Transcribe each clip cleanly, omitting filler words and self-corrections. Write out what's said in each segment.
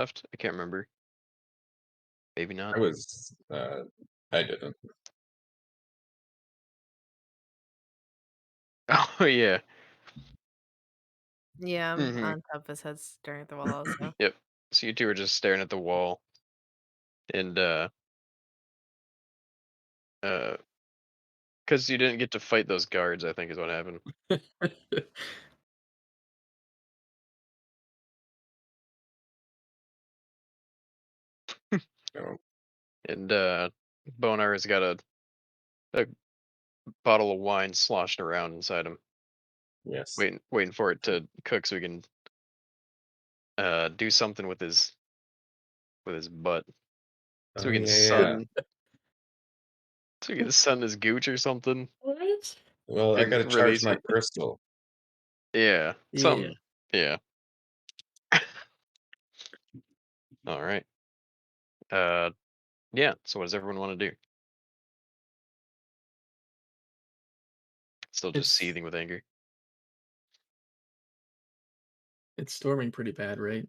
left? I can't remember. Maybe not. I was, I didn't. Oh yeah. Yeah, I'm Hmm. on top of his head staring at the wall also. Yep. So you two are just staring at the wall, and uh, because you didn't get to fight those guards, I think is what happened. No. And Bonar has got a bottle of wine sloshed around inside him, Yes. waiting for it to cook so we can do something with his butt, so Oh, we can yeah, yeah. sun his gooch or something What? Well, I and gotta charge release my it. crystal. Yeah, Yeah. something. Yeah. All right. Uh, yeah. So what does everyone want to do? Still just It's seething with anger. it's storming pretty bad, right?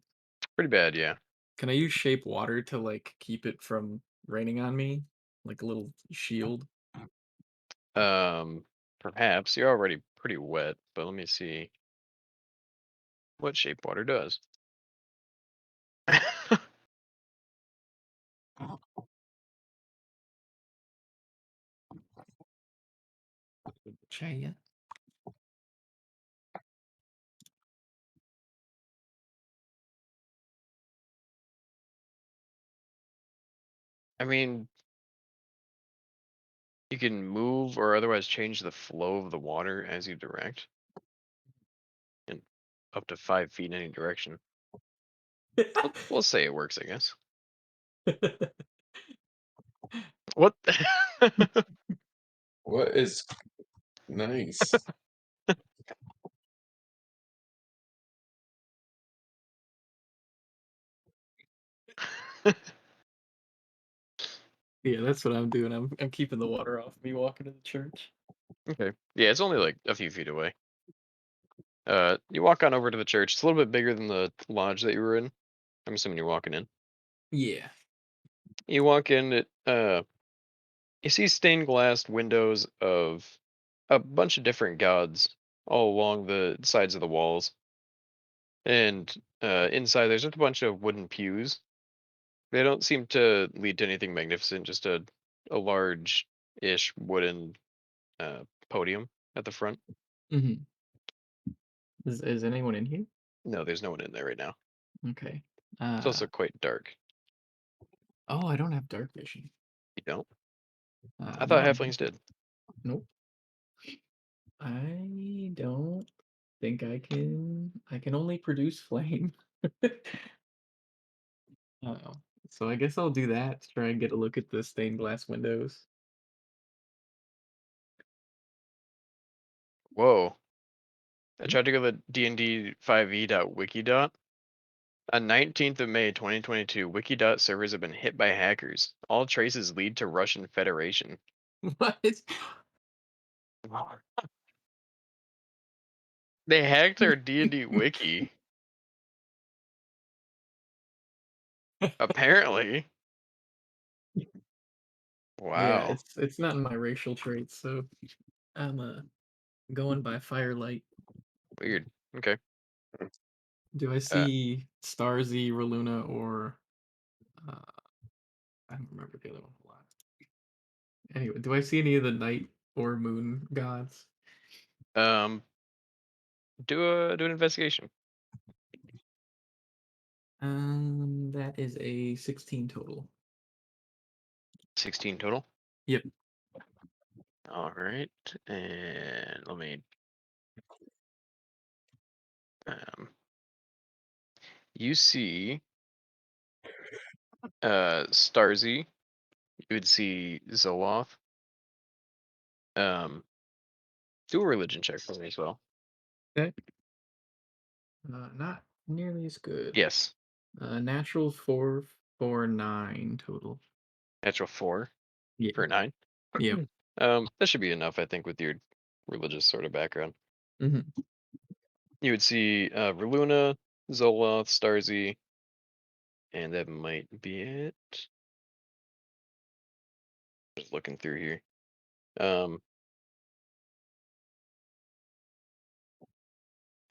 Pretty bad, yeah. Can I use shape water to like keep it from raining on me? Like a little shield? Um, Perhaps you're already pretty wet, but let me see what shape water does. Chaya. I mean, you can move or otherwise change the flow of the water as you direct, in up to 5 feet in any direction. We'll say it works, I guess. What? What is nice? Yeah, that's what I'm doing. I'm keeping the water off me walking to the church. Okay. Yeah, it's only like a few feet away. You walk on over to the church. It's a little bit bigger than the lodge that you were in. I'm assuming you're walking in. Yeah. You walk in. You see stained glass windows of a bunch of different gods all along the sides of the walls, and inside there's just a bunch of wooden pews. They don't seem to lead to anything magnificent. Just a large-ish wooden podium at the front. Mhm. Is anyone in here? No, there's no one in there right now. Okay. It's also Uh quite dark. oh, I don't have dark vision. You don't? I No, thought I halflings don't. did. Nope. I don't think I can only produce flame. Oh. So I guess I'll do that to try and get a look at the stained glass windows. Whoa! I tried to go to DnD 5e.wiki. On 19th of May 2022, Wikidot servers have been hit by hackers. All traces lead to Russian Federation. What? Wow. They hacked our D&D wiki, apparently. Yeah, Wow. it's not in my racial traits, so I'm going by firelight. Weird. Okay. Do I Uh, see Starzy, Reluna, or uh, I don't remember the other one a lot. Anyway, do I see any of the night or moon gods? um, do an investigation. That is a 16 total. 16 total. Yep. All right. And let me. Um, you see, Starzy. You would see Zoloth. Um, do a religion check for me as well. Okay. Not nearly as good. Yes. Natural 449 total. Natural 4 Yeah. for a 9. Yep. That should be enough, I think, with your religious sort of background. Hmm. You would see Reluna, Zoloth, Starzy, And that might be it. Just looking through here.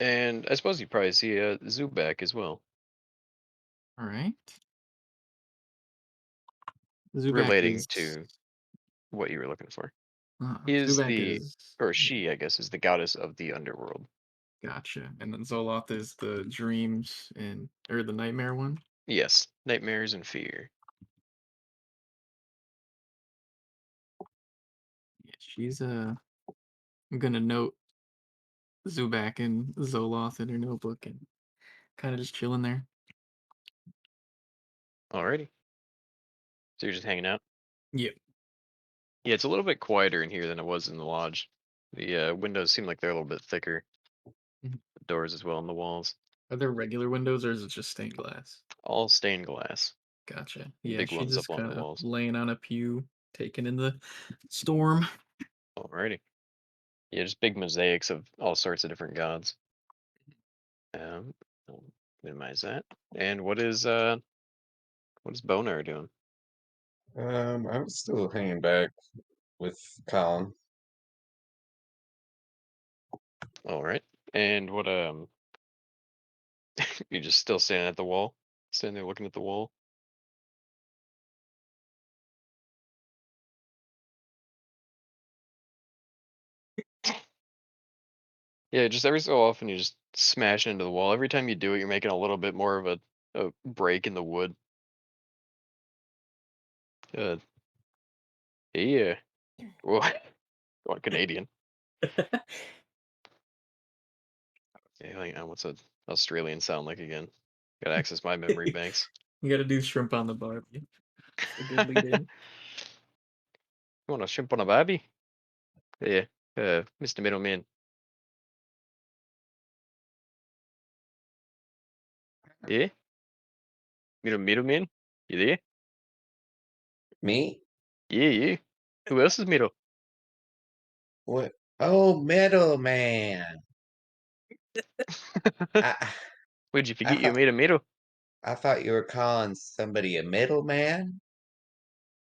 And I suppose you probably see a Zubak as well, All right. Zubak relating is to what you were looking for. He is Zubak the, is or she, I guess, is the goddess of the underworld. gotcha, and then Zoloth is the dreams and or the nightmare one. Yes, nightmares and fear. Yeah, she's I'm gonna note Zubak and Zoloth in her notebook and kind of just chilling there. Alrighty. So you're just hanging out? Yep. Yeah, it's a little bit quieter in here than it was in the lodge. The windows seem like they're a little bit thicker. Mhm. The doors as well, and the walls. Are there regular windows or is it just stained glass? All stained glass. Gotcha. Yeah, Big she's ones up just along kind the of walls. laying on a pew, taking in the storm. Alrighty. Yeah, just big mosaics of all sorts of different gods. I'll minimize that. And what is Bonar doing? I'm still hanging back with Colin. Alright. And what you just still standing at the wall? Standing there looking at the wall? Yeah, just every so often you just smash into the wall. Every time you do it, you're making a little bit more of a break in the wood. Uh, yeah. Well, going Canadian. Yeah, hang on, what's a Australian sound like again? Gotta access my memory banks. You gotta do shrimp on the barbie. It's a good lead in. You want a shrimp on a barbie? Yeah, Mr. Middleman. Yeah? Middleman? You there? Me? Yeah, yeah. Who else is middle? What? Oh, middleman. I Where'd you I forget you thought made a middle? I thought you were calling somebody a middleman.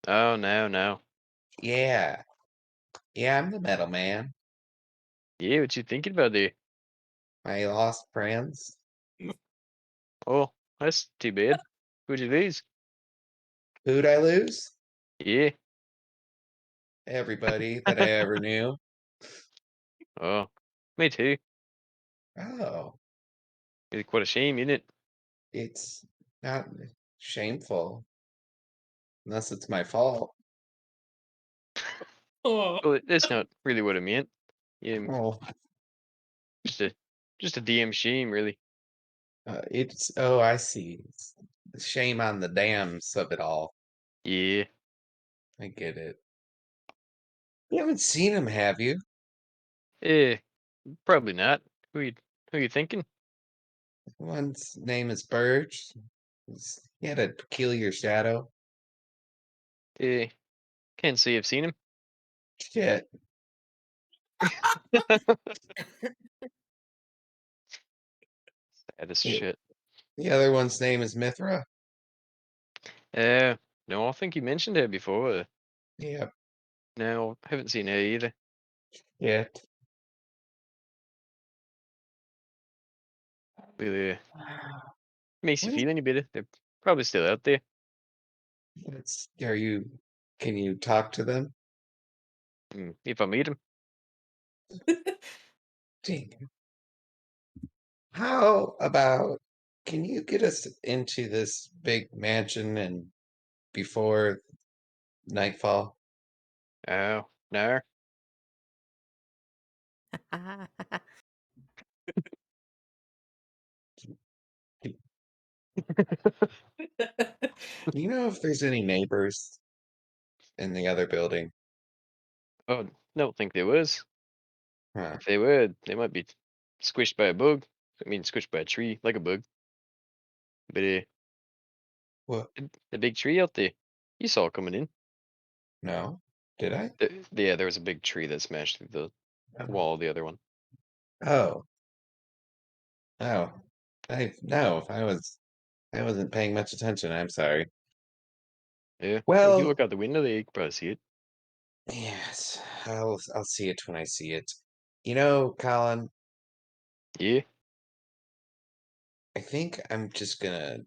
Oh, no, no. Yeah, yeah, I'm the middleman. Yeah, what you thinking about there? My lost friends. Oh, that's too bad. Who'd you lose? Who'd I lose? Yeah. Everybody that I ever knew. Oh, me too. Oh, It's quite a shame, isn't it? it's not shameful unless it's my fault. Oh. Well, that's not really what I meant. Yeah, Oh, just a just a DM shame, really. it's oh, I see. It's shame on the dams of it all. Yeah. I get it. You haven't seen him, have you? Eh, probably not. Who you thinking? One's name is Burge. He had a peculiar shadow. Eh, can't say I've seen him. Shit. Sad as The shit. the other one's name is Mithra. Uh, no, I think you mentioned it before. Yep. No, haven't seen her either. Shit. Really makes you What is feel any better. They're probably still out there. are you can you talk to them? If I meet him. Dang. How about can you get us into this big mansion and before nightfall? Oh, no. Do you know if there's any neighbors in the other building? Oh, don't think there was. Huh. If they were, they might be squished by a bug. I mean, squished by a tree, like a bug. But What? the big tree out there, you saw it coming in. No? Did I? Yeah, there was a big tree that smashed through the Oh. wall of the other one. Oh. Oh. I no, I was I wasn't paying much attention. I'm sorry. Yeah. Well, if you Well, look out the window, there, you can probably see it. yes, I'll see it when I see it. You know, Colin, Yeah. I think I'm just gonna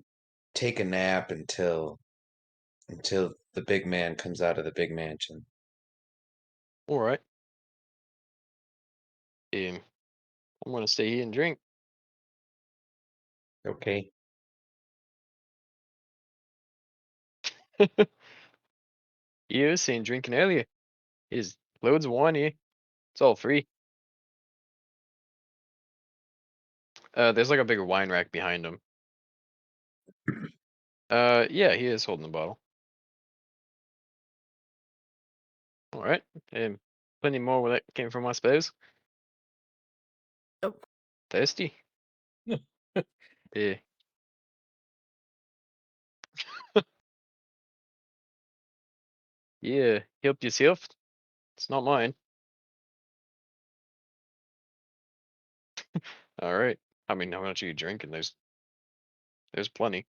take a nap until the big man comes out of the big mansion. All right. I'm gonna stay here and drink. Okay. Yeah, I was saying drinking earlier. There's loads of wine here. It's all free. There's like a bigger wine rack behind him. Yeah, he is holding the bottle. All right. Plenty more where that came from, I suppose. Oh, Thirsty? Yeah. Yeah. Help yourself. It's not mine. All right. I mean, how much are you drinking? There's plenty.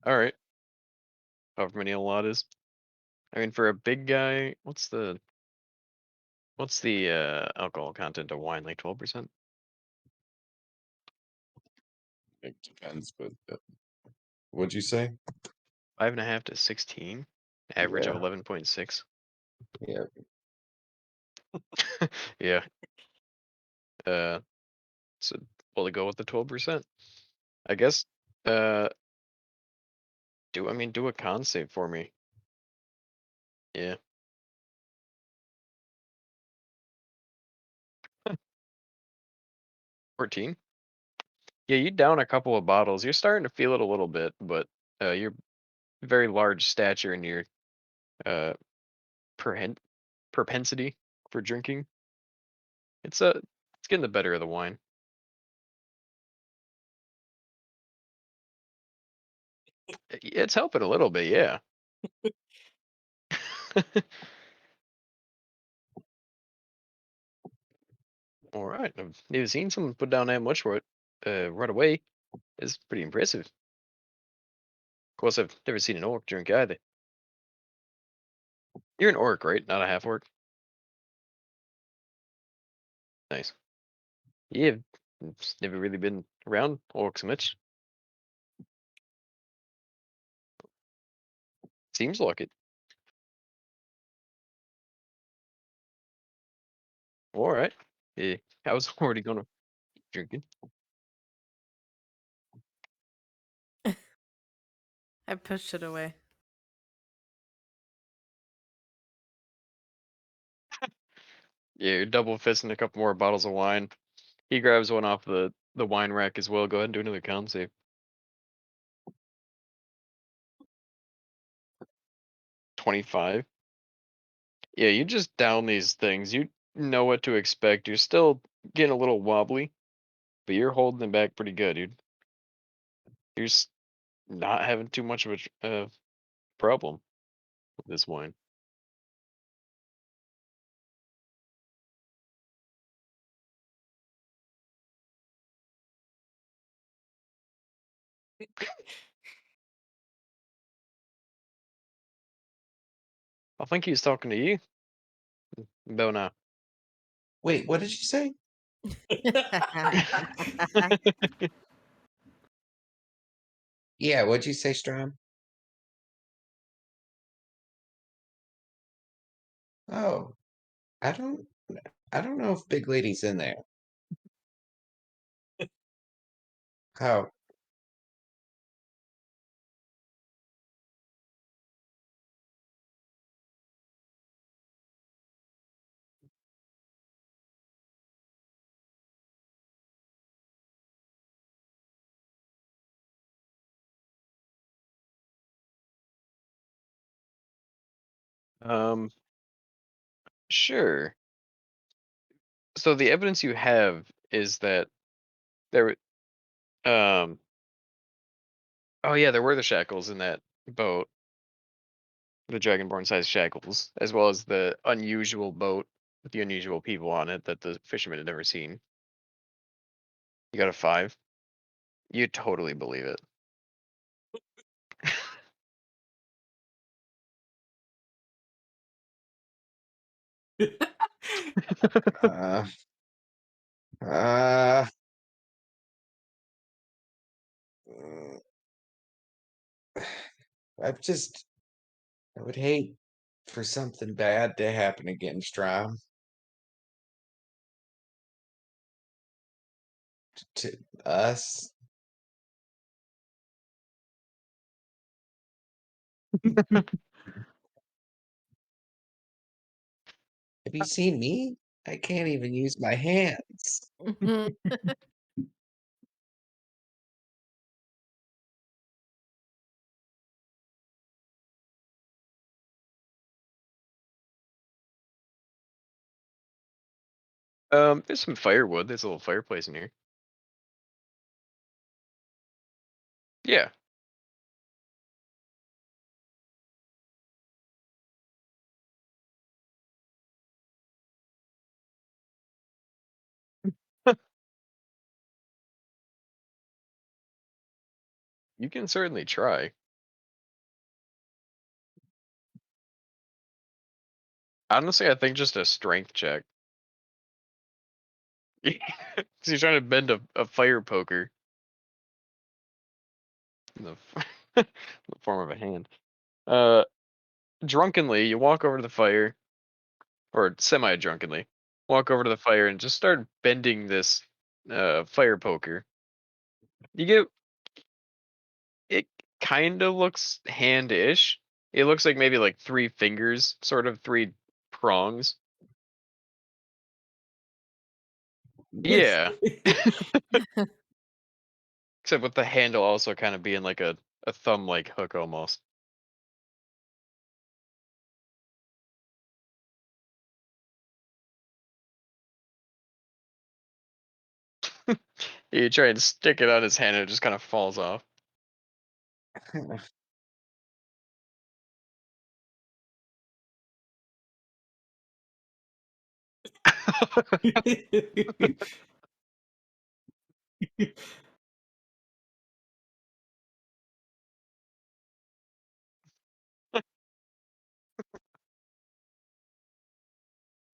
All right. However many a lot is. I mean, for a big guy, what's the alcohol content of wine? Like 12%? It depends, but what'd you say? 5.5 to 16. Average of Yeah, 11.6. yeah. Yeah. Uh, so we'll go with the 12%. I guess. Uh, do a con save for me. Yeah. 14. Yeah, you down a couple of bottles. You're starting to feel it a little bit, but your very large stature and your uh perhen- propensity for drinking, it's getting the better of the wine. It's helping a little bit, yeah. All right. I've never seen someone put down that much for it right away. It's pretty impressive. Of course, I've never seen an orc drink either. You're an orc, right? Not a half orc. Nice. Yeah, it's never really been around orcs much. Seems like it. All right. Yeah, I was already gonna drink it. I pushed it away. Yeah, you're double fisting a couple more bottles of wine. He grabs one off the wine rack as well. Go ahead and do another con save. 25. Yeah, you just down these things. You know what to expect. You're still getting a little wobbly, but you're holding them back pretty good, dude. You're not having too much of a problem with this wine. I think he's talking to you, Bona. Wait, what did you say? Yeah, what'd you say, Strom? Oh, I don't I don't know if Big Lady's in there. How? Um, sure. So the evidence you have is that there. Um. Oh yeah, there were the shackles in that boat, the dragonborn-sized shackles, as well as the unusual boat with the unusual people on it that the fishermen had never seen. You got a 5? You totally believe it. Uh, uh, mm, I've just, I would hate for something bad to happen again, Strom. To us. Have you seen me? I can't even use my hands. There's some firewood. There's a little fireplace in here. Yeah. You can certainly try. Honestly, I think just a strength check. 'Cause you're trying to bend a fire poker in the form of a hand. Uh, Drunkenly, you walk over to the fire, or semi-drunkenly, walk over to the fire and just start bending this fire poker. You get it kind of looks hand-ish. It looks like maybe like 3 fingers, sort of 3 prongs. Yeah. Except with the handle also kind of being like a thumb-like hook almost. You try and stick it on his hand and it just kind of falls off.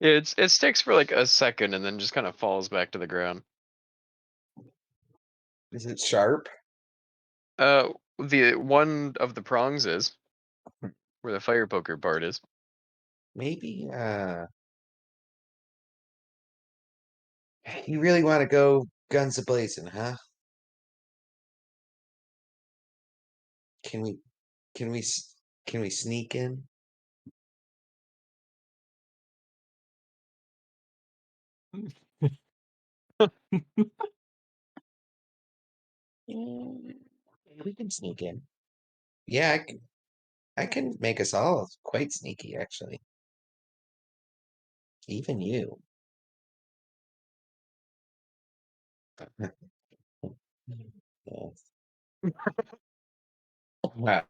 It sticks for like a second and then just kind of falls back to the ground. Is it sharp? The one of the prongs is where the fire poker part is. Maybe, you really want to go guns a-blazing, huh? Can we, can we, can we sneak in? Yeah, we can sneak in. Yeah, I can make us all quite sneaky, actually. Even you. Yes. Wow,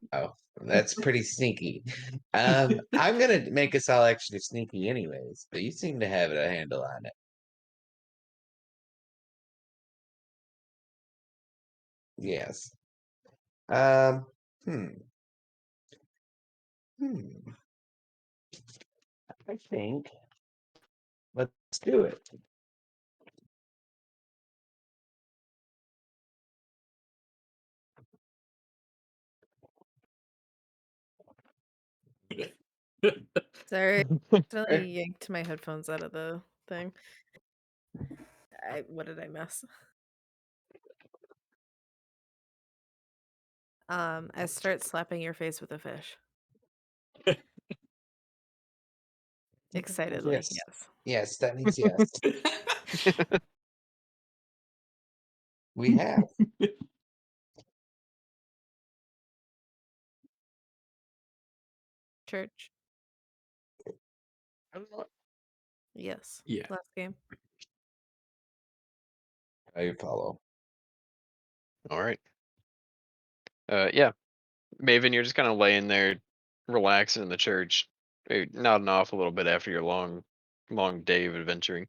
that's pretty sneaky. I'm gonna make us all extra sneaky anyways, but you seem to have a handle on it. Yes. Um, hmm. Hmm. I think let's do it. Sorry, Eh, accidentally yanked my headphones out of the thing. What did I miss? I start slapping your face with a fish. Excitedly, Yes. yes. Yes, that means yes. We have. Church, I don't know. yes. Yeah. Last game. I follow. All right. Yeah, Maven, you're just kind of laying there, relaxing in the church, nodding off a little bit after your long day of adventuring.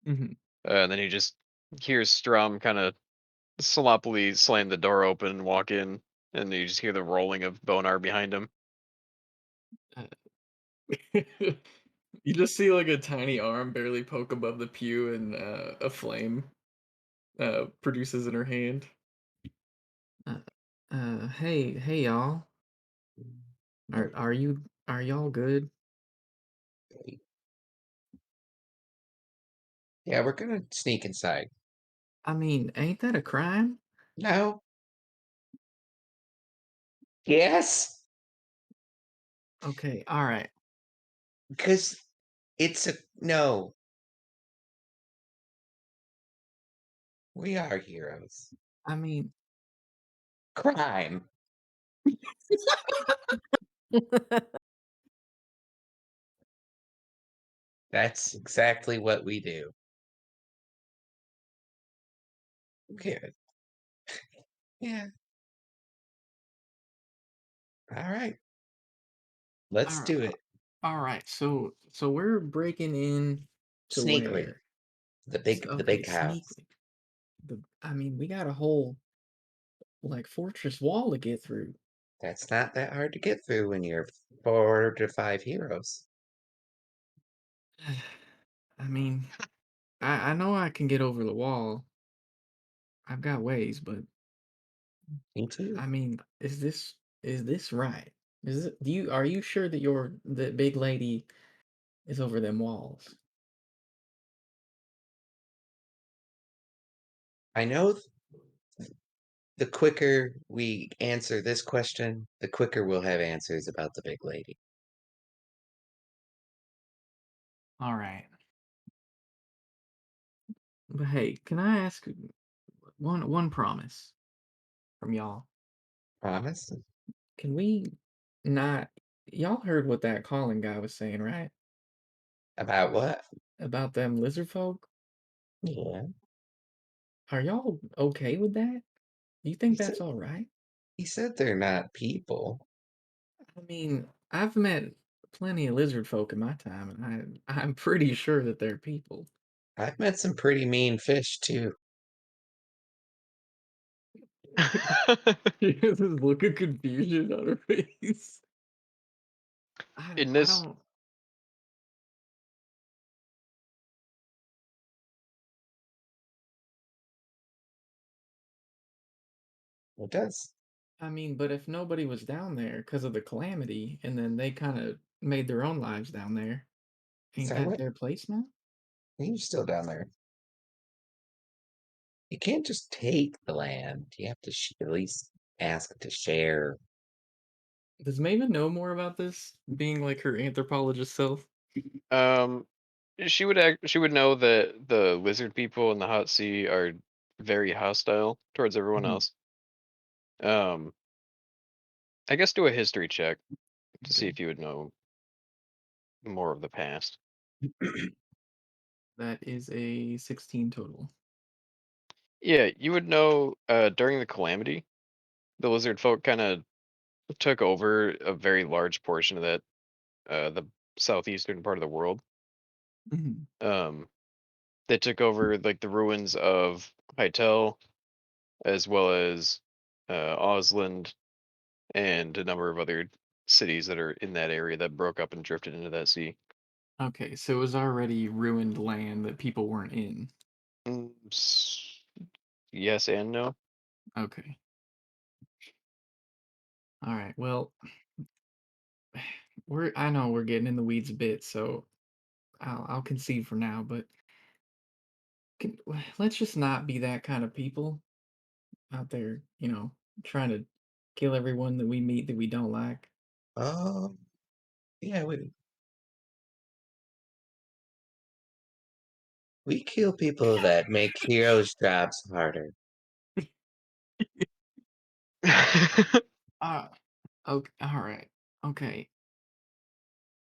Hmm. And then you just hear Strom kind of sloppily slam the door open, walk in, and you just hear the rolling of Bonar behind him. Uh, you just see like a tiny arm barely poke above the pew, and a flame produces in her hand. Uh, hey y'all. Are y'all good? Yeah, we're gonna sneak inside. I mean, ain't that a crime? No. Yes, Okay, all right. because it's a no. We are heroes. I mean, Crime. That's exactly what we do. Good. Yeah. All right. Let's all do it. all right. So we're breaking in to Sneakily. where? The Okay, big house. sneakily. I mean, we got a whole like fortress wall to get through. That's not that hard to get through when you're 4 to 5 heroes. I mean, I know I can get over the wall. I've got ways, but Me too. I mean, is this right? Is it, are you sure that the big lady is over them walls? I know the quicker we answer this question, the quicker we'll have answers about the big lady. All right. But hey, can I ask one promise from y'all? Promise? Can we not y'all heard what that calling guy was saying, right? About what? About them lizard folk? Yeah. Are y'all okay with that? Do you He think said that's all right? he said they're not people. I mean, I've met plenty of lizard folk in my time, and I'm pretty sure that they're people. I've met some pretty mean fish too. She has this look of confusion on her face. In I this, don't. It does. I mean, but if nobody was down there because of the calamity, and then they kind of made their own lives down there, ain't So that what? their place now? You're still down there. You can't just take the land. You have to at least ask to share. Does Maven know more about this, being like her anthropologist self? um, she would know that the lizard people in the hot sea are very hostile towards everyone Mhm. else. Um, I guess do a history check to see Okay, if you would know more of the past. that is a 16 total. Yeah, you would know during the calamity, the lizard folk kind of took over a very large portion of that the southeastern part of the world. Mhm. Um, they took over like the ruins of Hytel as well as Osland and a number of other cities that are in that area that broke up and drifted into that sea. Okay, so it was already ruined land that people weren't in. Yes and no. Okay. All right. Well, I know we're getting in the weeds a bit, so I'll concede for now, but can, let's just not be that kind of people out there, trying to kill everyone that we meet that we don't like. Oh, yeah, we kill people that make heroes' jobs harder. Uh, okay, all right. Okay.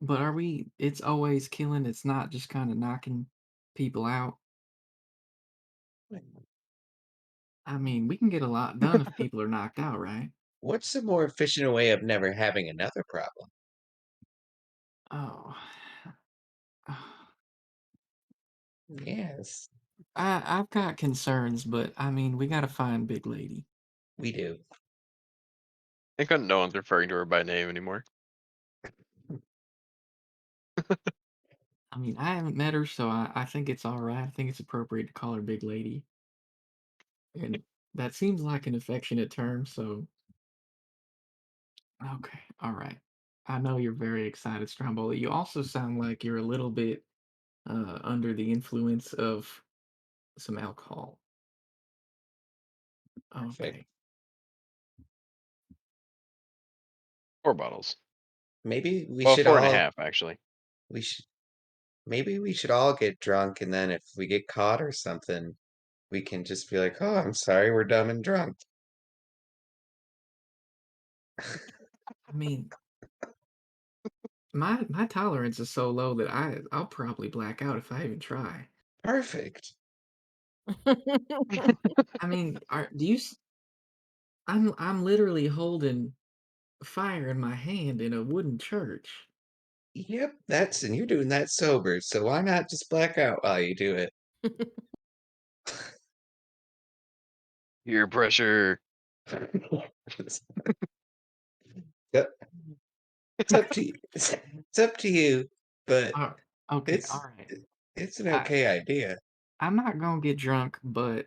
But it's always killing, it's not just kind of knocking people out. I mean, we can get a lot done if people are knocked out, right? What's a more efficient way of never having another problem? Oh. Yes. I've got concerns, but I mean, we gotta find Big Lady. We do. I think no one's referring to her by name anymore. I mean, I haven't met her, so I think it's all right. I think it's appropriate to call her Big Lady, and that seems like an affectionate term. So okay, all right. I know you're very excited, Stromboli. You also sound like you're a little bit under the influence of some alcohol. Perfect. Okay. 4 bottles. Maybe we Well, should four and a all half actually. we should maybe we should all get drunk, and then if we get caught or something, we can just be like, "Oh, I'm sorry, we're dumb and drunk." I mean, my tolerance is so low that I'll probably black out if I even try. Perfect. I mean, do you? I'm literally holding fire in my hand in a wooden church. Yep, and you're doing that sober, so why not just black out while you do it? Peer pressure. It's yep, it's up to you. It's up to you, but Uh, okay, all it's right. it's an I okay idea. I'm not gonna get drunk, but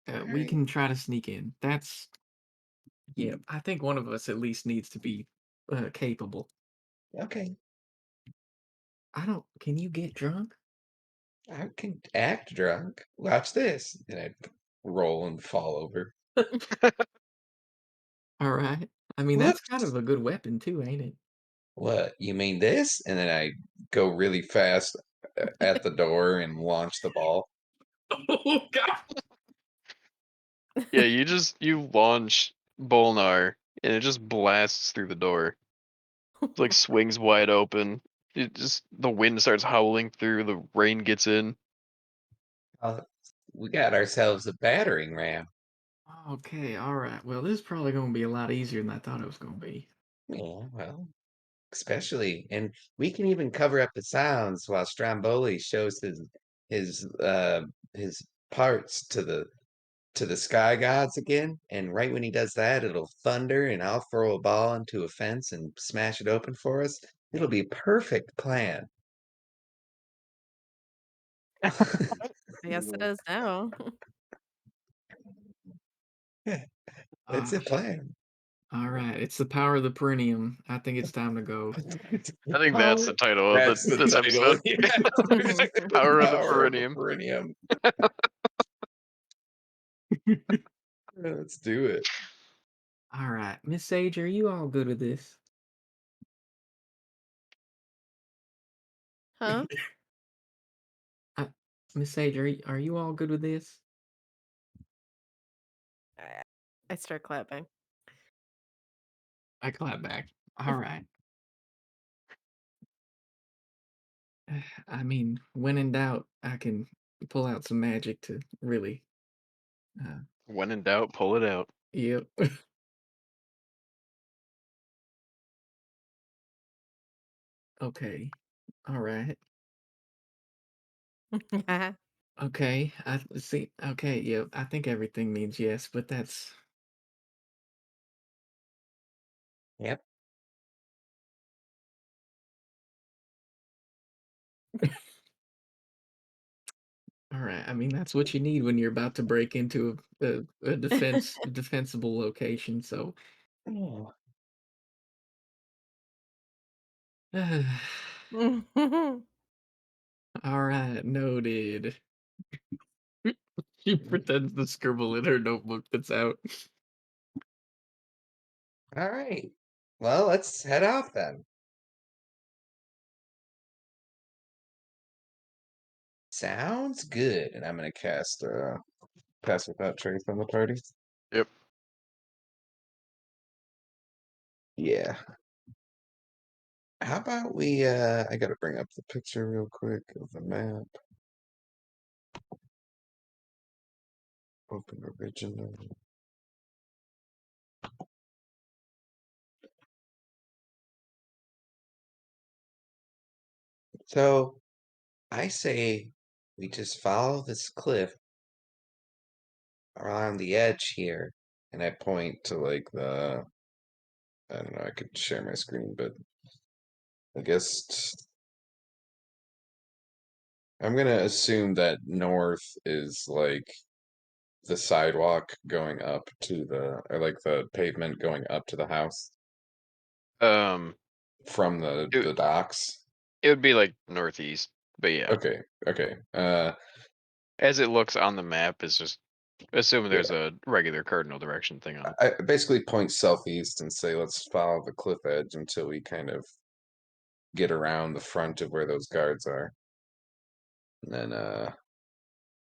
All we right. can try to sneak in. That's yeah. I think one of us at least needs to be capable. Okay. I don't. Can you get drunk? I can act drunk. Watch this. And I roll and fall over. All right. I mean, that's kind Whoops. of a good weapon too, ain't it? What? You mean this? And then I go really fast at the door and launch the ball. Oh God! Yeah, you launch Bolnar and it just blasts through the door. It like swings wide open. It just the wind starts howling through, the rain gets in. Uh, we got ourselves a battering ram. Okay, all right. Well, this is probably gonna be a lot easier than I thought it was gonna be. Yeah, well, especially, and we can even cover up the sounds while Stromboli shows his his parts to the sky gods again. And right when he does that, it'll thunder, and I'll throw a ball into a fence and smash it open for us. It'll be a perfect plan. Yes, it is now. Yeah, it's Uh, a plan. all right. It's the power of the perineum. I think it's time to go. I think that's the title of That's the this title. episode. Yeah, the Power of the power of the perineum. perineum. Let's do it. All right, Miss Sage, are you all good with this? Huh? Uh, Miss Sage, are you all good with this? I I start clapping. I clap back. All right. I mean, when in doubt, I can pull out some magic to really. Uh, When in doubt, pull it out. yep. Okay. All right. Okay. I see. Okay. Yep. I think everything means yes, but that's Yep. all right. I mean, that's what you need when you're about to break into a defensible location. So, Oh, all right. Noted. She pretends to scribble in her notebook that's out. all right. Well, let's head off then. Sounds good. And I'm gonna cast pass without trace on the party. Yep. Yeah. How about we I gotta bring up the picture real quick of the map. Open original. So I say we just follow this cliff around the edge here, and I point to like the. I don't know. I could share my screen, but I guess I'm gonna assume that north is like the sidewalk going up to or like the pavement going up to the house Um, from the it, docks. it would be like northeast, but yeah, Okay, okay. as it looks on the map, is just assuming Yeah. there's a regular cardinal direction thing on it. I basically point southeast and say let's follow the cliff edge until we kind of get around the front of where those guards are, and then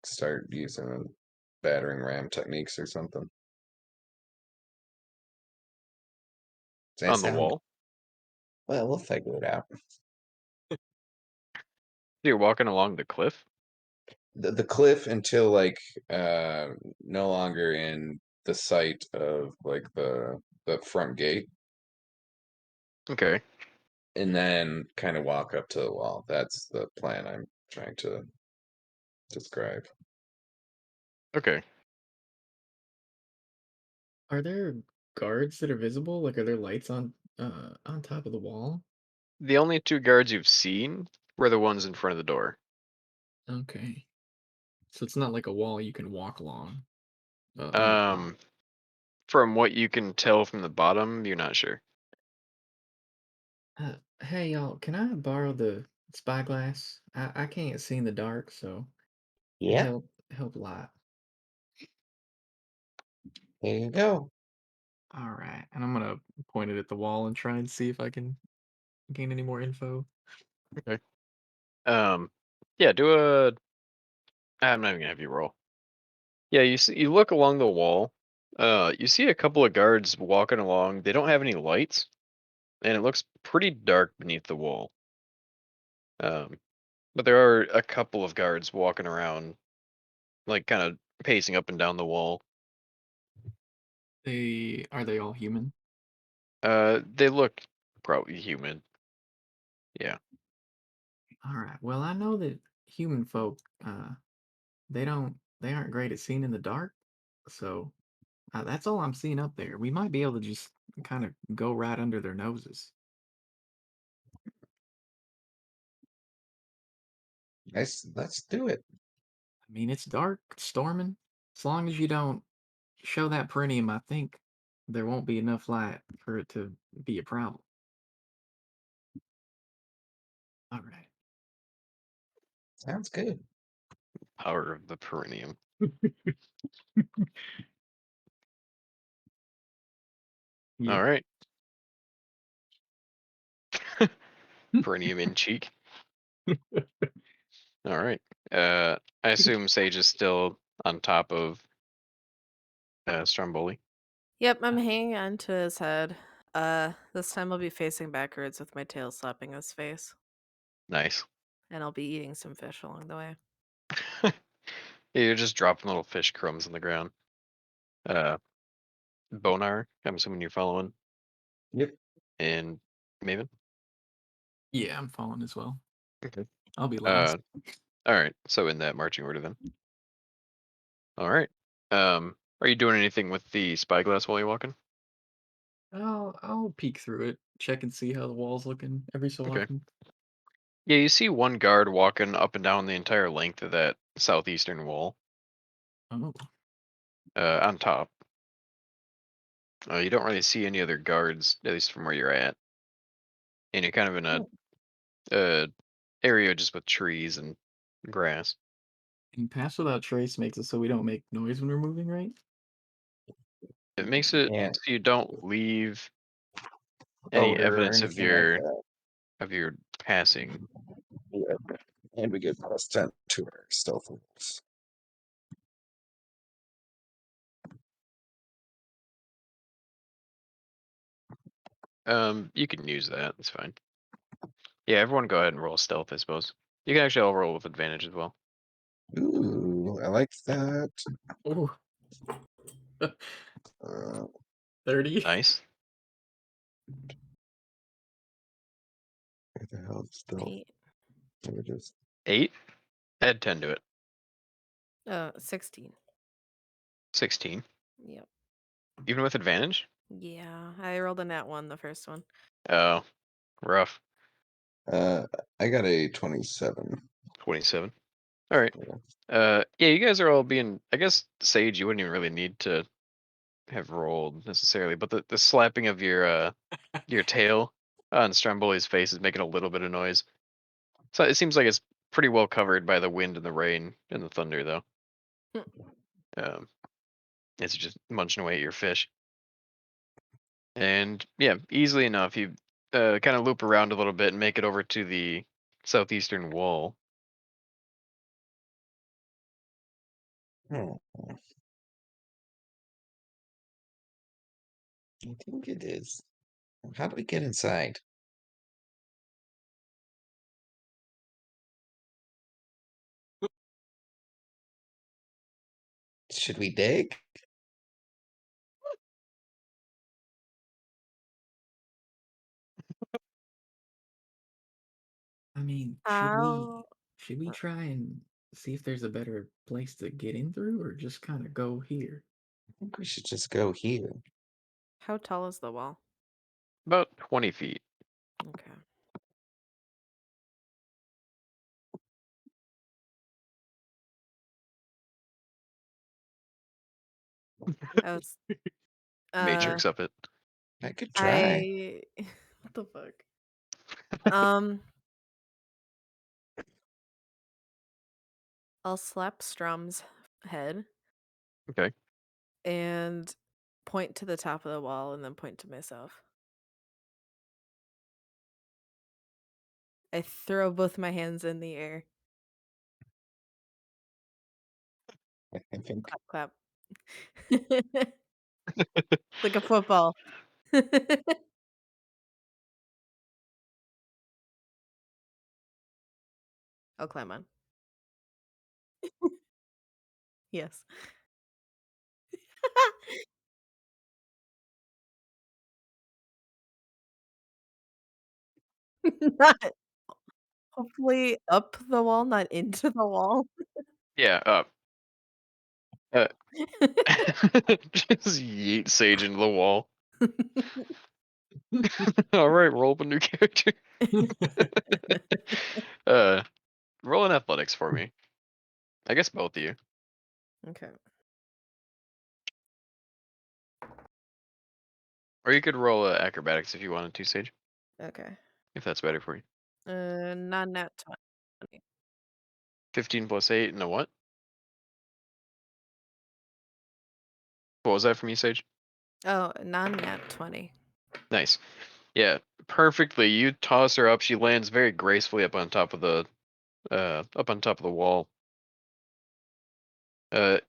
start using battering ram techniques or something. Does that On the sound? wall, Well, we'll figure it out. you're walking along the cliff. The cliff until like no longer in the sight of like the front gate, Okay. and then kind of walk up to the wall. That's the plan I'm trying to describe. Okay. Are there guards that are visible? Like, are there lights on top of the wall? The only two guards you've seen were the ones in front of the door. Okay. So it's not like a wall you can walk along on the top. Um, from what you can tell from the bottom, you're not sure. Hey y'all, can I borrow the spyglass? I can't see in the dark, so it Yeah, help a lot. there you go. All right, and I'm gonna point it at the wall and try and see if I can gain any more info. Okay. Um, yeah, do a. I'm not even gonna have you roll. Yeah, you look along the wall. You see a couple of guards walking along. They don't have any lights, and it looks pretty dark beneath the wall. Um, but there are a couple of guards walking around, like kind of pacing up and down the wall. Are they all human? They look probably human. Yeah. All right. Well, I know that human folk they aren't great at seeing in the dark, so that's all I'm seeing up there. We might be able to just kind of go right under their noses. Let's do it. I mean, it's dark, it's storming. As long as you don't show that perineum, I think there won't be enough light for it to be a problem. All right. Sounds good. Power of the perineum. Yeah. All right. Perineum in cheek. All right. I assume Sage is still on top of Stromboli. Yep, I'm hanging on to his head. This time I'll be facing backwards with my tail slapping his face, Nice. and I'll be eating some fish along the way. Yeah, you're just dropping little fish crumbs on the ground. Uh, Bonar, I'm assuming you're following, Yep. and Maven. Yeah, I'm falling as well. Okay. I'll be Uh, last. all right. So in that marching order then. All right. Are you doing anything with the spyglass while you're walking? I'll peek through it, check and see how the wall's looking every so Okay. often. Yeah, you see one guard walking up and down the entire length of that southeastern wall, Oh, on top. You don't really see any other guards, at least from where you're at. And you're kind of in a area just with trees and grass. and pass without trace makes it so we don't make noise when we're moving, right? It makes it Yeah. so you don't leave any Odor or evidence of anything like your that. passing. Yeah. And we get +10 to our stealth rolls. You can use that. It's fine. Yeah, everyone go ahead and roll stealth, I suppose. You can actually all roll with advantage as well. Ooh, I like that. Oh, Uh, 30. Nice. where the hell is stealth? Eight. Let me just. 8. Add 10 to it. 16. 16. Yep. Even with advantage? Yeah, I rolled a nat 1 the first one. Oh, rough. I got a 27. 27. All right. Yeah. Yeah, you guys are all being. I guess Sage, you wouldn't even really need to have rolled necessarily, but the slapping of your tail on Stromboli's face is making a little bit of noise. So it seems like it's pretty well covered by the wind and the rain and the thunder, though. Um, it's just munching away at your fish. And yeah, easily enough, you kind of loop around a little bit and make it over to the southeastern wall. Hmm. I think it is. How do we get inside? Should we dig? I mean, How? should we try and see if there's a better place to get in through, or just kind of go here? I think we should just go here. How tall is the wall? About 20 feet. Okay. I was Matrix up it. I could try. I what the fuck? I'll slap Strom's head Okay. and point to the top of the wall and then point to myself. I throw both my hands in the air. I think Clap clap. Like a football. I'll climb on. Yes. Not hopefully up the wall, not into the wall. Yeah, up. Uh, just yeet Sage into the wall. All right, roll up a new character. uh, roll an athletics for me. I guess both of you. Okay. Or you could roll acrobatics if you wanted to, Sage. Okay. If that's better for you. Non-nat 20. 15 plus 8 and a what? What was that from you, Sage? Oh, non-nat 20. Nice. Yeah, perfectly. You toss her up. She lands very gracefully up on top of the wall.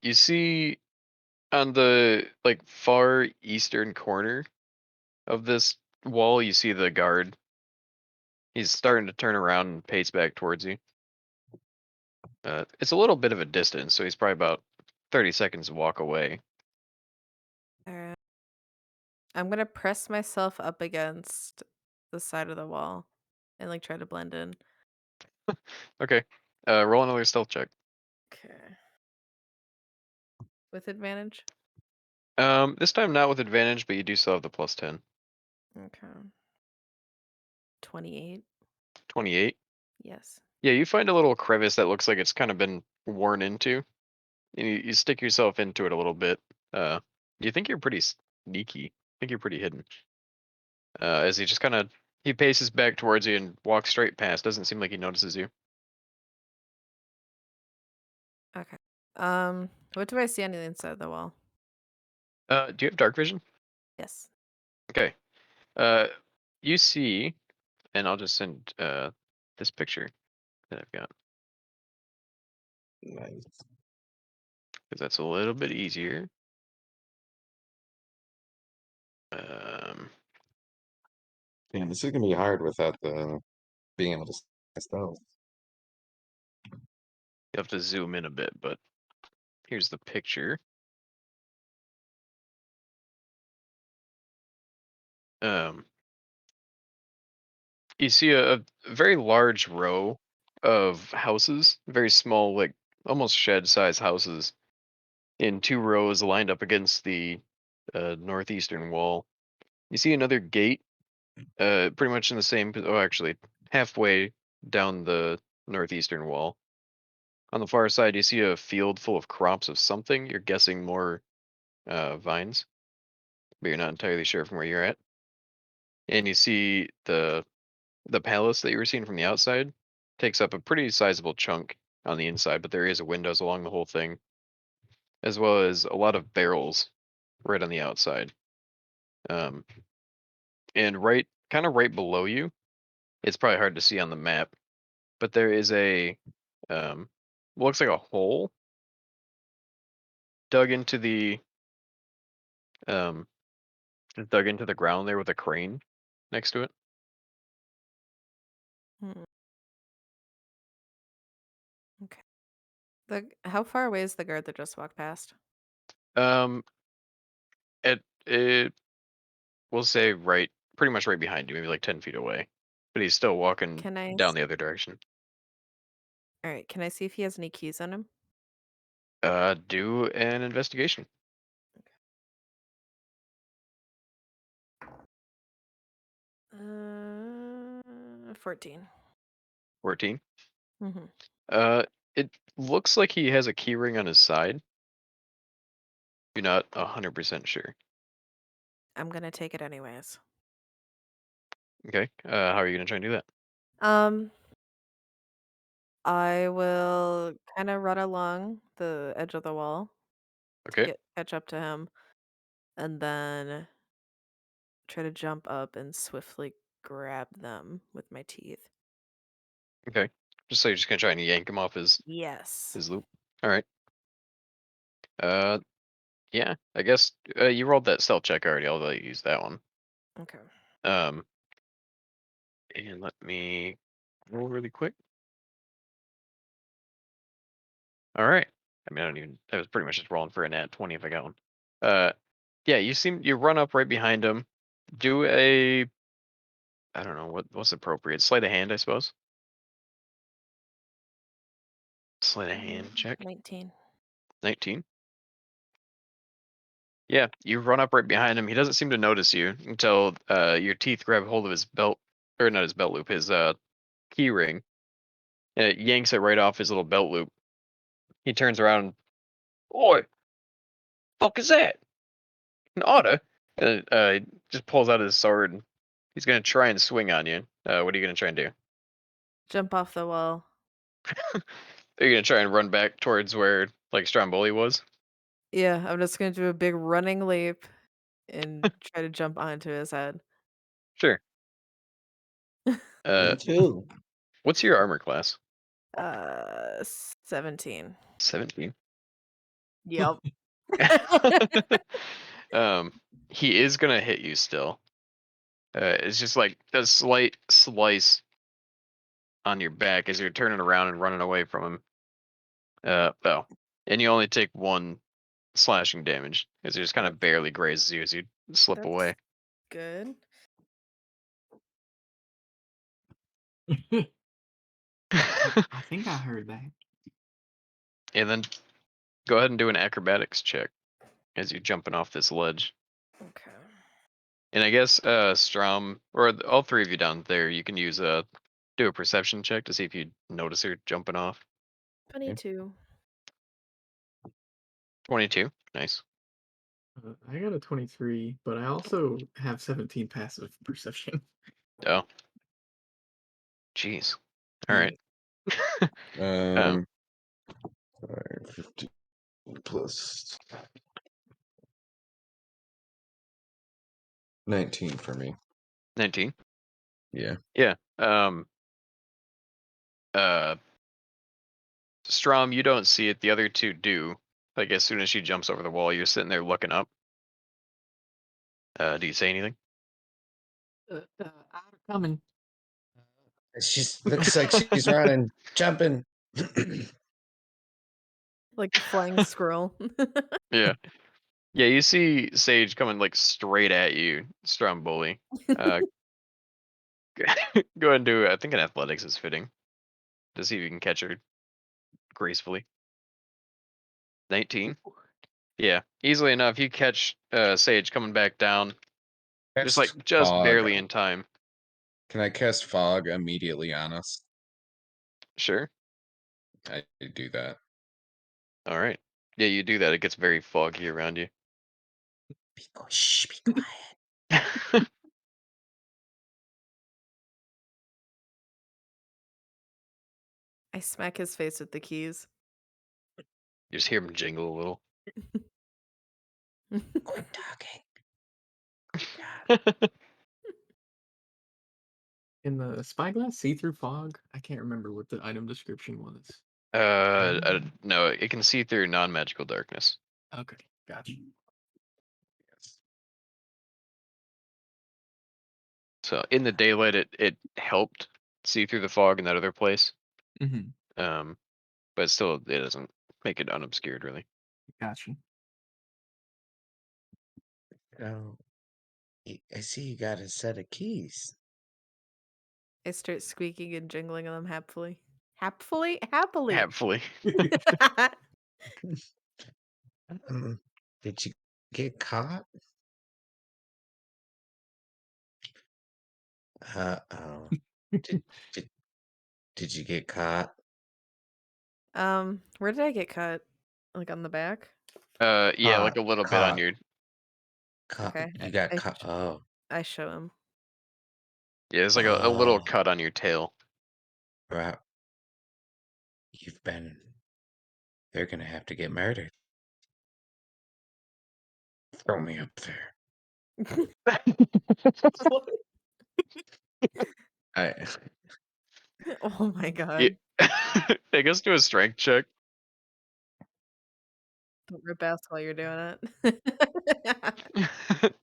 You see on the like far eastern corner of this wall, you see the guard. He's starting to turn around and pace back towards you. It's a little bit of a distance, so he's probably about 30 seconds walk away. Alright. I'm gonna press myself up against the side of the wall and like try to blend in. Okay. Roll another stealth check. Okay. With advantage? This time not with advantage, but you do still have the plus 10. Okay. 28. 28. Yes. Yeah, you find a little crevice that looks like it's kind of been worn into. And you stick yourself into it a little bit. You think you're pretty sneaky. I think you're pretty hidden. As he just kind of he paces back towards you and walks straight past. Doesn't seem like he notices you. Okay. What do I see on the inside of the wall? Do you have dark vision? Yes. Okay. Uh, you see, and I'll just send this picture that I've got nice. because that's a little bit easier. Um, Damn, this is gonna be hard without the being able to stealth. you have to zoom in a bit, but here's the picture. Um, you see a very large row of houses, very small, like almost shed-sized houses, in 2 rows lined up against the northeastern wall. You see another gate, pretty much in the same. Oh, actually, halfway down the northeastern wall. On the far side, you see a field full of crops of something. You're guessing more vines, but you're not entirely sure from where you're at. And you see the palace that you were seeing from the outside takes up a pretty sizable chunk on the inside, but there is a windows along the whole thing, as well as a lot of barrels right on the outside. Um, and kind of right below you, it's probably hard to see on the map, but there is a looks like a hole dug into the um dug into the ground there with a crane next to it. Hmm, okay. How far away is the guard that just walked past? Um, it we'll say pretty much right behind you, maybe like 10 feet away, but he's still walking Can I? down the other direction. All right. Can I see if he has any keys on him? Do an investigation. 14. 14. Mm-hmm. It looks like he has a key ring on his side. You're not 100% sure. I'm gonna take it anyways. Okay. How are you gonna try and do that? Um, I will kind of run along the edge of the wall to Okay. catch up to him, and then try to jump up and swiftly grab them with my teeth. Okay. Just so you're just gonna try and yank him off Yes. his loop. All right. Uh, yeah. I guess you rolled that stealth check already. I'll let you use that one. Okay. Um, and let me roll really quick. All right. I mean, I don't even. I was pretty much just rolling for a nat 20 if I got one. Uh, yeah. You run up right behind him. Do a. I don't know what's appropriate. Sleight of hand, I suppose. Sleight of hand check. 19. 19. Yeah, you run up right behind him. He doesn't seem to notice you until your teeth grab hold of his belt, or not his belt loop, his key ring, and it yanks it right off his little belt loop. He turns around. Oi, fuck is that? An otter? And just pulls out his sword. He's gonna try and swing on you. What are you gonna try and do? Jump off the wall. Are you gonna try and run back towards where like Stromboli was? Yeah, I'm just gonna do a big running leap and try to jump onto his head. Sure. Me Uh, too. what's your armor class? 17. 17. Yep. um, he is gonna hit you still. It's just like a slight slice on your back as you're turning around and running away from him. Oh, and you only take 1 slashing damage as he just kind of barely grazes you as you slip That's away. good. I think I heard that. And then go ahead and do an acrobatics check as you're jumping off this ledge. Okay. And I guess Strom or all three of you down there, you can use do a perception check to see if you notice her jumping off. 22. 22. Nice. I got a 23, but I also have 17 passive perception. Oh, jeez. All Yeah. right. Um, 50 plus 19 for me. 19. Yeah. Yeah. Uh, Strom, you don't see it. The other two do. Like as soon as she jumps over the wall, you're sitting there looking up. Do you say anything? Otter coming. She looks like she's running, jumping. Like a flying squirrel. Yeah. Yeah, you see Sage coming like straight at you, Strom Boli. Uh, go ahead and do. I think an athletics is fitting. to see if you can catch her gracefully. 19. Yeah, easily enough. You catch Sage coming back down, just Cast like just fog. barely in time. Can I cast fog immediately on us? Sure. I do that. All right. Yeah, you do that. It gets very foggy around you. Shh, be quiet. I smack his face with the keys. You just hear him jingle a little. Quit talking. In the spyglass see-through fog, I can't remember what the item description was. No, it can see through non-magical darkness. Okay, gotcha. Yes. So in the daylight, it helped see through the fog in that other place. Mm-hmm. But still, it doesn't make it unobscured really. Gotcha. Oh, I see you got a set of keys. I start squeaking and jingling them happily. Happily? Happily. Happily. Did you get caught? Uh-oh. Did, did, did you get caught? Where did I get cut? Like on the back? Yeah, like a little bit on Caught. your. Okay. You got caught. Oh. I show him. Yeah, it's like a little Oh. cut on your tail. Right. You've been. They're gonna have to get murdered. Throw me up there. I. Oh my Yeah. god. Take us to a strength check. Don't rip ass while you're doing it.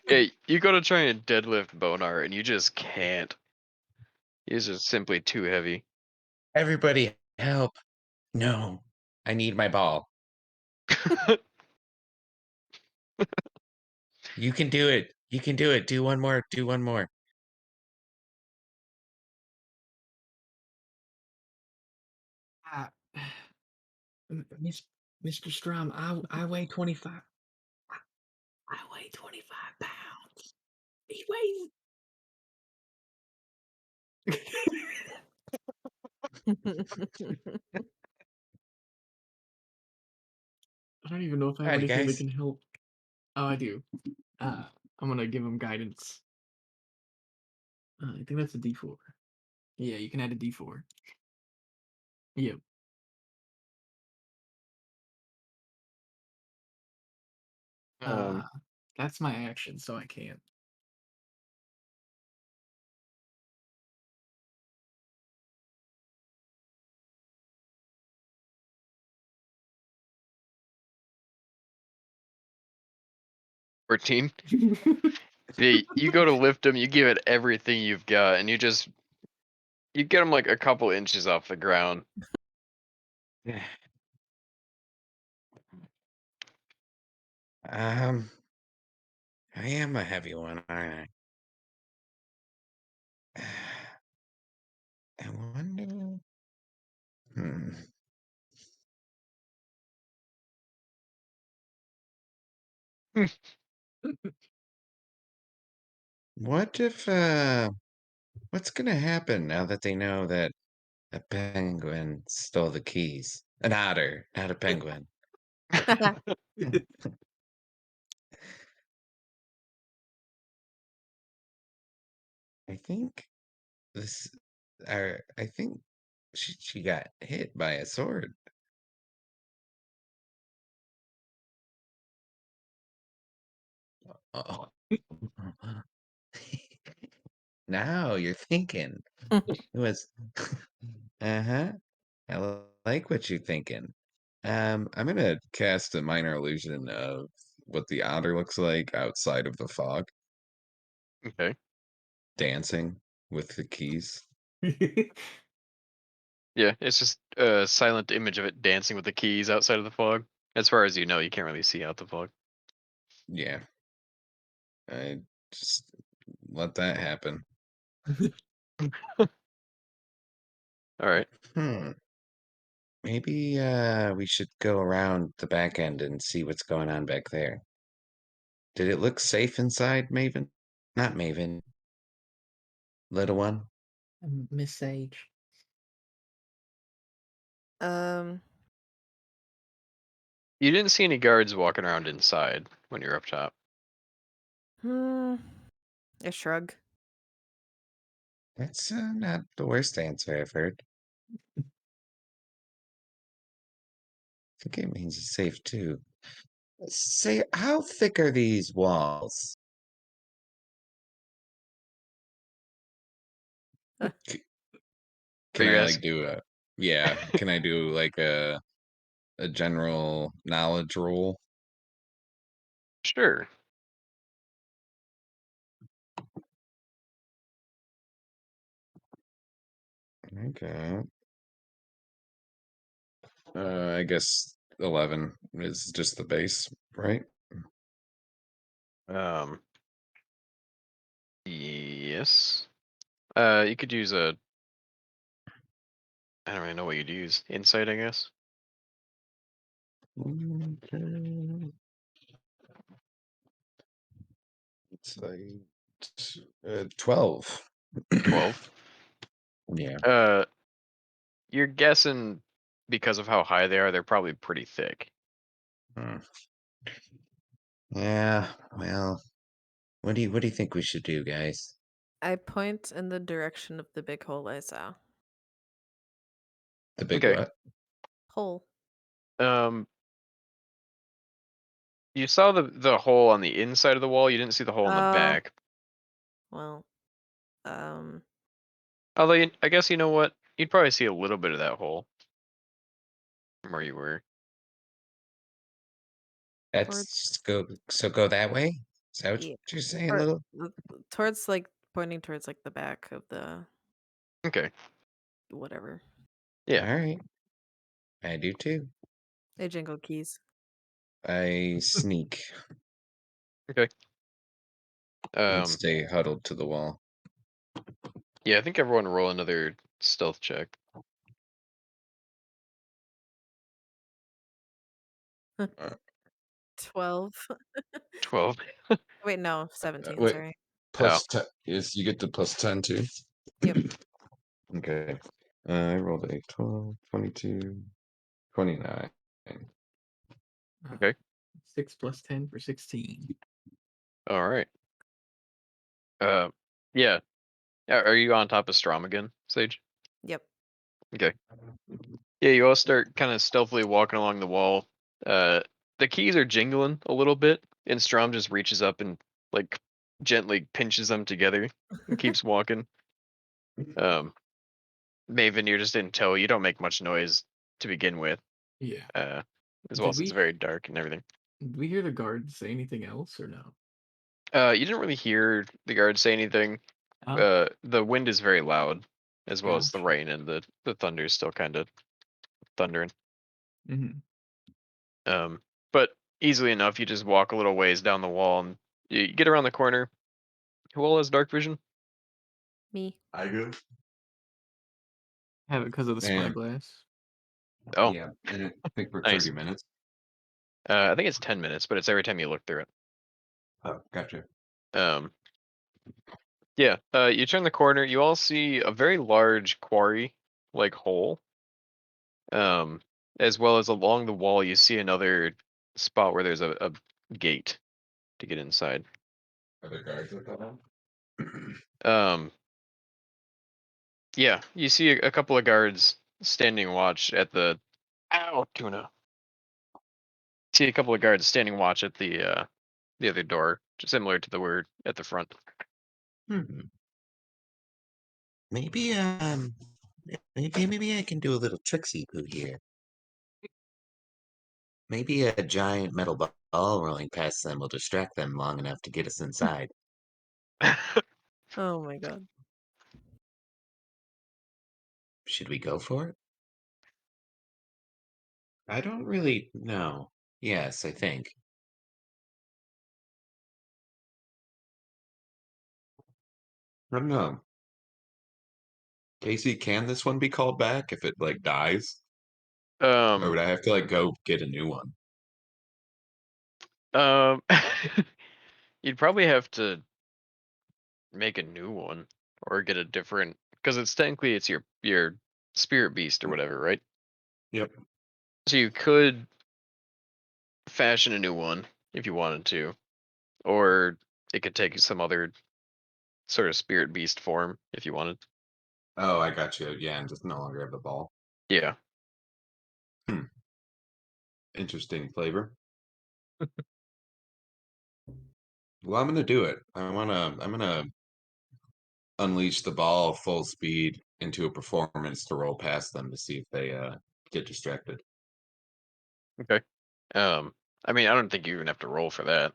Yeah, you go to try and deadlift Bonar and you just can't. He's just simply too heavy. Everybody, help! No, I need my ball. You can do it. You can do it. Do one more. Do one more. Uh, Mr. Strom, I weigh 25. I weigh 25 pounds. He weighs. I don't even know if I have Alrighty, anything that guys. can help. Oh, I do. I'm gonna give him guidance. I think that's a D4. Yeah, you can add a D4. Yep. Um, That's my action, so I can't. Fourteen. Yeah, you go to lift him, you give it everything you've got, and you get him like a couple inches off the ground. Um, I am a heavy one, aren't I? I wonder. Hmm. What if what's gonna happen now that they know that a penguin stole the keys? An otter, not a penguin. I think this I think she got hit by a sword. Oh. Now you're thinking. It was uh-huh. Like what you're thinking. I'm gonna cast a minor illusion of what the otter looks like outside of the fog, Okay. dancing with the keys. Yeah, it's just a silent image of it dancing with the keys outside of the fog. As far as you know, you can't really see out the fog. Yeah. I just let that happen. All right. Hmm. Maybe we should go around the back end and see what's going on back there. Did it look safe inside, Maven? Not Maven. Little one? Miss Sage. Um, You didn't see any guards walking around inside when you were up top. hmm, a shrug. That's not the worst answer I've heard. I think it means it's safe too. Say, how thick are these walls? C- Are Can you I like asking? do a yeah, can I do like a general knowledge roll? Sure. Okay. I guess 11 is just the base, right? Um. Yes. You could use a. I don't really know what you'd use. Insight, I guess. Okay. It's like 12. 12. Yeah. Uh, you're guessing because of how high they are, they're probably pretty thick. Hmm. Yeah, well, what do you think we should do, guys? I point in the direction of the big hole I saw. The big Okay. what? Hole. Um, you saw the hole on the inside of the wall. You didn't see the hole in the Oh, back. well, um, Although I guess you know what, you'd probably see a little bit of that hole from where you were. towards, That's go that way? Is that what yeah, you're saying, or little? towards like pointing towards like the back of the Okay. whatever. Yeah. All right. I do too. They jingle keys. I sneak Okay. and Um. stay huddled to the wall. Yeah, I think everyone roll another stealth check. 12. 12. Wait, no, 17, Wait, sorry. Oh. plus 10 is you get the plus 10 too? Yep. Okay. I rolled a 12, 22, 29. Uh, Okay. 6 plus 10 for 16. All right. Uh. Yeah. Are you on top of Strom again, Sage? Yep. Okay. Yeah, you all start kind of stealthily walking along the wall. Uh, the keys are jingling a little bit, and Strom just reaches up and like gently pinches them together and keeps walking. Um, Maven, you're just in tow. You don't make much noise to begin with, Yeah. uh, as well Did as it's we very dark and everything. did we hear the guard say anything else or no? You didn't really hear the guards say anything. Oh, The wind is very loud, as well as the gotcha. rain, and the thunder is still kind of thundering. Hmm. But easily enough, you just walk a little ways down the wall, and you get around the corner. Who all has dark vision? Me. I do. Have it because of the And spyglass. Oh, yeah, and I think for nice. 30 minutes. I think it's 10 minutes, but it's every time you look through it. Oh, gotcha. Um, yeah. You turn the corner. You all see a very large quarry, like hole. Um, as well as along the wall, you see another spot where there's a gate to get inside. Are there guards with that? Um, yeah, you see a couple of guards standing watch at the. Ow, tuna. See a couple of guards standing watch at the other door, similar to the word at the front. Hmm. Maybe maybe I can do a little tricksy poo here. Maybe a giant metal ball rolling past them will distract them long enough to get us inside. Oh my god. Should we go for it? I don't really know. Yes, I think. I don't know. Casey, can this one be called back if it like dies? Or Um, would I have to like go get a new one? um, you'd probably have to make a new one or get a different, because it's technically it's your spirit beast or Mm, whatever, right? yep. So you could fashion a new one if you wanted to, or it could take some other sort of spirit beast form if you wanted. Oh, I got you. Yeah, and just no longer have the ball. Yeah. Hmm. Interesting flavor. Well, I'm gonna do it. I'm gonna unleash the ball full speed into a performance to roll past them to see if they get distracted. Okay. Um, I mean, I don't think you even have to roll for that.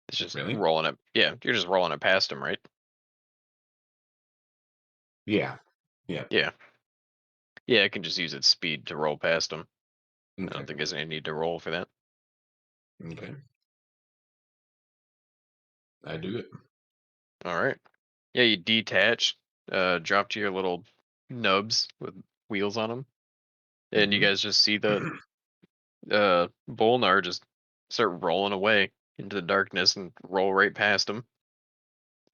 It's just Really? rolling it. Yeah, you're just rolling it past him, right? Yeah. Yeah. Yeah. Yeah, it can just use its speed to roll past him. I don't Okay. think there's any need to roll for that. Okay. I do it. All right. Yeah, you detach, drop to your little nubs with wheels on them, and you Hmm. guys just see the Bolnar just start rolling away into the darkness and roll right past him.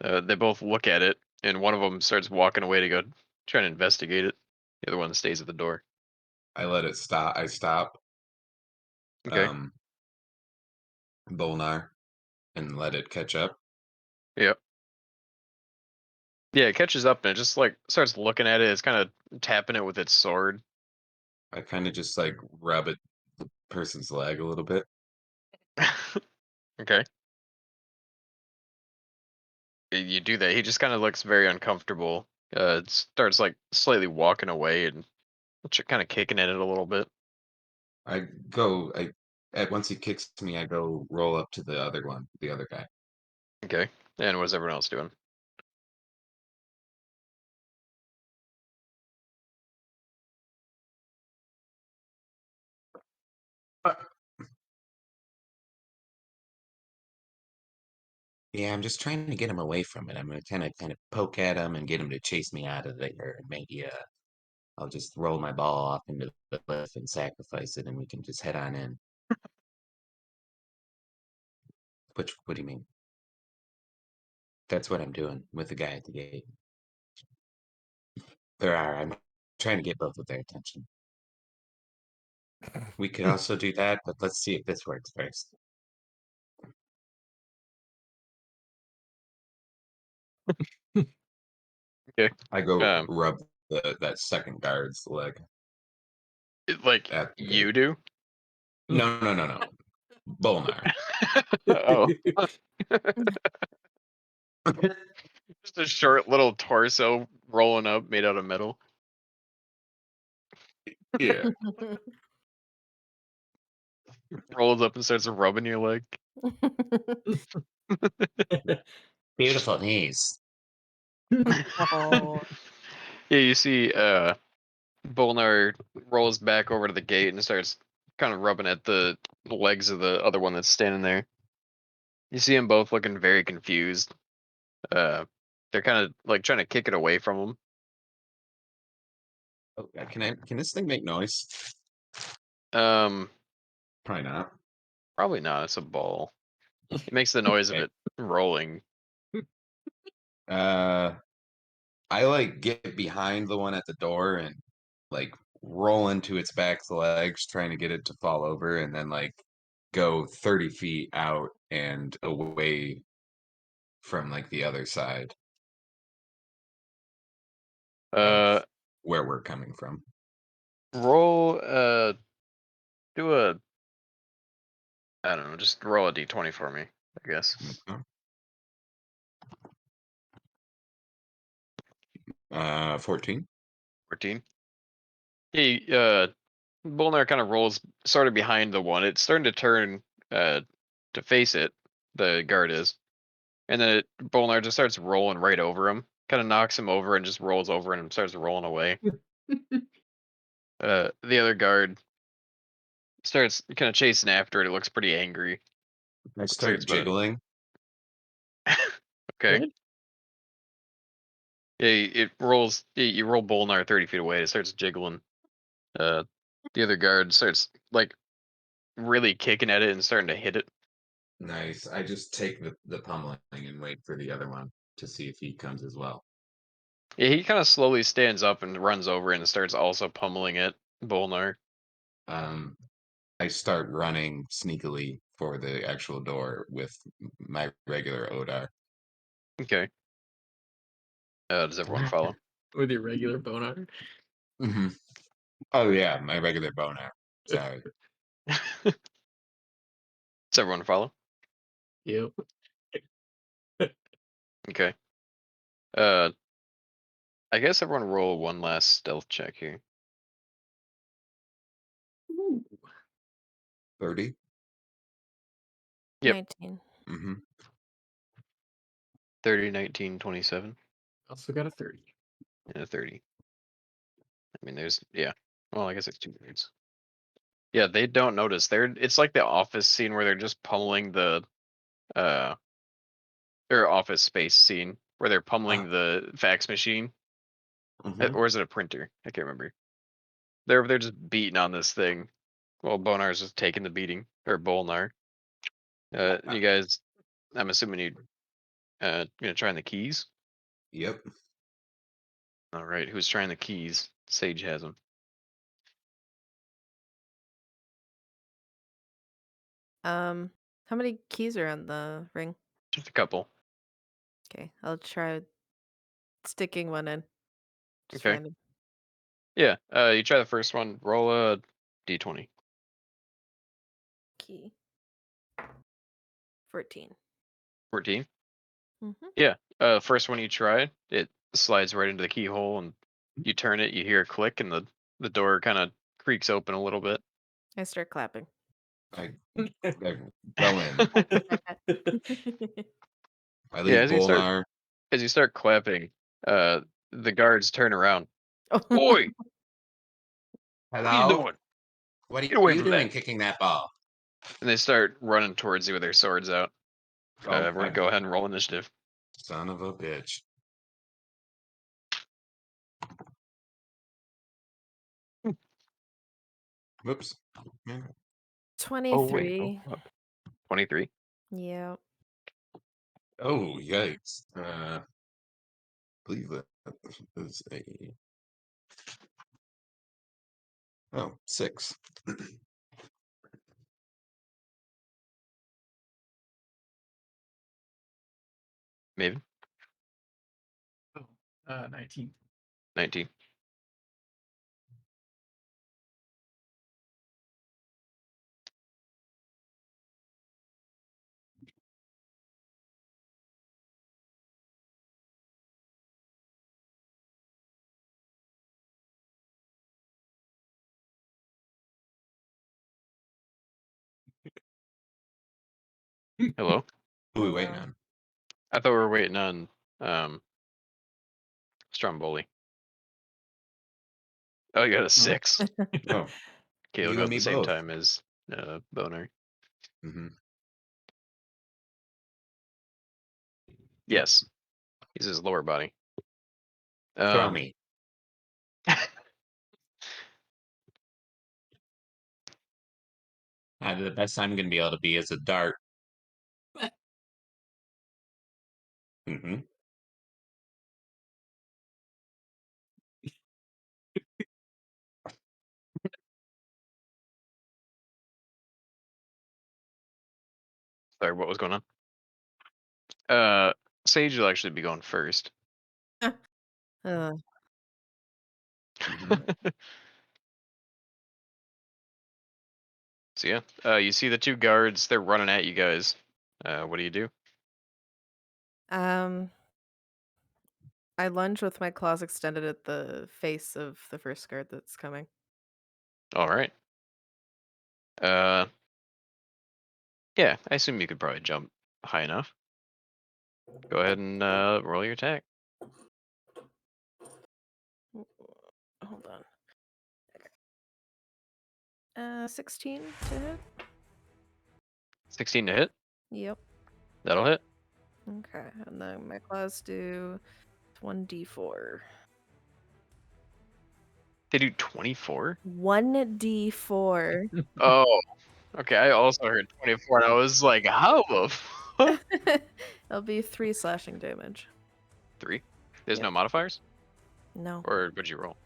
They both look at it, and one of them starts walking away to go try to investigate it. The other one stays at the door. I let it stop. I stop Okay. um Bolnar and let it catch up. Yep. Yeah, it catches up and it just like starts looking at it. It's kind of tapping it with its sword. I kind of just like rub it the person's leg a little bit. Okay. You do that. He just kind of looks very uncomfortable. It starts like slightly walking away and kind of kicking at it a little bit. I go I at once he kicks me, I go roll up to the other one, the other guy. Okay. And what's everyone else doing? Uh, Yeah, I'm just trying to get him away from it. I'm gonna kind of poke at him and get him to chase me out of there. And maybe I'll just roll my ball off into the cliff and sacrifice it, and we can just head on in. Which, what do you mean? That's what I'm doing with the guy at the gate. I'm trying to get both of their attention. We could also do that, but let's see if this works first. Okay. I go Um, rub that second guard's leg like at the gate. you do? No, no, no, no. Bolnar. Oh, just a short little torso rolling up, made out of metal. Yeah. Rolls up and starts rubbing your leg. Beautiful knees. Oh. Yeah, you see, Bolnar rolls back over to the gate and starts kind of rubbing at the legs of the other one that's standing there. You see them both looking very confused. Uh, they're kind of like trying to kick it away from him. Oh, can this thing make noise? Um, Probably not. Probably not. It's a ball. It makes the noise of Okay. it rolling. Uh I like get behind the one at the door and like roll into its back legs, trying to get it to fall over, and then like go 30 feet out and away from like the other side of Uh, where we're coming from. roll. Do a. I don't know. Just roll a d20 for me. I guess. Okay. 14. 14. He Bolnar kind of rolls sort of behind the one. It's starting to turn to face it. The guard is, and then Bolnar just starts rolling right over him. Kind of knocks him over and just rolls over and starts rolling away. The other guard starts kind of chasing after it. It looks pretty angry. I Looks like start it's been jiggling. okay. Good. Yeah, it rolls. You roll Bolnar 30 feet away. It starts jiggling. The other guard starts like really kicking at it and starting to hit it. Nice. I just take the pummeling and wait for the other one to see if he comes as well. Yeah, he kind of slowly stands up and runs over and starts also pummeling it, Bolnar. I start running sneakily for the actual door with my regular Odar. Okay. Does everyone follow? With your regular boner. Mm-hmm. Oh yeah, my regular boner. Sorry. Does everyone follow? Yep. Okay. Uh, I guess everyone roll one last stealth check here. Ooh. 30. Yep. 19. Mm-hmm. 30, 19, 27, Also got a 30. and a 30. I mean, yeah. Well, I guess it's 2 birds. Yeah, they don't notice. It's like the office scene where they're just pummeling the uh or office space scene where they're pummeling the fax machine. Mm-hmm. Or is it a printer? I can't remember. They're just beating on this thing. Well, Bonar's just taking the beating, or Bolnar. You guys, I'm assuming you gonna try the keys. Yep. All right, who's trying the keys? Sage has them. How many keys are on the ring? Just a couple. Okay, I'll try sticking one in. Just Okay. random. Yeah. You try the first one. Roll a d20. Key. 14. 14. Mm-hmm. Yeah. First one you try, it slides right into the keyhole, and you turn it. You hear a click, and the door kind of creaks open a little bit. I start clapping. I go in. I Yeah, leave Bolnar. as you start clapping, the guards turn around. Oi, what are you Hello? doing? What are Get away you from that! doing kicking that ball? And they start running towards you with their swords out. Oh, Everyone, go ahead and roll initiative. son of a bitch. Whoops. Yeah. Oh wait, 23. 23. Yeah. Oh, yikes. Believe that is a 6. Maybe Oh, 19. 19. Hello. Who are we waiting Hello. on? I thought we were waiting on Strom Boli. Oh, you got a 6. Oh, Okay, we'll you go and at me the same both. time as Boner. Mm-hmm. Yes, he's his lower body. Throw Um, me. The best I'm going to be able to be is a dart. Mm-hmm. sorry, what was going on? Sage will actually be going first. Uh, Mm-hmm. So yeah, you see the two guards. They're running at you guys. What do you do? um, I lunge with my claws extended at the face of the first guard that's coming. All right. Uh, yeah, I assume you could probably jump high enough. Go ahead and roll your attack. Hold on. 16 to hit. 16 to hit. Yep. That'll hit. Okay, and then my claws do 1d4. They do 24? 1d4. Oh, okay. I also heard 24, and I was like, how the fuck? It'll be 3 slashing damage. 3? There's Yep. no modifiers? No. Or would you roll?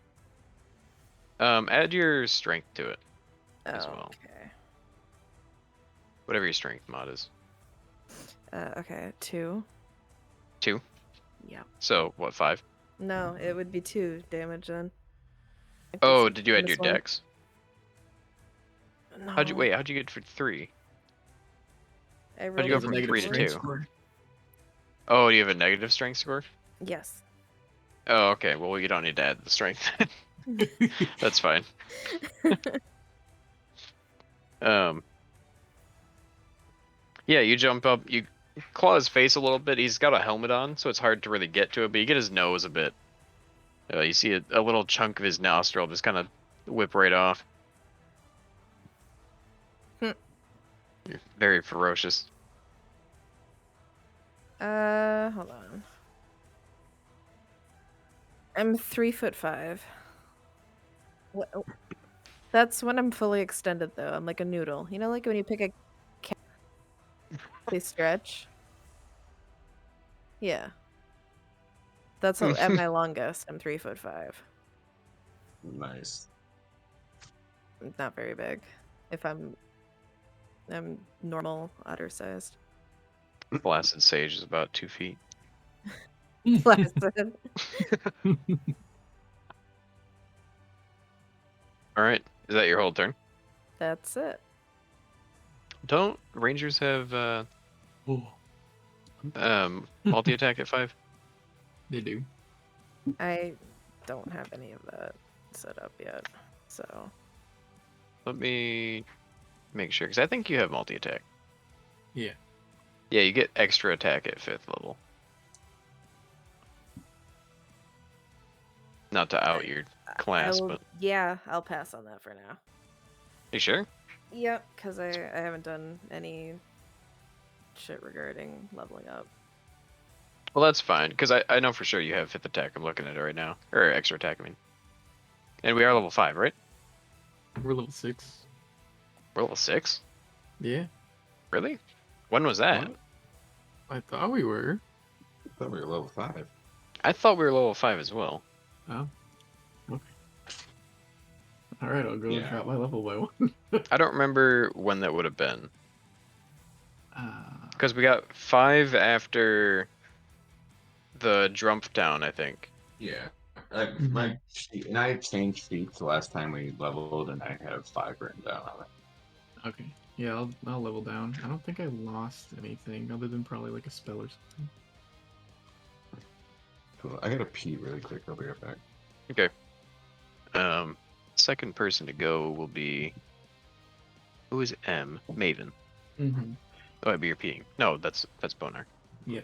Add your strength to it as well. Okay. Whatever your strength mod is. Okay, 2. 2? Yeah. So, what, 5? No, it would be 2 damage then. Oh, did you add This your one. dex? No. How'd you get for 3? I you rolled go a from negative 3 to strength 2? score. Oh, do you have a negative strength score? Yes. Oh, okay. Well, you don't need to add the strength. That's fine. Yeah, you jump up, you claw his face a little bit. He's got a helmet on, so it's hard to really get to it, but you get his nose a bit. You see a little chunk of his nostril just kind of whip right off. Hmm. You're very ferocious. Hold on. I'm 3'5". What? That's when I'm fully extended, though. I'm like a noodle. You know, like when you pick a cat, they stretch. Yeah, that's at my longest. I'm 3'5". Nice. Not very big. If I'm normal otter sized. Blasted Sage is about 2 feet. Blasted. Alright, is that your whole turn? That's it. Don't Rangers have Oh, multi-attack at 5? they do. I don't have any of that set up yet, so Let me make sure, because I think you have multi-attack. Yeah. Yeah, you get extra attack at 5th level. Not to out your class, but... Yeah, I'll pass on that for now. You sure? Yep, because I haven't done any shit regarding leveling up. Well, that's fine, because I know for sure you have 5th attack. I'm looking at it right now. Or extra attack, I mean. And we are level 5, right? We're level 6. We're level 6? Yeah. Really? When was that? What? I thought we were. I thought we were level 5. I thought we were level 5 as well. Oh. Okay. Alright, I'll go and Yeah. drop my level by 1. I don't remember when that would have been. Uh, Because we got 5 after the Drumpf Town, I think. Yeah. My sheet, and I changed sheets the last time we leveled, and I have 5 written down on it. okay. Yeah, I'll level down. I don't think I lost anything other than probably like a spell or something. Cool. I gotta pee really quick. I'll be right back. Okay. Second person to go will be... Who is M? Maven. Mm-hmm. Oh, I'd be your peeing. No, that's Bonar. Yeah.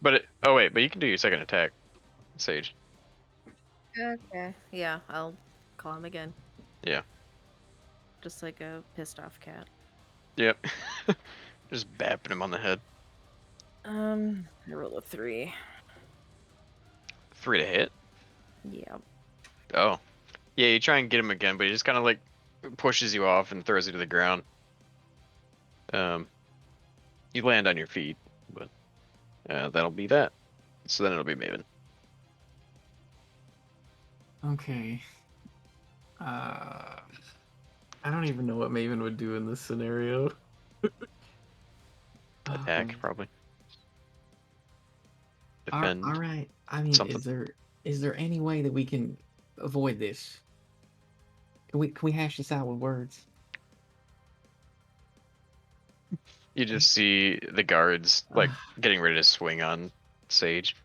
But you can do your second attack, Sage. Okay. Yeah, I'll call him again. Yeah. Just like a pissed off cat. Yep. Just bapping him on the head. I rolled a 3. 3 to hit. Yeah. Oh. Yeah, you try and get him again, but he just kind of like pushes you off and throws you to the ground. You land on your feet, but that'll be that. So then it'll be Maven. Okay. I don't even know what Maven would do in this scenario. Attack, probably. Defend. All right. I mean, something. is there any way that we can avoid this? Can we hash this out with words? You just see the guards like getting ready to swing on Sage.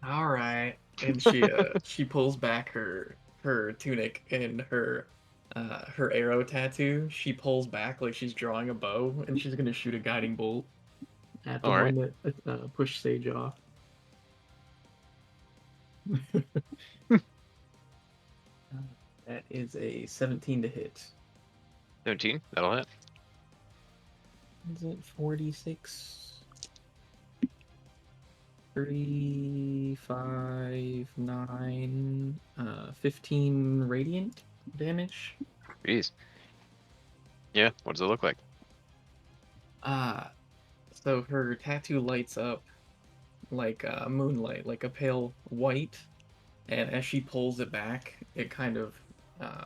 All right. And she pulls back her tunic and her arrow tattoo. She pulls back like she's drawing a bow, and she's gonna shoot a guiding bolt at the All right. one that pushed Sage off. That is a 17 to hit. 17, that'll hit. Is it 46? 3, 5, 9, 15 radiant damage. Jeez. Yeah, what does it look like? So her tattoo lights up like moonlight, like a pale white, and as she pulls it back, it kind of uh,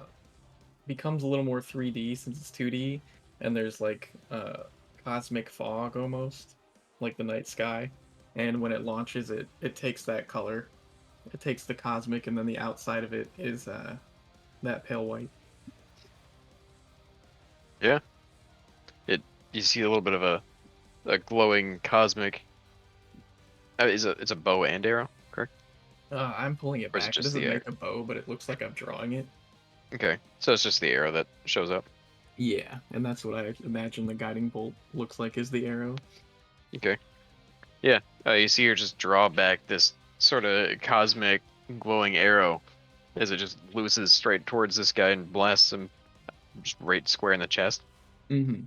becomes a little more 3D since it's 2D, and there's like cosmic fog almost, like the night sky. And when it launches, it takes that color. It takes the cosmic, and then the outside of it is that pale white. Yeah. You see a little bit of a glowing cosmic. It's a bow and arrow, correct? I'm pulling it Or is it back. It just the doesn't arrow? make a bow, but it looks like I'm drawing it. Okay, so it's just the arrow that shows up. Yeah, and that's what I imagine the guiding bolt looks like is the arrow. Okay. Yeah. You see her just draw back this sort of cosmic glowing arrow as it just looses straight towards this guy and blasts him just right square in the chest. Mm-hmm.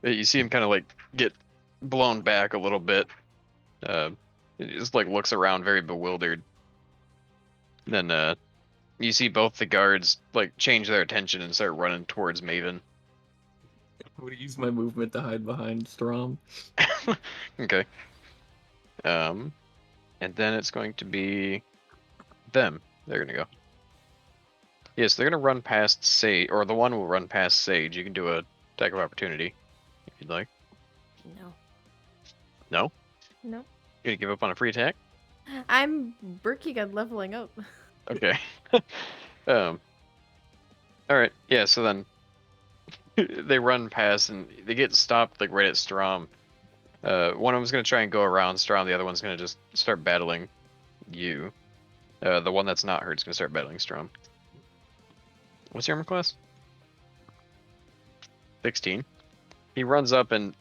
You see him kind of like get blown back a little bit. He just like looks around very bewildered. Then you see both the guards like change their attention and start running towards Maven. I'm gonna use my movement to hide behind Strom. Okay. And then it's going to be them. They're gonna go. Yes, they're gonna run past Sage, or the one will run past Sage. You can do a attack of opportunity if you'd like. No. No? No. You gonna give up on a free attack? I'm working on leveling up. Okay. All right. Yeah. So then they run past and they get stopped like right at Strom. One of them's gonna try and go around Strom. The other one's gonna just start battling you. The one that's not hurt is gonna start battling Strom. What's your armor class? 16. He runs up and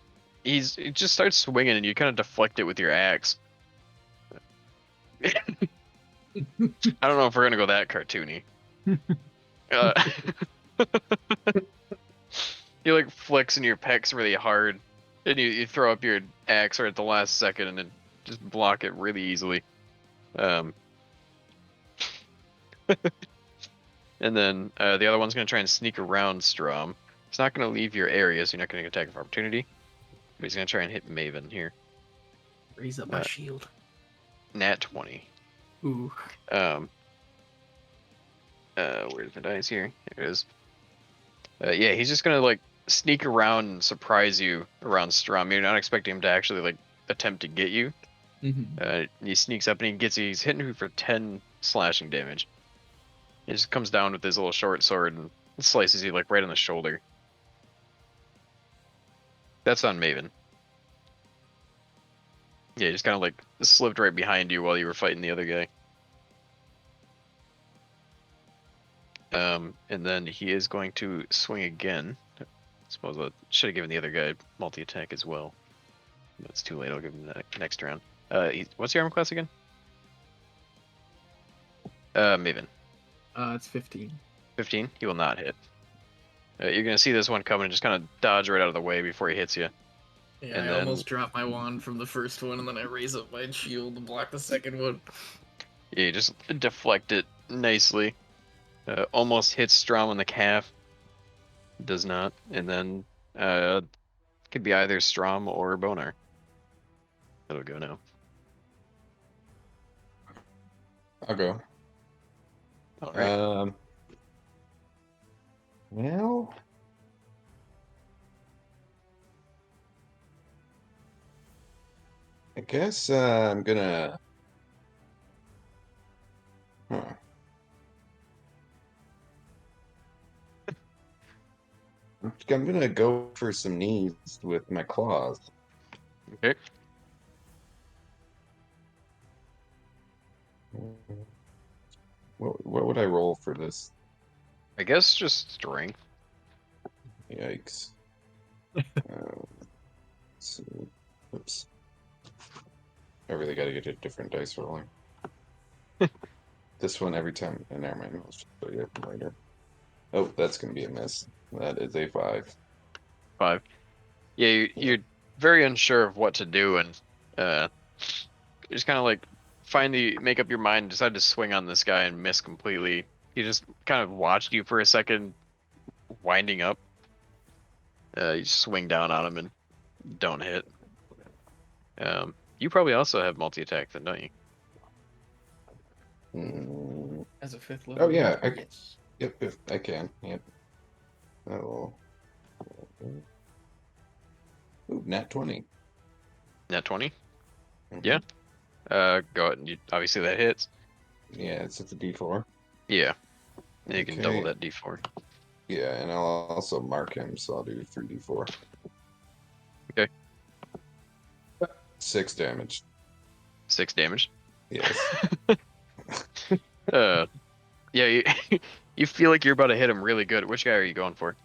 he just starts swinging, and you kind of deflect it with your axe. I don't know if we're gonna go that cartoony. He like flicks in your pecs really hard, and you throw up your axe right at the last second, and then just block it really easily. And then the other one's gonna try and sneak around Strom. He's not gonna leave your area, so you're not gonna get attack of opportunity. But he's gonna try and hit Maven here. Raise up my shield. Nat 20. Ooh. Where's the dice here? There it is. Yeah, he's just gonna like sneak around and surprise you around Strom. You're not expecting him to actually like attempt to get you. Mm-hmm. He sneaks up and he gets you. He's hitting you for 10 slashing damage. He just comes down with his little short sword and slices you like right on the shoulder. That's on Maven. Yeah, he just kind of like slipped right behind you while you were fighting the other guy. And then he is going to swing again. I suppose I should have given the other guy multi-attack as well. But it's too late. I'll give him that next round. What's your armor class again? Maven. It's 15. 15. He will not hit. You're gonna see this one coming and just kind of dodge right out of the way before he hits you. Yeah, And I then- almost dropped my wand from the first one, and then I raise up my shield to block the second one. Yeah, you just deflect it nicely. Almost hits Strom on the calf. Does not. And then could be either Strom or Bonar. That'll go now. I'll go. All right. Well, I guess I'm gonna. Huh. I'm gonna go for some knees with my claws. Okay. What would I roll for this? I guess just strength. Yikes. So, oops. I really gotta get a different dice rolling. This one every time. Never mind. I'll show you later. Oh, that's gonna be a miss. That is a 5. 5. Yeah, you're very unsure of what to do, and you just kind of like make up your mind, and decide to swing on this guy and miss completely. He just kind of watched you for a second, winding up. You swing down on him and don't hit. You probably also have multi-attack then, don't you? As a 5th level. Oh yeah, ranger, yes. yep, I can. Yep. Oh. Ooh, nat 20. Nat 20? Mhm. Yeah. Go ahead. And obviously that hits. Yeah, it's a D4. Yeah. You can double Okay. that D4. Yeah, and I'll also mark him, so I'll do 3d4. Okay. 6 damage. 6 damage. Yes. Yeah, you, you feel like you're about to hit him really good. Which guy are you going for?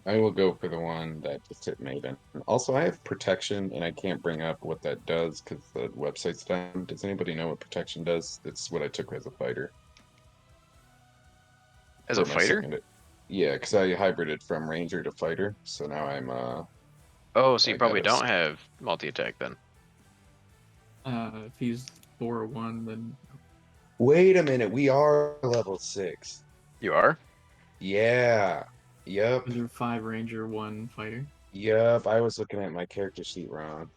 I will go for the one that just hit Maven. Also, I have protection, and I can't bring up what that does because the website's down. Does anybody know what protection does? That's what I took as a fighter As for a my fighter? second. Yeah, because I hybrided from ranger to fighter, so now Oh, so you I got probably a. don't have multi-attack then. If he's 4 or 1, then Wait a minute, we are level 6. You are? Yeah. Yep. those are 5 ranger, 1 fighter. Yep. I was looking at my character sheet wrong.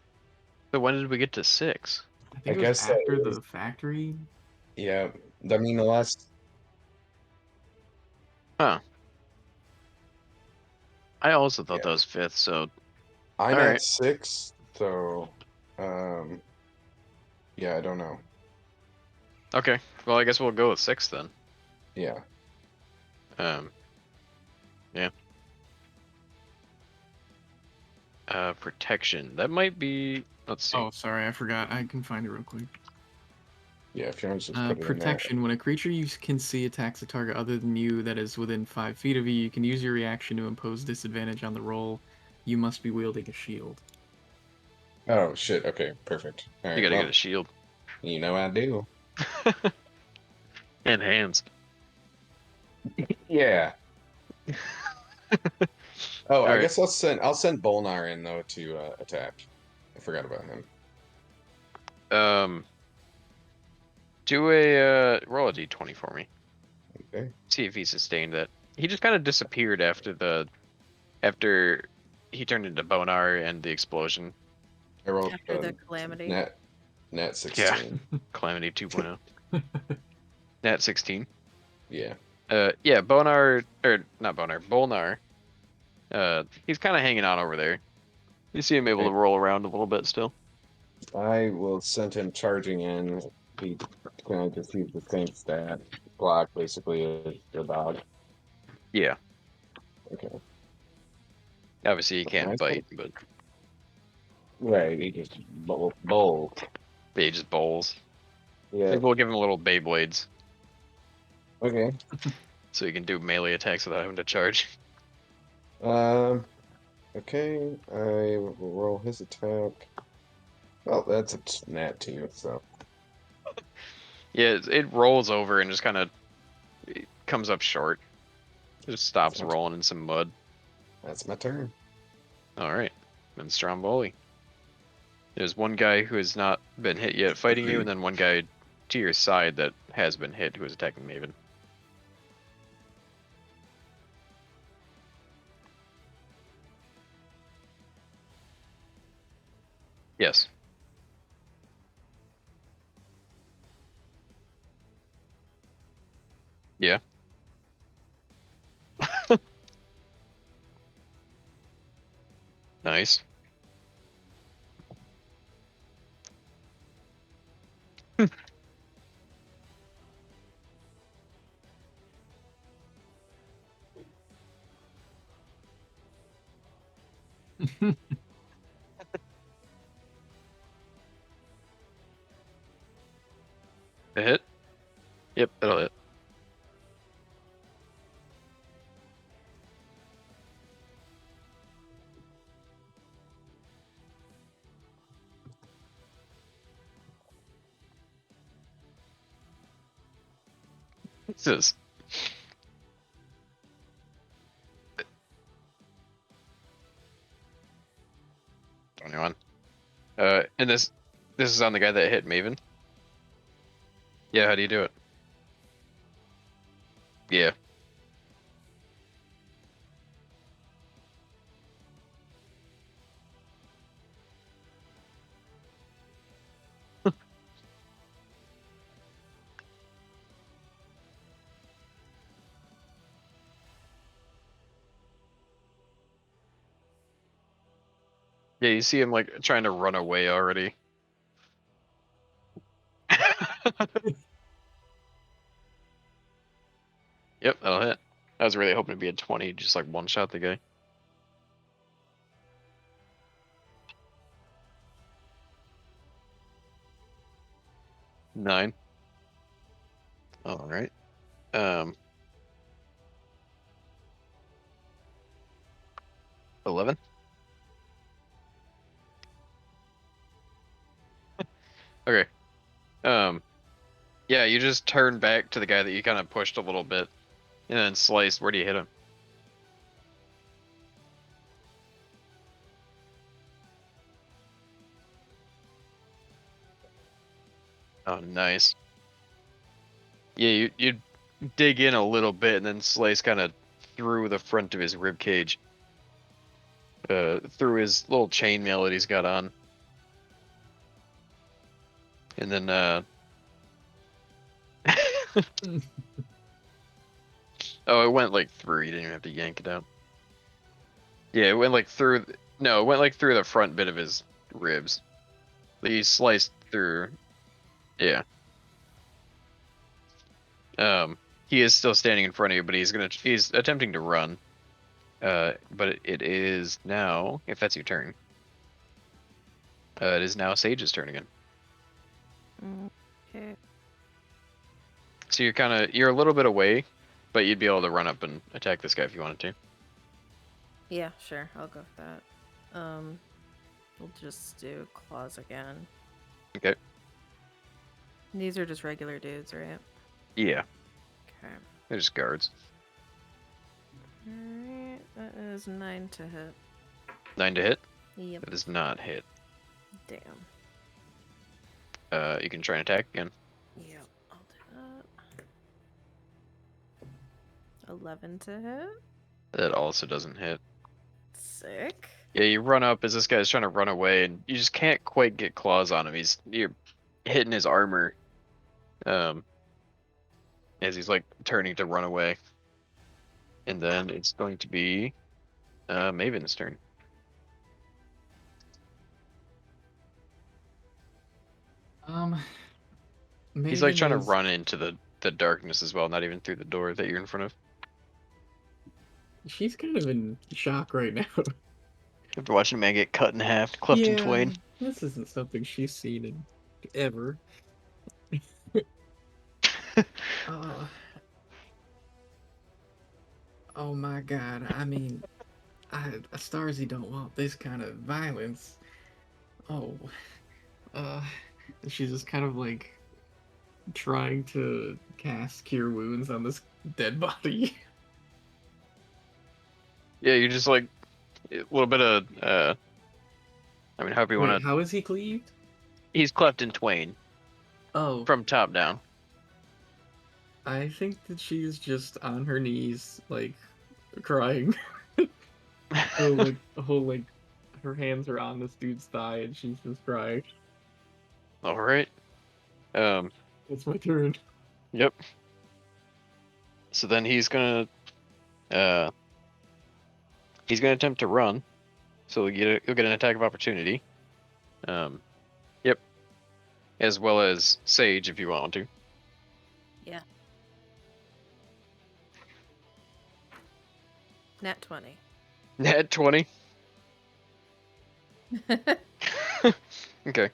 So when did we get to 6? I I think it was guess that after was. the factory. Yeah. I mean, the last. Huh. I also thought Yeah. that was 5th, so I'm at alright. 6, so. Um. Yeah, I don't know. Okay. Well, I guess we'll go with 6th then. Yeah. Um, yeah. Protection. That might be. Let's see. Oh, sorry, I forgot. I can find it real quick. Yeah, if you want to just put it in there. Protection. When a creature you can see attacks a target other than you that is within 5 feet of you, you can use your reaction to impose disadvantage on the roll. You must be wielding a shield. Oh, shit. Okay, perfect. All You right, gotta well, get a shield. you know I do. And hands. Yeah. Oh, I Alright. guess I'll send Bolnar in though to attack. I forgot about him. Um, do a roll a d20 for me. Okay. See if he sustained that. He just kind of disappeared after he turned into Bonar and the explosion. I rolled After the calamity. nat Yeah. 16. Calamity 2.0. Nat 16. Yeah. Yeah, Bonar or not Bonar, Bolnar. He's kind of hanging out over there. You see him able Okay. to roll around a little bit still. I will send him charging in. He kind of just use the same stat block basically as the dog. Yeah. Okay. Obviously he can't Nice one. bite, but Right. He just bowl. he just bowls. Yeah. Maybe we'll give him little Beyblades Okay. so he can do melee attacks without having to charge. Um. Okay. I will roll his attack. Well, that's a nat 2, so. Yeah, it rolls over and just kind of comes up short. Just stops That's rolling in some mud. That's my turn. All right, then Strom Boli. There's one guy who has not been hit yet fighting you, and then one guy to your side that has been hit who is attacking Maven. Yes. Yeah. Nice. A hit? Yep, that'll hit. Jesus. And this is on the guy that hit Maven? Yeah, how do you do it? Yeah. Yeah, you see him like trying to run away already. Yep, that'll hit. I was really hoping to be a 20, just like one shot the guy. 9. All right. 11. Okay. Yeah, you just turn back to the guy that you kind of pushed a little bit, and then slice. Where do you hit him? Oh, nice. Yeah, you dig in a little bit, and then slice kind of through the front of his rib cage, through his little chainmail that he's got on, and then oh, it went like through. You didn't even have to yank it out. Yeah, it went like through. No, it went like through the front bit of his ribs. He sliced through. Yeah. He is still standing in front of you, but he's attempting to run. But it is now, if that's your turn. It is now Sage's turn again. Okay. So you're a little bit away, but you'd be able to run up and attack this guy if you wanted to. Yeah, sure. I'll go with that. We'll just do claws again. Okay. These are just regular dudes, right? Yeah, Okay. they're just guards. Alright, that is 9 to hit. 9 to hit. Yep. That does not hit. Damn. You can try and attack again. Yep, I'll do that. 11 to hit. That also doesn't hit. Sick. Yeah, you run up as this guy's trying to run away, and you just can't quite get claws on him. You're hitting his armor, as he's like turning to run away. And then it's going to be Maven's turn. He's like Maven trying to is- run into the darkness as well, not even through the door that you're in front of. She's kind of in shock right now. After watching a man get cut in half, cleft in twain. This isn't something she's seen in ever. Oh my god, I mean, Starzy don't want this kind of violence. Oh, she's just kind of like trying to cast Cure Wounds on this dead body. Yeah, you're just like a little bit of I mean, however you Wait, want to. how is he cleaved? He's cleft in twain Oh, from top down. I think that she's just on her knees, like, crying. Like, her hands are on this dude's thigh and she's just crying. All right. It's my turn. Yep. So then he's gonna attempt to run. So you'll get an attack of opportunity. Yep. As well as Sage if you want to. Yeah. Nat 20. Nat 20. Okay.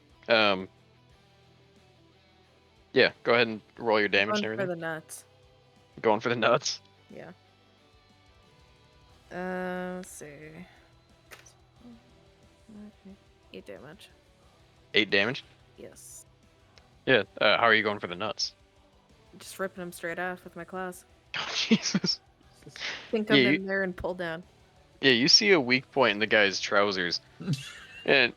Yeah, go ahead and roll your damage and Going for everything. the nuts. Going for the nuts. Yeah. Let's see. 8 damage. 8 damage. Yes. Yeah. How are you going for the nuts? Just ripping them straight off with my claws. Oh, Jesus. Think Yeah, them in there and pull down. Yeah, you see a weak point in the guy's trousers, and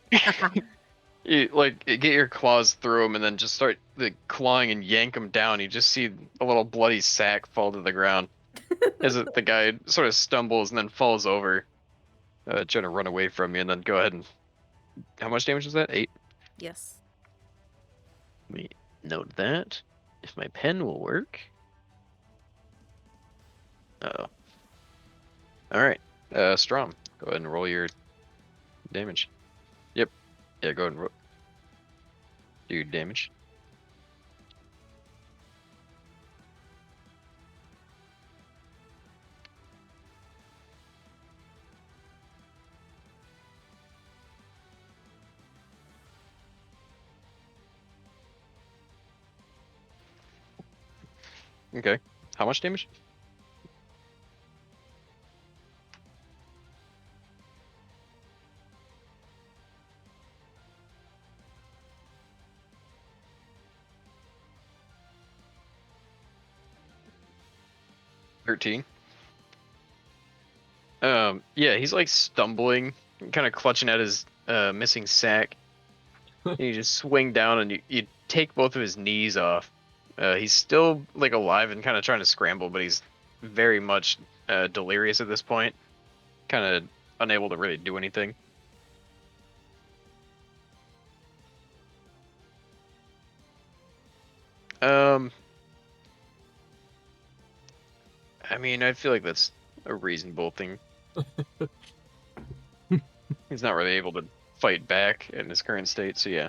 You like get your claws through him and then just start clawing and yank him down. You just see a little bloody sack fall to the ground as the guy sort of stumbles and then falls over, trying to run away from you. And then go ahead and how much damage was that? 8. Yes. Let me note that if my pen will work. Uh-oh. All right, Strom, go ahead and roll your damage. Yep. Yeah, go ahead and do your damage. Okay. How much damage? $13. Yeah, he's like stumbling, kind of clutching at his missing sack. And you just swing down and you take both of his knees off. He's still like alive and kind of trying to scramble, but he's very much delirious at this point, kind of unable to really do anything. Um, I mean, I feel like that's a reasonable thing. He's not really able to fight back in his current state, so yeah.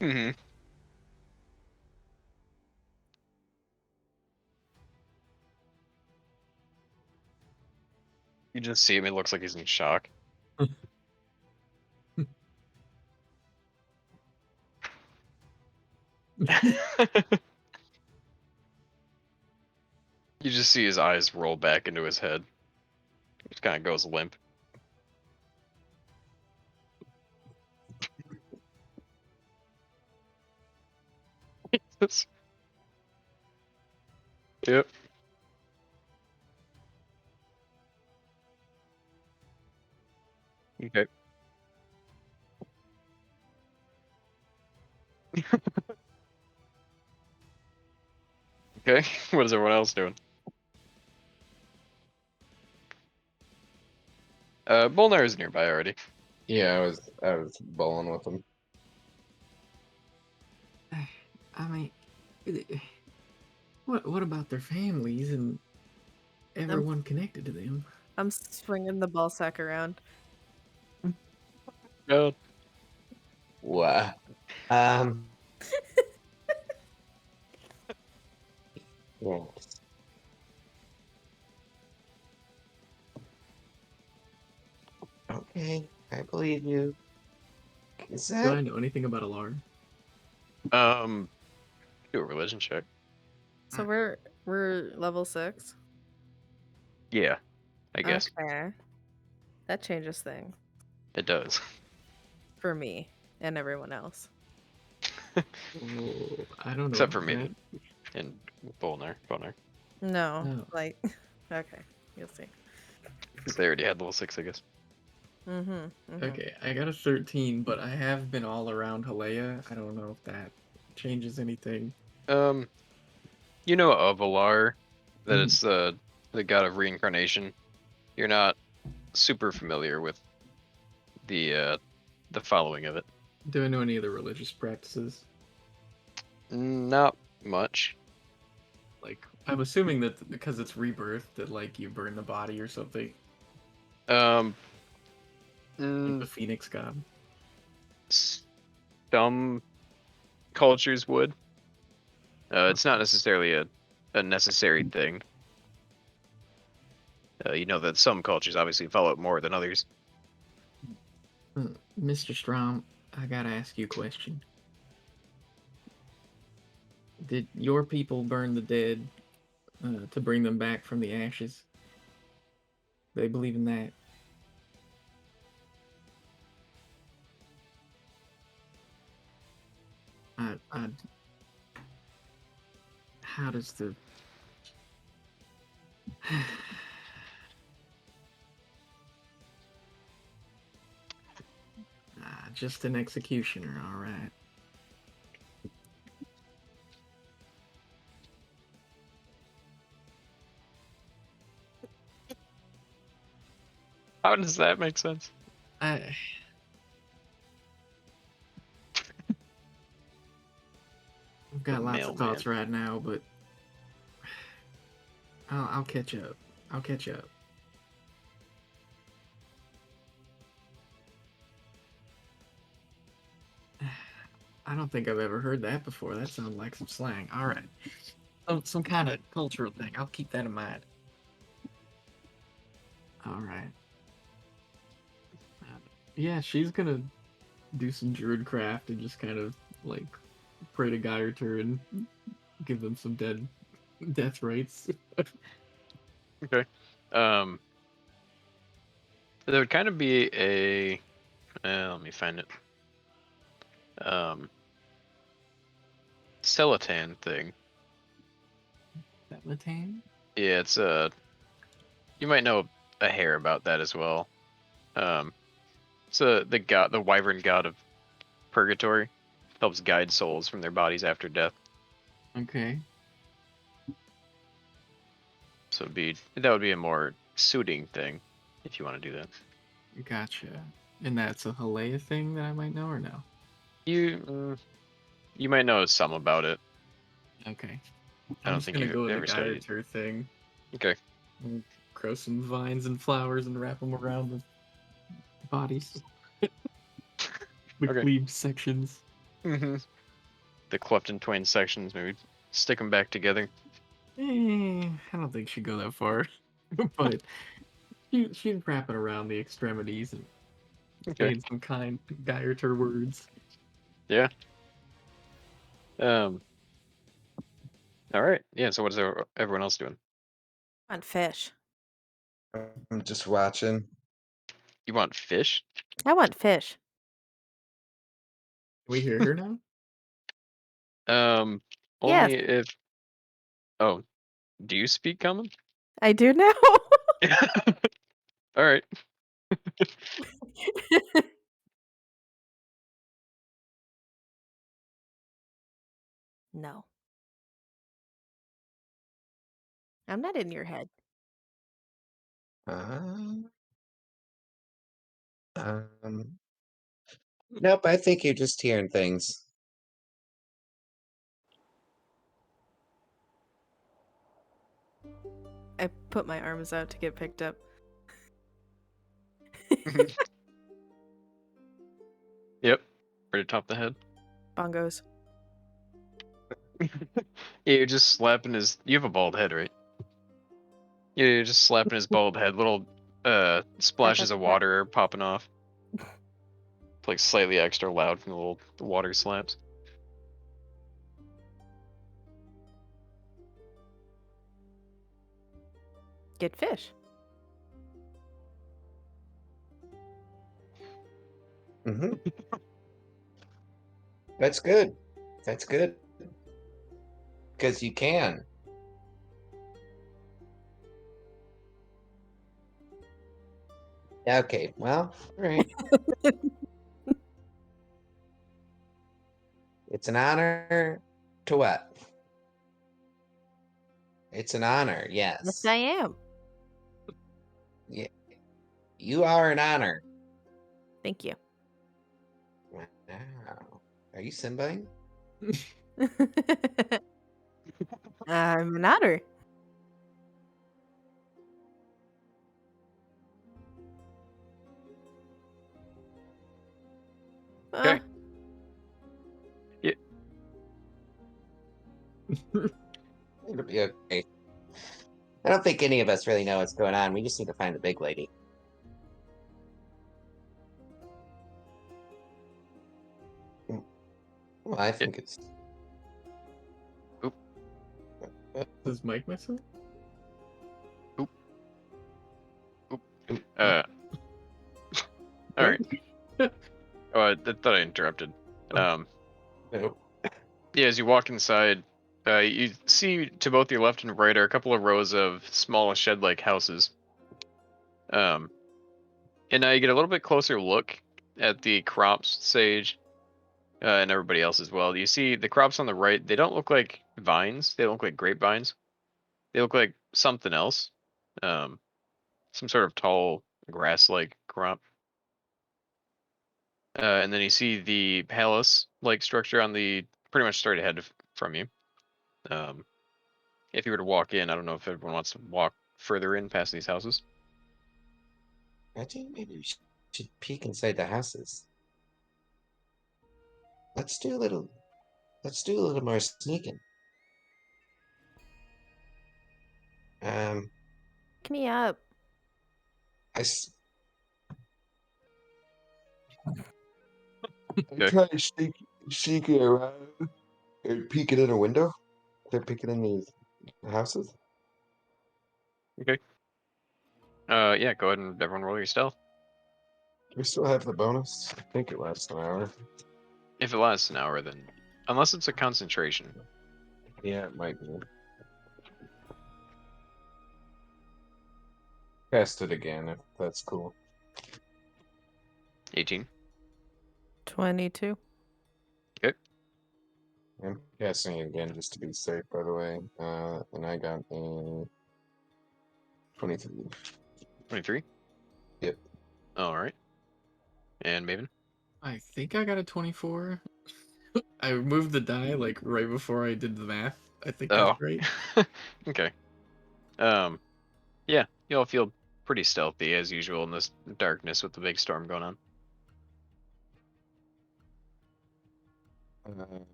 Mm-hmm. You just see him, it looks like he's in shock. You just see his eyes roll back into his head. He just kind of goes limp. Yep. Okay. Okay. What is everyone else doing? Bolnar is nearby already. Yeah, I was bowling with him. I mean, what about their families and everyone connected to them? I'm swinging the ball sack around. God. Wow. Yes. Okay, I believe you. Is Do that I know anything about Alar? Do a religion check. So we're level 6. Yeah, I guess Okay. That changes things it does. for me and everyone else. Oh, I don't know Except for about me that. and Bolnar. No, No. like, okay, you'll see. Because they already had level 6, I guess. Okay, I got a 13, but I have been all around Halea. I don't know if that changes anything. You know of Alar, that Mhm. it's the god of reincarnation. You're not super familiar with the following of it. Do I know any other religious practices? Not much. Like, I'm assuming that because it's rebirth, that like you burn the body or something, Um, like the mm, Phoenix God. some cultures would. It's not necessarily a necessary thing. You know that some cultures obviously follow it more than others. Mr. Strom, I gotta ask you a question. Did your people burn the dead to bring them back from the ashes? They believe in that. I how does the just an executioner, all right. How does that make sense? I've got lots of Mailman. thoughts right now, but I'll catch up. I'll catch up. I don't think I've ever heard that before. That sounds like some slang. All right. Some kind of cultural thing. I'll keep that in mind. All right. Yeah, she's gonna do some druid craft and just kind of like pray to Gaiatur and give them some death rates. Okay. There would kind of be a. Let me find it. Celotan thing. Latane? Yeah, it's you might know a hair about that as well. It's the wyvern god of purgatory. Helps guide souls from their bodies after death. Okay. So that would be a more suiting thing, if you want to do that. Gotcha. And that's a Halea thing that I might know or no? You might know some about it. Okay. I I'm don't just think gonna you've go with the ever studied. Gaiatur thing. Okay. And grow some vines and flowers and wrap them around the bodies. The Okay. cleaved sections. Mm-hmm. The cleft in twain sections, maybe stick them back together. I don't think she'd go that far. But she'd wrap it around the extremities and Okay. saying some kind Gaiatur words. Yeah. All right. Yeah. So what is everyone else doing? On fish. I'm just watching. You want fish? I want fish. Can we hear her now? Yes, Only if. Oh, do you speak common? I do now. All right. No, I'm not in your head. Um, nope, I think you're just hearing things. I put my arms out to get picked up. Yep. Right atop the head. Bongos. Yeah, you're just slapping his. You have a bald head, right? Yeah, you're just slapping his bald head. Little splashes of water are popping off. It's like slightly extra loud from the little water slaps. Get fish. Mm-hmm. That's good. That's good. Because you can. Okay, well, all right. It's an honor to what? It's an honor, Yes, yes. I am. Yeah, you are an honor. Thank you. Wow. Are you Simbaing? I'm an otter. Okay. Yeah. It'll be okay. I don't think any of us really know what's going on. We just need to find the big lady. Well, I think it's. Oop. Does Mike messing? Oop. Oop. Oop. All right. Oh, I thought I interrupted. Nope. Yeah, as you walk inside, you see to both your left and right are a couple of rows of small shed-like houses. And now you get a little bit closer look, at the crops, Sage, and everybody else as well. You see the crops on the right, they don't look like vines. They don't look like grapevines. They look like something else. Um, some sort of tall grass-like crop. And then you see the palace-like structure on the pretty much straight ahead from you. If you were to walk in, I don't know if everyone wants to walk further in past these houses. I think maybe we should peek inside the houses. Let's do a little. Let's do a little more sneaking. Pick me up. I'm Okay. trying to sneaking around and peeking in a window. They're peeking in these houses. Okay. Yeah, go ahead and everyone roll your stealth. We still have the bonus. I think it lasts an hour. If it lasts an hour, then unless it's a concentration. Yeah, it might be. Cast it again if that's cool. 18. 22. Okay. I'm casting it again just to be safe, by the way. And I got a 23. 23. Yep. All right. And Maven. I think I got a 24. I moved the die like right before I did the math. I think that's Oh. right. Okay. Yeah, you all feel pretty stealthy as usual in this darkness with the big storm going on.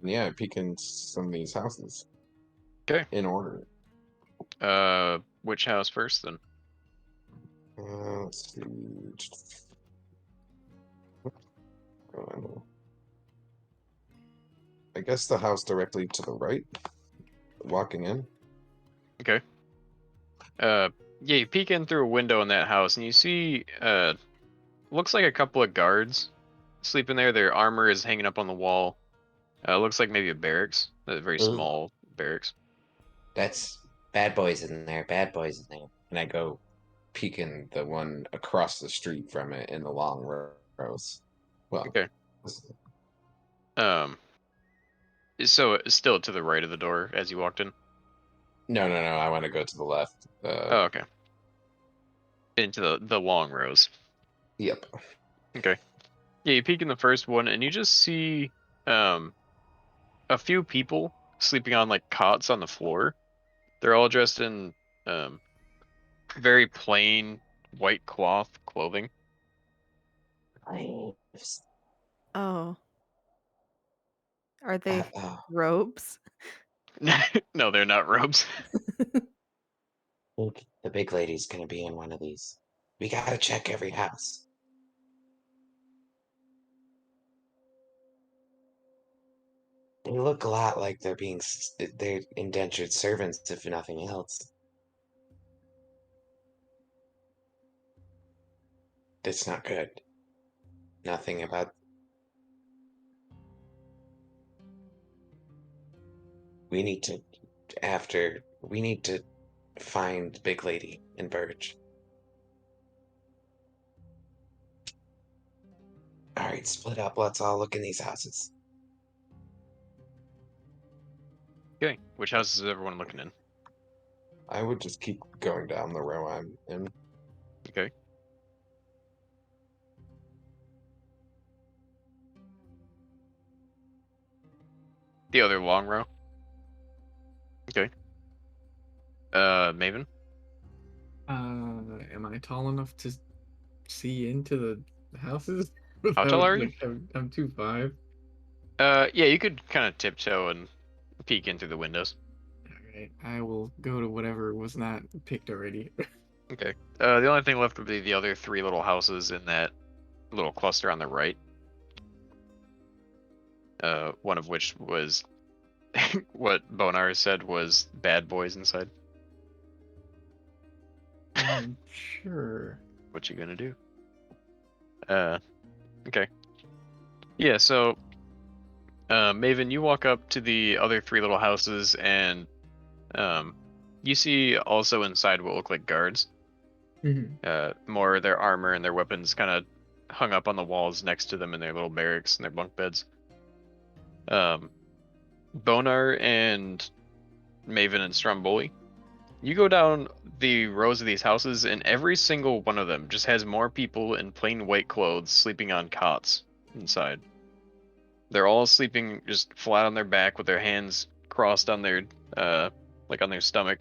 Yeah, I peek in some of these houses. Okay. In order. Which house first then? Let's see. I guess the house directly to the right. Walking in. Okay. Yeah, you peek in through a window in that house and you see, looks like a couple of guards sleeping there. Their armor is hanging up on the wall. Looks like maybe a barracks, a very Ooh. small barracks. That's bad boys in there. Bad boys in there. And I go peeking the one across the street from it in the long rows. Well, Okay. So it's still to the right of the door as you walked in. no. I want to go to the left. Oh, okay. Into the long rows. Yep. Okay. Yeah, you peek in the first one and you just see a few people sleeping on like cots on the floor. They're all dressed in very plain white cloth clothing. Oh. Are they oh. robes? No, they're not robes. Think the big lady's gonna be in one of these. We gotta check every house. They look a lot like they're indentured servants, if nothing else. That's not good. Nothing about. We need to. We need to find Big Lady in Burge. Alright, split up. Let's all look in these houses. Okay, which house is everyone looking in? I would just keep going down the row I'm in. Okay. The other long row. Okay. Maven. Am I tall enough to see into the houses? How tall Without are you? like I'm 2'5". Yeah, you could kind of tiptoe and peek in through the windows. Alright, I will go to whatever was not picked already. Okay. The only thing left would be the other three little houses in that little cluster on the right. One of which was what Bonar said was bad boys inside. Sure. What you gonna do? Okay. Yeah, so Maven, you walk up to the other three little houses and you see also inside what look like guards. Mhm. More of their armor and their weapons kind of hung up on the walls next to them in their little barracks and their bunk beds. Bonar and Maven and Strom Boli, you go down the rows of these houses, and every single one of them just has more people in plain white clothes sleeping on cots inside. They're all sleeping just flat on their back with their hands crossed on their like on their stomach.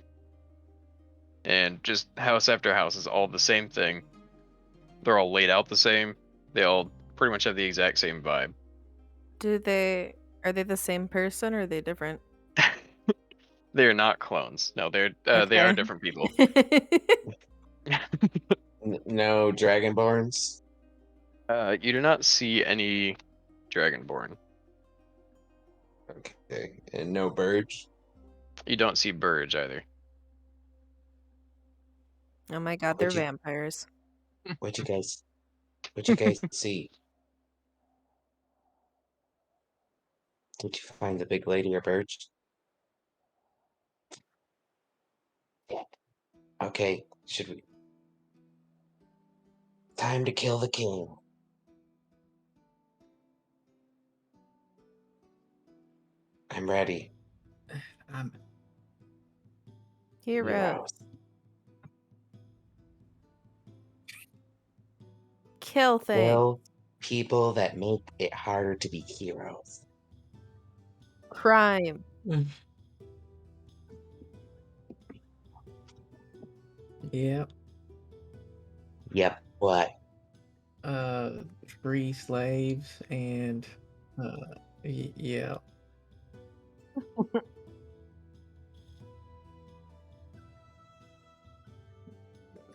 And just house after house is all the same thing. They're all laid out the same. They all pretty much have the exact same vibe. Are they the same person or are they different? They are not clones. No, they are Okay. different people. No dragonborns. You do not see any dragonborn. Okay, and no birds. You don't see Burge either. Oh my god, they're What'd you vampires. what'd you guys what'd you guys see? Did you find the big lady or birds? Yeah. Okay, should we time to kill the king. I'm ready. I'm Hero. Heroes. Kill thing. Kill people that make it harder to be heroes. Crime. Yep. Yep. What? Free slaves and yeah.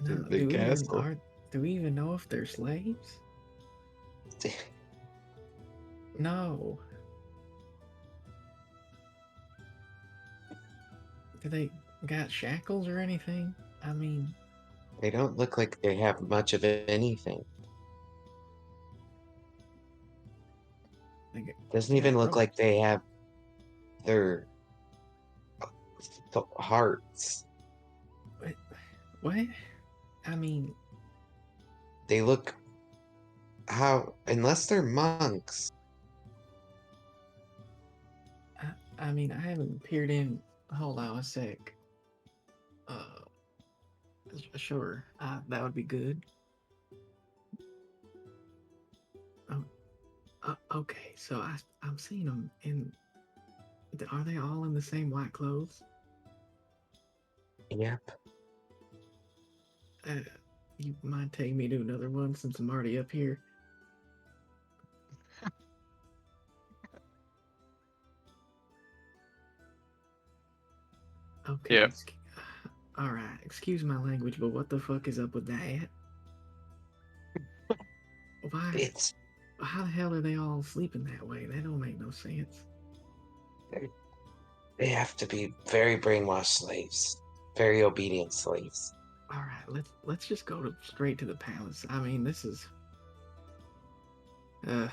No, Big castle. do we even know if they're slaves? No. Do they got shackles or anything? I mean, They don't look like they have much of anything. Doesn't even look like they have their hearts. What? I mean, They look unless they're monks. I mean, I haven't peered in. Hold on a sec. Sure. That would be good. Oh, okay. So I'm seeing them in. Are they all in the same white clothes? Yep. You mind taking me to another one since I'm already up here? Okay. Yeah. All right. Excuse my language, but what the fuck is up with that? Why? How the hell are they all sleeping that way? That don't make no sense. They have to be very brainwashed slaves, very obedient slaves. All right, let's just go straight to the palace. I mean, this is yeah.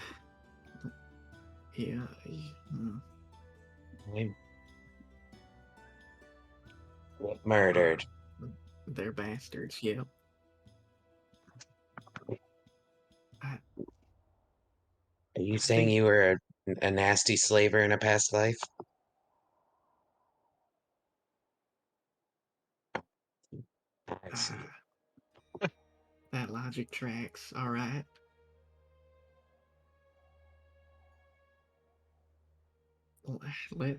Murdered. They're bastards. Yep. Are you saying you were a nasty slaver in a past life? I see. That logic tracks. All right.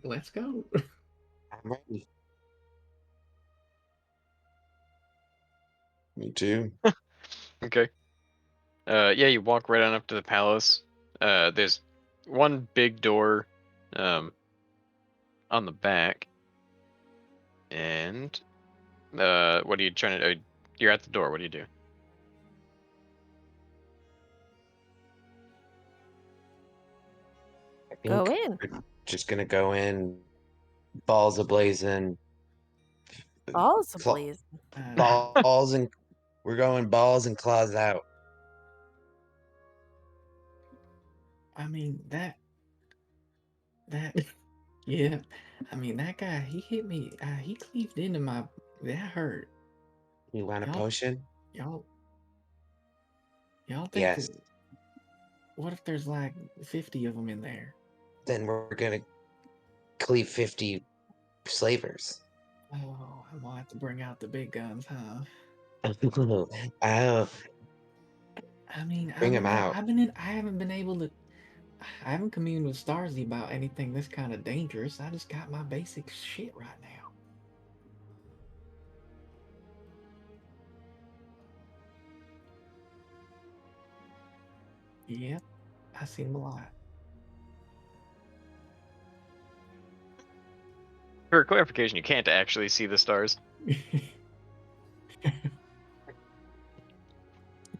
Let's go. I'm ready. Me too. Okay. Yeah, you walk right on up to the palace. There's one big door on the back. And what are you trying to do? You're at the door. What do you do? I think Go in. we're just gonna go in, balls ablazing. Balls ablaze. Balls and we're going balls and claws out. I mean that yeah. I mean that guy. He hit me. He cleaved into my. That hurt. You want a potion? Y'all think Yes. What if there's like 50 of them in there? Then we're gonna cleave 50 slavers. Oh, I'm gonna have to bring out the big guns, huh? Oh, I mean, bring them out. I haven't been able to. I haven't communed with Starsy about anything this kind of dangerous. I just got my basic shit right now. Yep, I seen him a lot. For clarification, you can't actually see the stars.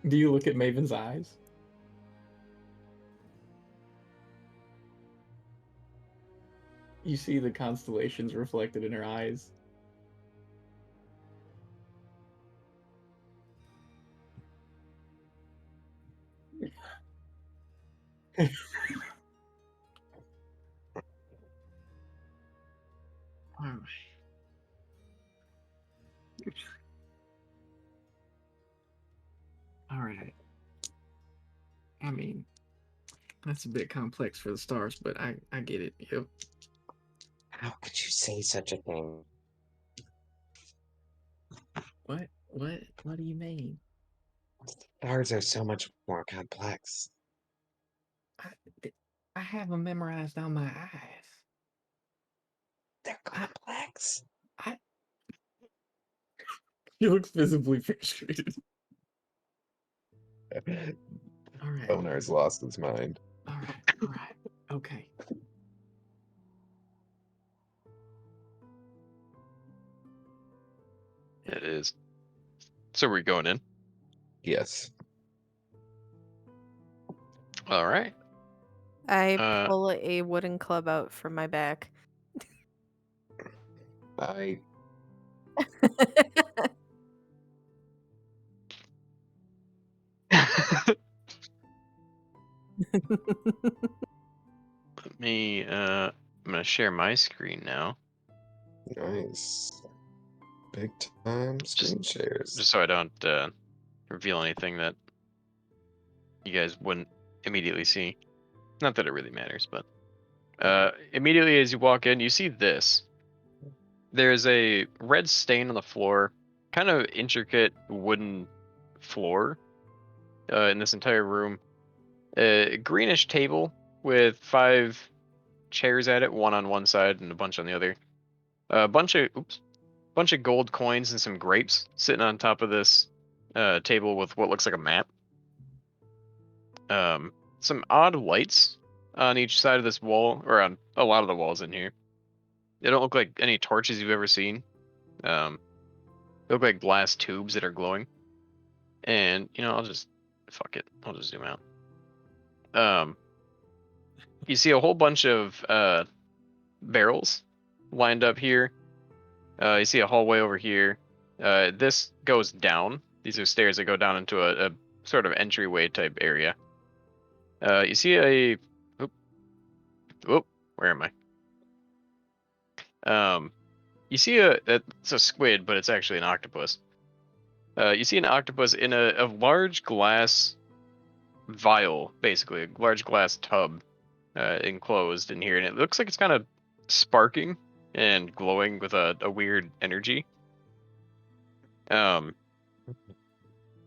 Do you look at Maven's eyes? You see the constellations reflected in her eyes. Alright. Alright. I mean, that's a bit complex for the stars, but I get it. Yep. How could you say such a thing? What do you mean? Stars are so much more complex. I, I have them memorized on my eyes. They're I, complex. I. He looks visibly frustrated. All right. Bonar's lost his mind. All right. All right. Okay. It is. So we're going in. Yes. All right. I pull a wooden club out from my back. I Let me. I'm gonna share my screen now, nice. Big time screen shares. just so I don't reveal anything that you guys wouldn't immediately see. Not that it really matters, but immediately as you walk in, you see this. There's a red stain on the floor, kind of intricate wooden floor in this entire room. A greenish table with 5 chairs at it, one on one side and a bunch on the other. A bunch of gold coins and some grapes sitting on top of this table with what looks like a map. Some odd lights on each side of this wall, or on a lot of the walls in here. They don't look like any torches you've ever seen. They look like glass tubes that are glowing. And I'll just fuck it. I'll just zoom out. You see a whole bunch of barrels lined up here. You see a hallway over here. This goes down. These are stairs that go down into a sort of entryway type area. You see a. Oop, where am I? You see it's a squid, but it's actually an octopus. You see an octopus in a large glass vial, basically a large glass tub, enclosed in here, and it looks like it's kind of sparking and glowing with a weird energy.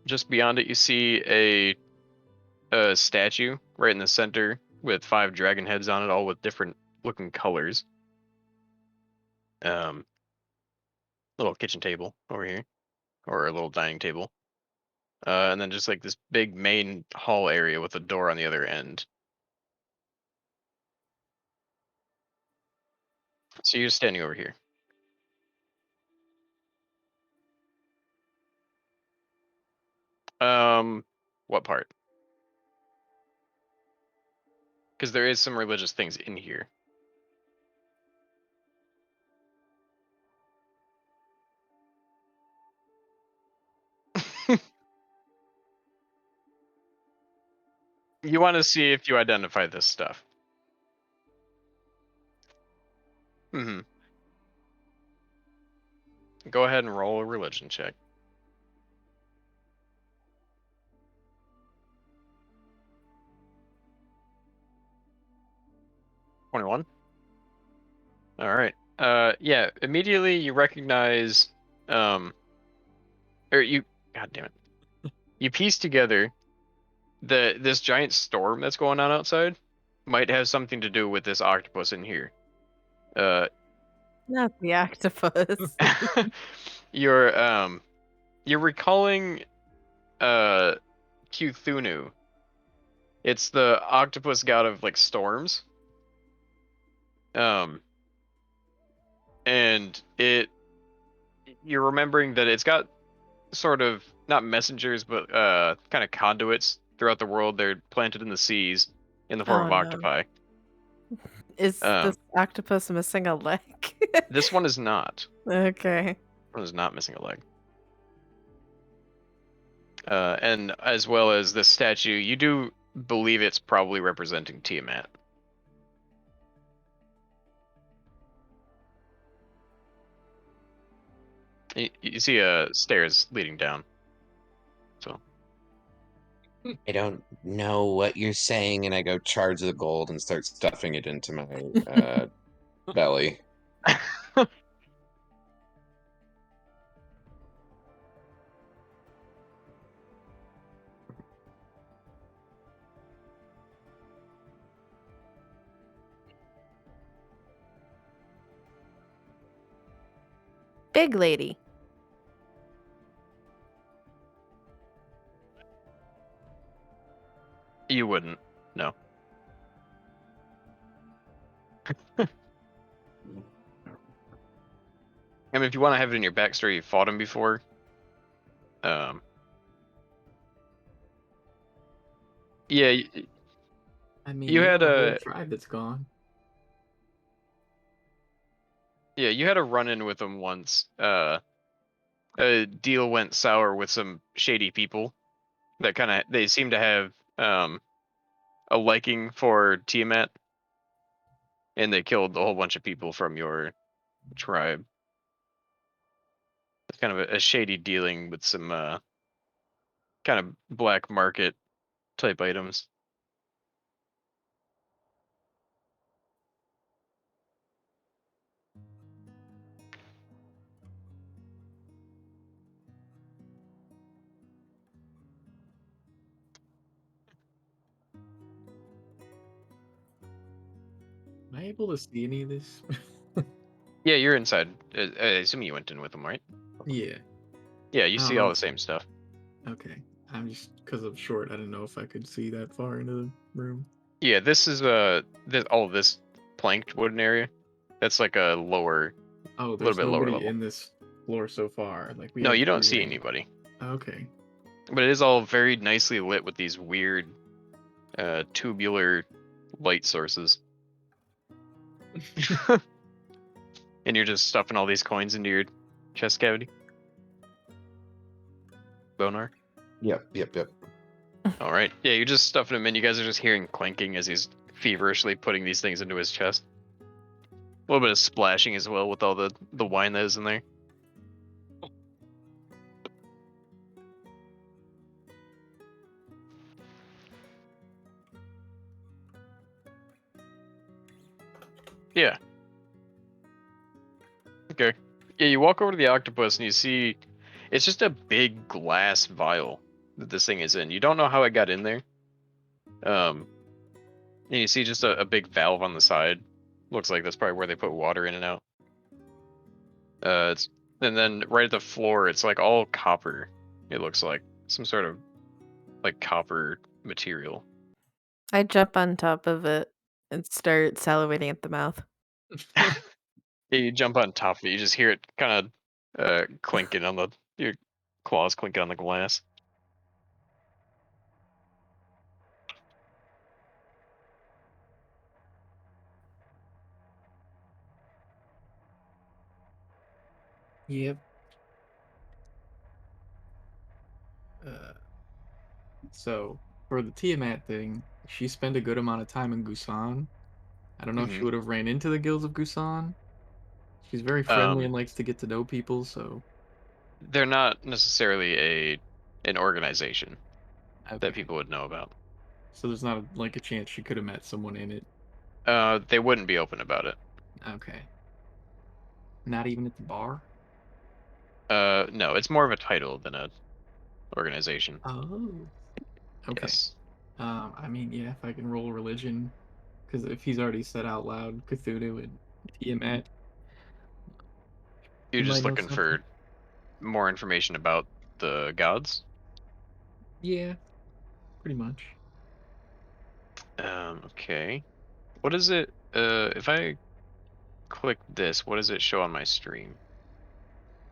Just beyond it, you see a statue right in the center with 5 dragon heads on it, all with different looking colors. Little kitchen table over here, or a little dining table. And then just like this big main hall area with a door on the other end. So you're standing over here. What part? Because there is some religious things in here. You want to see if you identify this stuff. Mm-hmm. Go ahead and roll a religion check. 21. All right. Yeah. Immediately you recognize, or you. God damn it. You piece together this giant storm that's going on outside might have something to do with this octopus in here. Not the octopus. You're you're recalling Cthulhu. It's the octopus god of like storms. And you're remembering that it's got sort of not messengers but kind of conduits throughout the world. They're planted in the seas in the form Oh of no. octopi. Is this octopus missing a leg? This one is not. Okay. One is not missing a leg. And as well as this statue, you do believe it's probably representing Tiamat. You see stairs leading down. So I don't know what you're saying, and I go charge the gold and start stuffing it into my belly. Big lady. you wouldn't. No. I mean, if you want to have it in your backstory, you fought him before. Yeah, I mean, you had a whole a tribe that's gone. yeah, you had a run-in with him once. A deal went sour with some shady people that they seem to have a liking for Tiamat, and they killed a whole bunch of people from your tribe. It's kind of a shady dealing with some kind of black market type items. Am I able to see any of this? Yeah, you're inside. I assume you went in with them, right? Yeah. Yeah, you I don't see know all the if- same stuff. Okay. I'm just because I'm short. I didn't know if I could see that far into the room. Yeah, this is all this planked wooden area. That's like a lower, Oh, a little there's bit lower nobody level. in this floor so far. Like we No, have you don't three see rings. anybody. Okay. But it is all very nicely lit with these weird tubular light sources. And you're just stuffing all these coins into your chest cavity. Bonar. Yep. All right. Yeah, you're just stuffing them in. You guys are just hearing clanking as he's feverishly putting these things into his chest. A little bit of splashing as well with all the wine that is in there. Yeah. Okay. Yeah, you walk over to the octopus and you see it's just a big glass vial that this thing is in. You don't know how it got in there. And you see just a big valve on the side. Looks like that's probably where they put water in and out. And then right at the floor, it's like all copper. It looks like some sort of like copper material. I jump on top of it and start salivating at the mouth. Yeah, you jump on top of it. You just hear it kind of clinking on your claws clinking on the glass. Yep. Uh, so for the Tiamat thing, she spent a good amount of time in Gusan. I don't know if she Hmm. would have ran into the guilds of Gusan. She's very friendly and likes to get to know people, so They're not necessarily an organization that okay. people would know about. So there's not like a chance she could have met someone in it. They wouldn't be open about it. Okay. Not even at the bar? No, it's more of a title than a organization. Oh. Okay. Yes. I mean, yeah, if I can roll religion, because if he's already said out loud Cthulhu and Tiamat, he You're might just know looking something. for more information about the gods. Yeah, pretty much. Okay. What is it? If I click this, what does it show on my stream?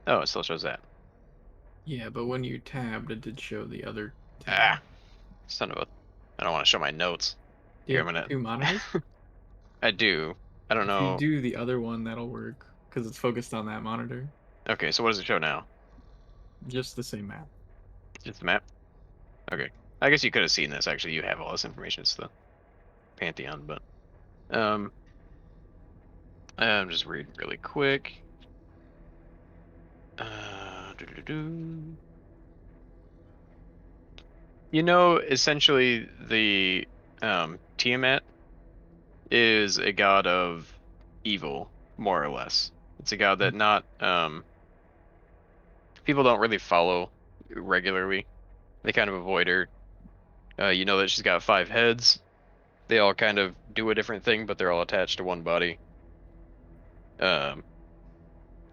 Oh, it still shows that. Yeah, but when you tabbed, it did show the other tab. Ah, son of a. I don't want to show my notes. Do you Here, have I'm gonna. two monitors? I do. I don't If you know. do the other one, that'll work, because it's focused on that monitor. Okay, so what does it show now? Just the same map. Just the map? Okay. I guess you could have seen this. Actually, you have all this information. It's the Pantheon, but um, I'm just reading really quick. Doo-doo-doo. Essentially the Tiamat is a god of evil, more or less. It's a god that not people don't really follow regularly. They kind of avoid her. You know that she's got 5 heads. They all kind of do a different thing, but they're all attached to one body. Um,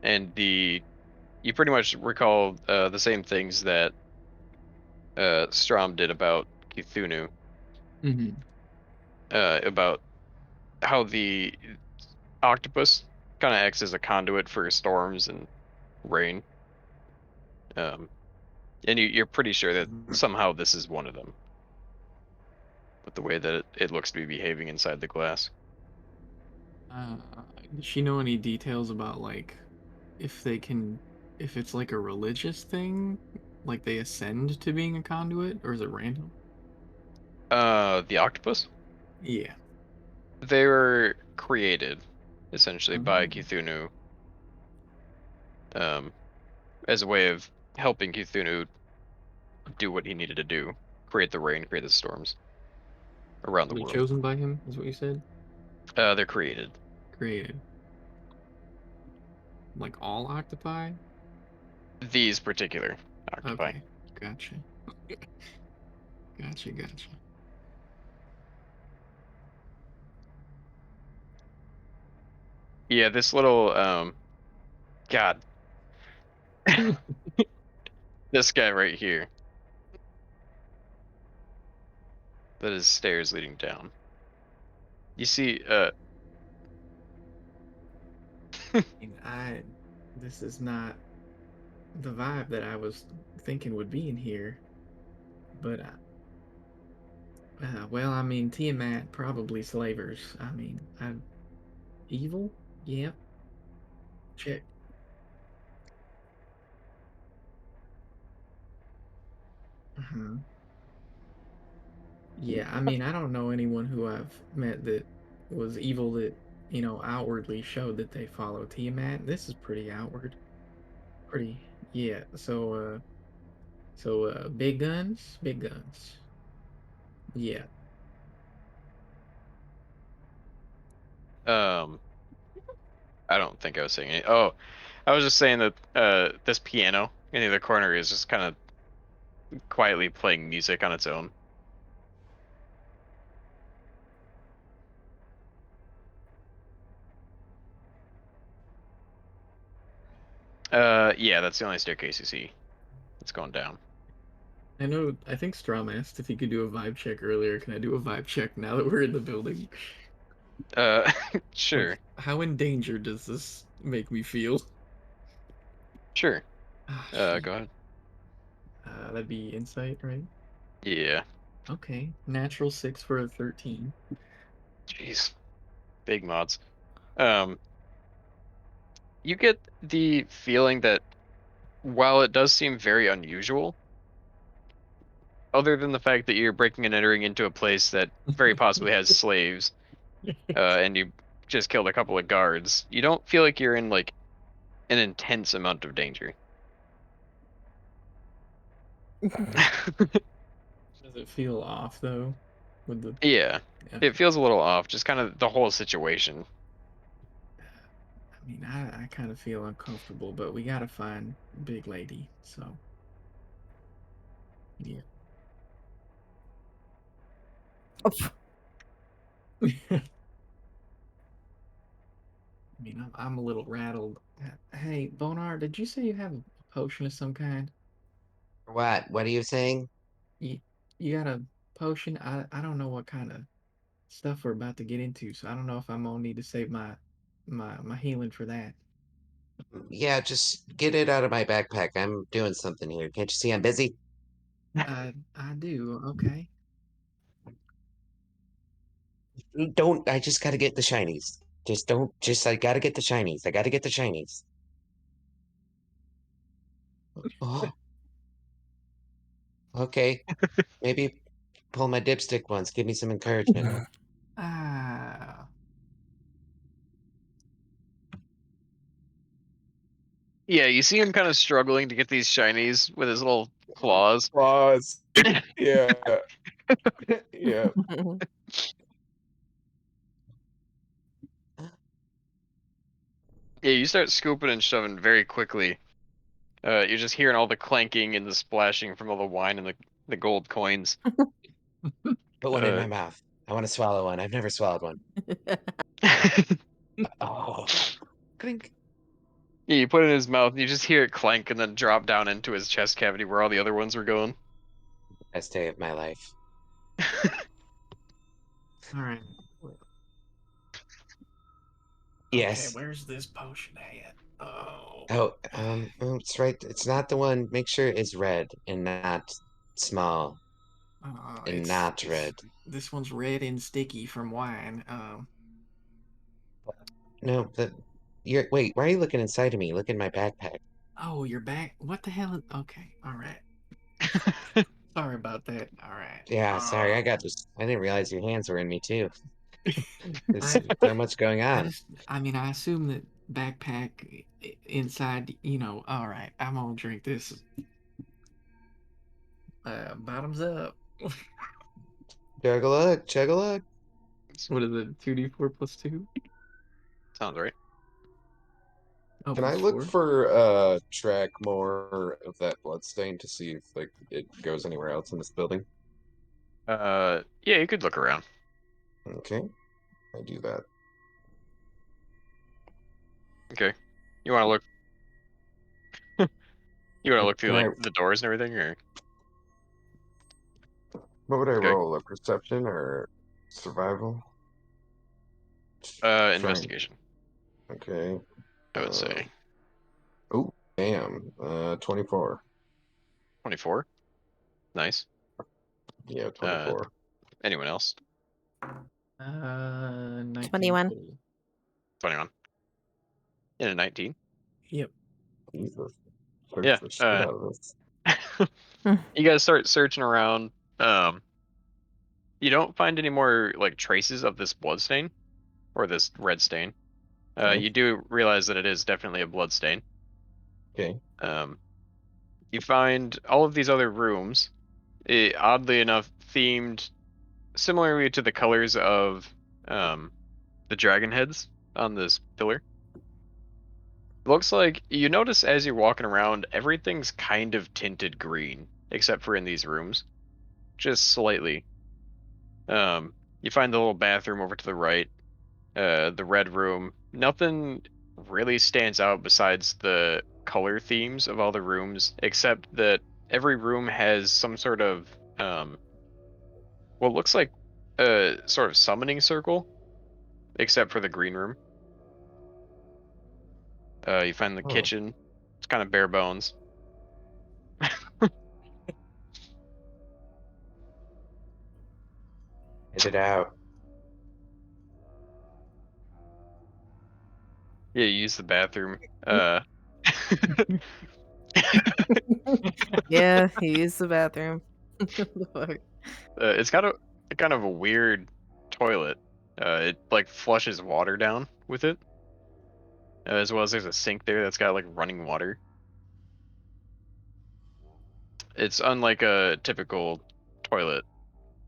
and you pretty much recall the same things that Strom did about Cthulhu, Mm-hmm. about how the octopus kind of acts as a conduit for storms and rain. Um, and you're pretty sure that somehow this is one of them, with the way that it looks to be behaving inside the glass. Uh, does she know any details about like if they can, if it's like a religious thing, like they ascend to being a conduit, or is it random? The octopus? Yeah. They were created essentially by Oh. Cthulhu, um, as a way of helping Cthulhu do what he needed to do, create the rain, create the storms around Were the they world. chosen by him? Is what you said? They're created. Created. Like all octopi? These particular octopi. Okay. Gotcha. Gotcha. Gotcha. Yeah, this little God, this guy right here. That is stairs leading down. You see, And this is not the vibe that I was thinking would be in here, but well, I mean, Tiamat probably slavers. I mean, evil? Yep. Check. Uh-huh. Yeah, I mean, I don't know anyone who I've met that was evil that, outwardly showed that they follow Tiamat. This is pretty outward. Pretty, yeah. So big guns, big guns. Yeah. um, I don't think I was saying it. Oh, I was just saying that this piano in the other corner is just kind of quietly playing music on its own. Yeah, that's the only staircase you see. It's going down. I know, I think Strom asked if he could do a vibe check earlier. Can I do a vibe check now that we're in the building? Uh, Like, sure, how in danger does this make me feel? sure. Ah, shit. Go ahead. That'd be insight, right? Yeah. Okay. Natural 6 for a 13. Jeez, big mods. Um, you get the feeling that while it does seem very unusual, other than the fact that you're breaking and entering into a place that very possibly has slaves, and you just killed a couple of guards, you don't feel like you're in like an intense amount of danger. Does it feel off though? with the. Yeah, Okay. it feels a little off. Just kind of the whole situation. I mean, I kind of feel uncomfortable, but we gotta find Big Lady. So yeah. I mean, I'm a little rattled. Hey, Bonar, did you say you have a potion of some kind? What? What are you saying? You you got a potion? I don't know what kind of stuff we're about to get into, so I don't know if I'm gonna need to save my healing for that. Yeah, just get it out of my backpack. I'm doing something here. Can't you see I'm busy? I do. Okay. Don't. I just gotta get the shinies. Just don't. Just I gotta get the shinies. I gotta get the shinies. Oh, okay. Maybe pull my dipstick once. Give me some encouragement. Ah. Yeah, you see him kind of struggling to get these shinies with his little claws. Claws. Yeah. Yeah. Yeah, you start scooping and shoving very quickly. You're just hearing all the clanking and the splashing from all the wine and the gold coins. Put one in Uh, my mouth. I want to swallow one. I've never swallowed one. yeah, Oh, clink. you put it in his mouth, and you just hear it clank and then drop down into his chest cavity where all the other ones were going. Best day of my life. All right. Okay, Yes. where's this potion at? Oh. It's right. It's not the one. Make sure it's red and not small and not It's red. this one's red and sticky from wine. No, wait. Why are you looking inside of me? Look in my backpack. Oh, you're back. What the hell? Okay, all right. Sorry about that. All right. Yeah, sorry. I got this. I didn't realize your hands were in me too. There's I so much going I on. just I mean I assume that backpack inside. All right. I'm gonna drink this. Bottoms up. Chug a look. Chug a look. What is it? 2d4 plus 2? Sounds right. Oh, Can I plus look 4. for track more of that blood stain to see if like it goes anywhere else in this building? Yeah, you could look around. Okay, I do that. Okay, you want to look? You want to look through Can like I? the doors and everything, or What would I okay? roll? A perception or survival? Trying. Investigation, Okay. I would say. Oh, damn. 24. 24. Nice. Yeah, Uh, 24. anyone else? 19 21. total. 21. In a 19. Yep. Jesus. Search Yeah. the shit out of this. Hmm. You guys start searching around. You don't find any more like traces of this blood stain or this red stain. Okay. You do realize that it is definitely a blood stain. Okay. Um, you find all of these other rooms, oddly enough, themed similarly to the colors of the dragon heads on this pillar. Looks like you notice as you're walking around, everything's kind of tinted green, except for in these rooms, just slightly. You find the little bathroom over to the right, the red room. Nothing really stands out besides the color themes of all the rooms, except that every room has some sort of what looks like a sort of summoning circle, except for the green room. You find the Huh. kitchen. It's kind of bare bones. Get it out. Yeah, you use the bathroom. Uh, Yeah, he used the bathroom. The fuck? it's got a kind of a weird toilet. It like flushes water down with it, as well as there's a sink there that's got like running water. It's unlike a typical toilet.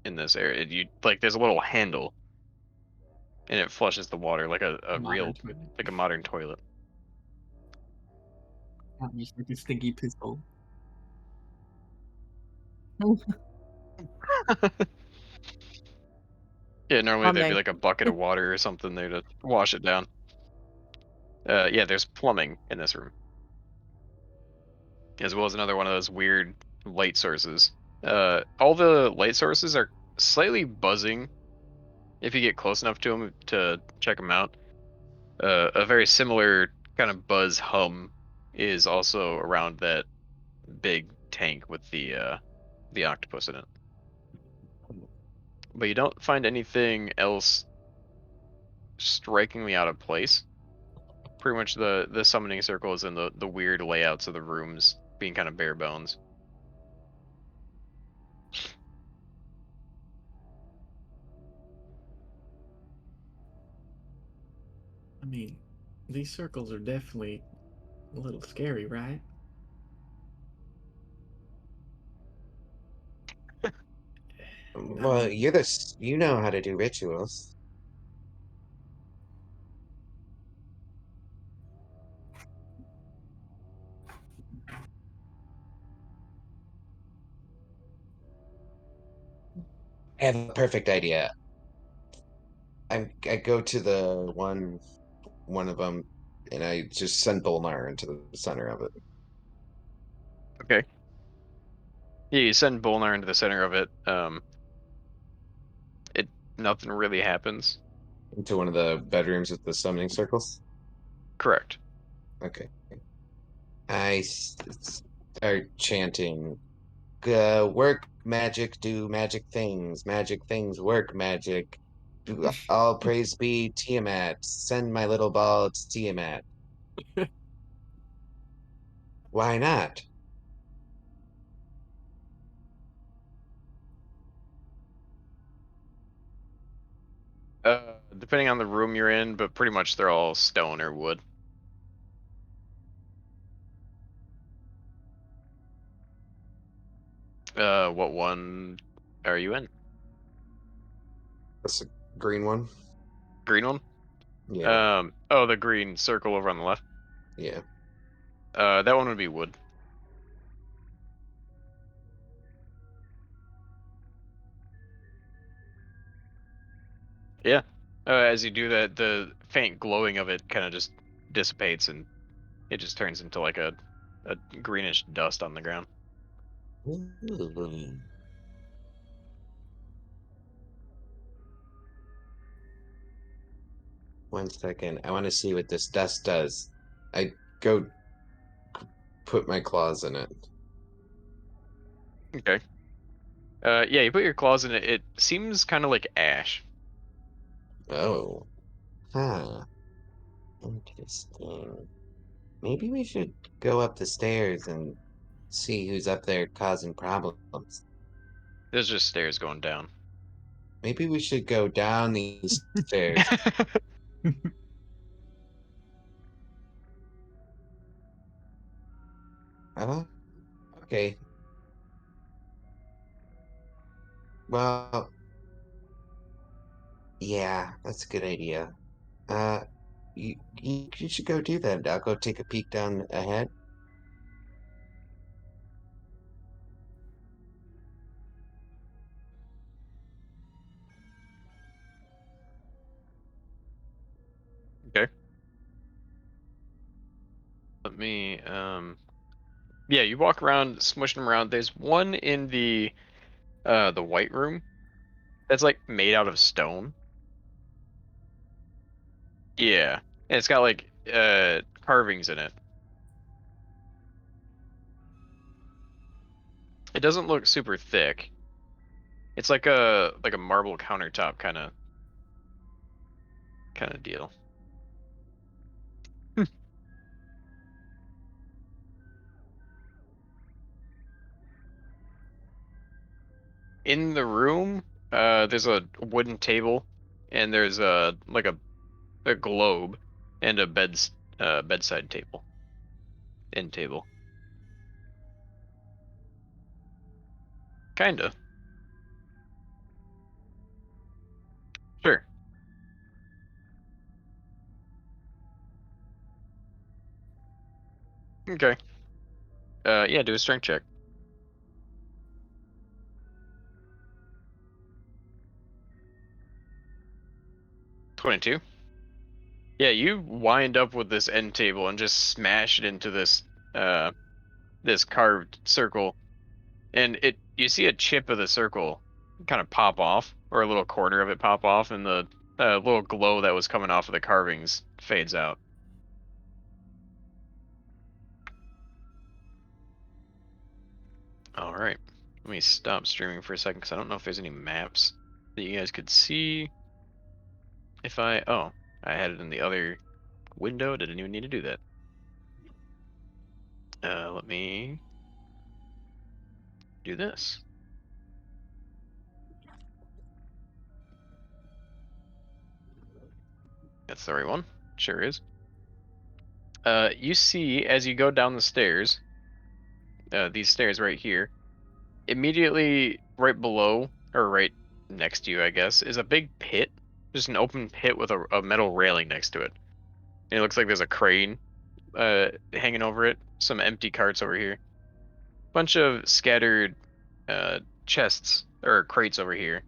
in this area. You like there's a little handle, and it flushes the water like a Modern real toilet. like a modern toilet. Not just like a stinky piss hole. Yeah, normally there'd be Plumbing. like a bucket of water or something there to wash it down. Yeah, there's plumbing in this room, as well as another one of those weird light sources. All the light sources are slightly buzzing if you get close enough to them to check them out. A very similar kind of buzz hum is also around that big tank with the octopus in it. But you don't find anything else strikingly out of place. Pretty much the summoning circle is in the weird layouts of the rooms being kind of bare bones. I mean, these circles are definitely a little scary, right? I Well, mean, you're you know how to do rituals. I have a perfect idea. I go to the one of them, and I just send Bolnar into the center of it, Okay. Yeah, you send Bolnar into the center of it. It nothing really happens. into one of the bedrooms with the summoning circles. Correct. Okay. Start chanting, work magic, do magic things, work magic. All praise be Tiamat. Send my little ball to Tiamat. Why not? Depending on the room you're in, but pretty much they're all stone or wood. What one are you in? That's a green one. Green one? Yeah, Oh, the green circle over on the left. yeah. That one would be wood. Yeah. As you do that, the faint glowing of it kind of just dissipates and it just turns into like a greenish dust on the ground. Ooh. One second. I want to see what this dust does. I go put my claws in it. Okay. Yeah, you put your claws in it. It seems kind of like ash. Oh. Huh. Interesting. Maybe we should go up the stairs and see who's up there causing problems. There's just stairs going down. Maybe we should go down these stairs. Oh, okay. Well, yeah, that's a good idea. Uh, you should go do that. I'll go take a peek down ahead. Okay. Let me yeah, you walk around, smushing them around. There's one in the white room that's like made out of stone. Yeah. And it's got like carvings in it. It doesn't look super thick. It's like a marble countertop kind of deal. In the room, there's a wooden table and there's a globe and a bedside table. End table. Kinda. Sure. Okay. Yeah, do a strength check. 22. Yeah, you wind up with this end table and just smash it into this carved circle, and you see a chip of the circle kind of pop off, or a little corner of it pop off, and the little glow that was coming off of the carvings fades out. All right, let me stop streaming for a second because I don't know if there's any maps that you guys could see. If I had it in the other window. Didn't even need to do that. Let me do this. That's the right one. Sure is. You see as you go down the stairs, these stairs right here, immediately right below, or right next to you, I guess, is a big pit. Just an open pit with a metal railing next to it. And it looks like there's a crane hanging over it. Some empty carts over here. Bunch of scattered chests or crates over here.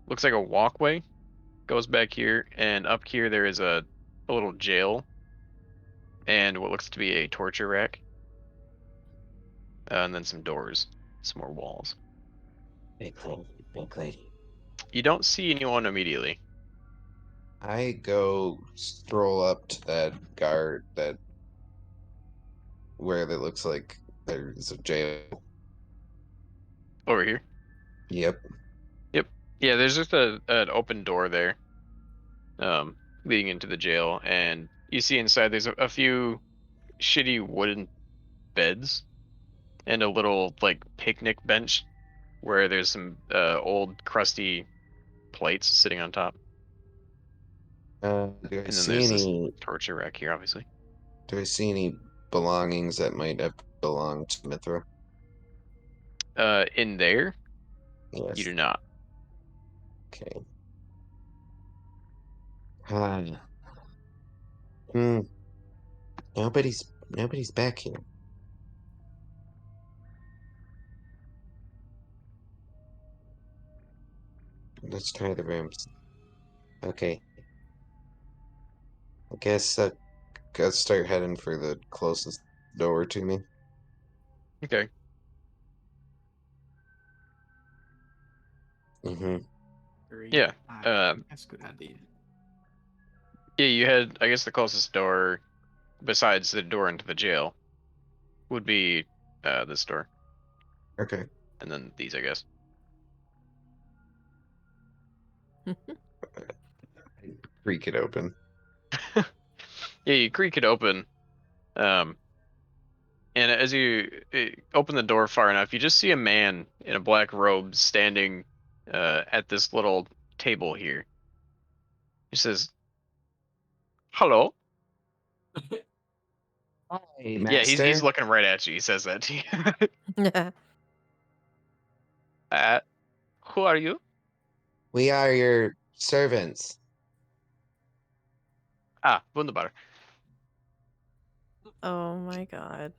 Looks like a walkway goes back here, and up here there is a little jail and what looks to be a torture rack. And then some doors, some more walls. Big lady, big lady. You don't see anyone immediately. I go stroll up to that guard that where that looks like there's a jail. Over here. Yep. Yep. Yeah, there's just an open door there, leading into the jail, and you see inside there's a few shitty wooden beds and a little like picnic bench where there's some old crusty plates sitting on top. Do I And then see there's this any? torture rack here, obviously. Do I see any belongings that might have belonged to Mithra? In there, you Yes. do not. Okay. Hi. Hmm. Nobody's back here. Let's try the rooms. Okay. I guess let's start heading for the closest door to me. Okay. Mm-hmm. Yeah. That's a good idea. Yeah, you had, I guess the closest door besides the door into the jail would be this door, Okay. and then these, I guess. Creak it open. Yeah, you creak it open, um, and as you open the door far enough, you just see a man in a black robe standing at this little table here. He says, "Hello." Hi, Yeah, he's master. looking right at you. He says that to you. uh, who are you? We are your servants. Ah, wunderbar. Oh my god.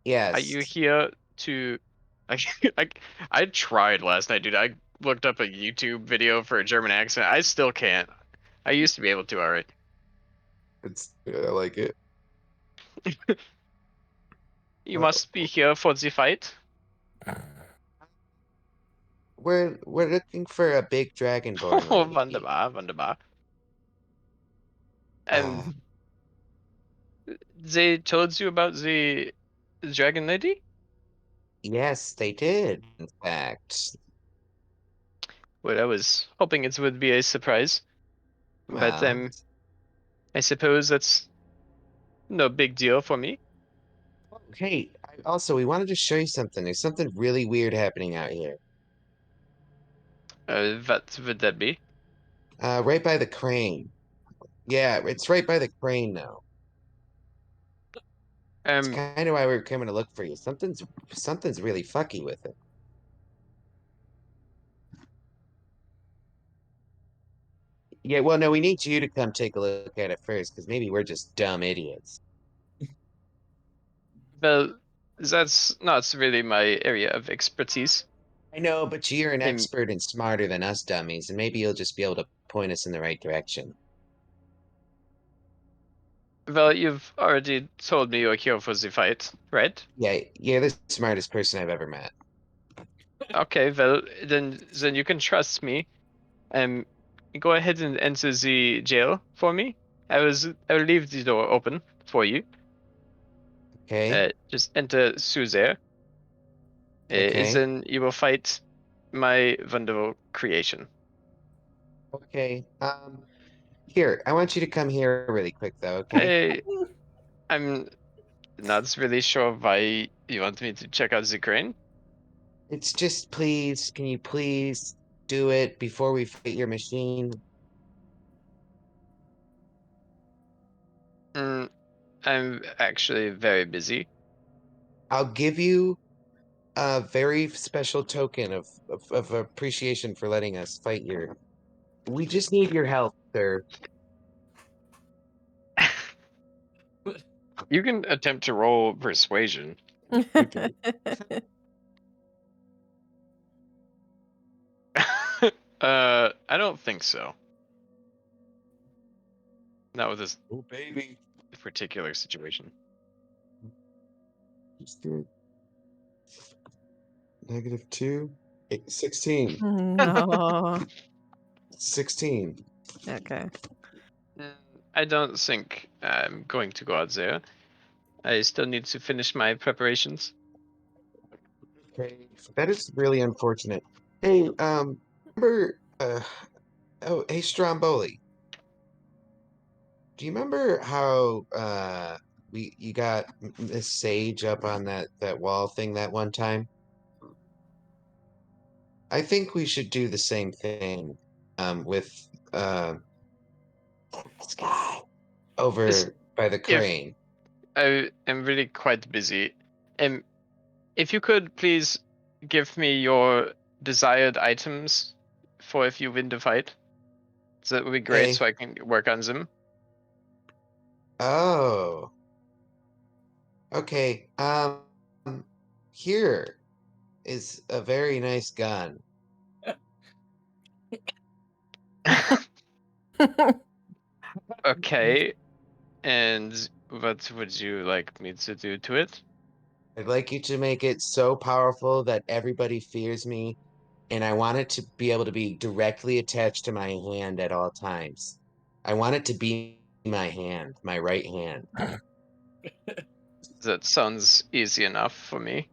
Are you Yes. here to? I, I I tried last night, dude. I looked up a YouTube video for a German accent. I still can't. I used to be able to, alright. I like it. You Uh, must be here for the fight. We're looking for a big dragonborn Oh, lady. wunderbar, wunderbar. Uh, And they told you about the dragon lady? yes, they did, in fact. Well, I was hoping it would be a surprise, but Well, I suppose that's no big deal for me. hey, also, we wanted to show you something. There's something really weird happening out here. What would that be? Right by the crane. Yeah, it's right by the crane now. It's Um, kind of why we were coming to look for you. Something's really fucky with it. Yeah, well, no, we need you to come take a look at it first, because maybe we're just dumb idiots. Well, that's not really my area of expertise. I know, but you're an Um, expert and smarter than us dummies, and maybe you'll just be able to point us in the right direction. well, you've already told me you're here for the fight, right? Yeah, you're the smartest person I've ever met. Okay, well, then you can trust me. Um, go ahead and enter the jail for me. I will leave the door open for you. Okay? Just enter through there. Okay? Then you will fight my wonderful creation. Okay. Here, I want you to come here really quick, though, okay? I'm not really sure why you want me to check out the crane. It's just, please, can you please do it before we fight your machine? Mm, I'm actually very busy. I'll give you a very special token of appreciation for letting us fight your. We just need your help, sir. You can attempt to roll persuasion. Okay. I don't think so. Not with this Oh, baby. particular situation. Just do it. -2. 16. No. 16. Okay. Mm, I don't think I'm going to go out there. I still need to finish my preparations. Okay. That is really unfortunate. Hey, remember, oh, hey, Stromboli. Do you remember how you got Miss Sage up on that wall thing that one time? I think we should do the same thing with uh this guy Is over by the if crane. I am really quite busy. Um, if you could please give me your desired items for if you win the fight, so that would be great. Hey. So I can work on them. Oh. Okay. Here is a very nice gun. Okay, and what would you like me to do to it? I'd like you to make it so powerful that everybody fears me, and I want it to be able to be directly attached to my hand at all times. I want it to be my hand, my right hand. That sounds easy enough for me.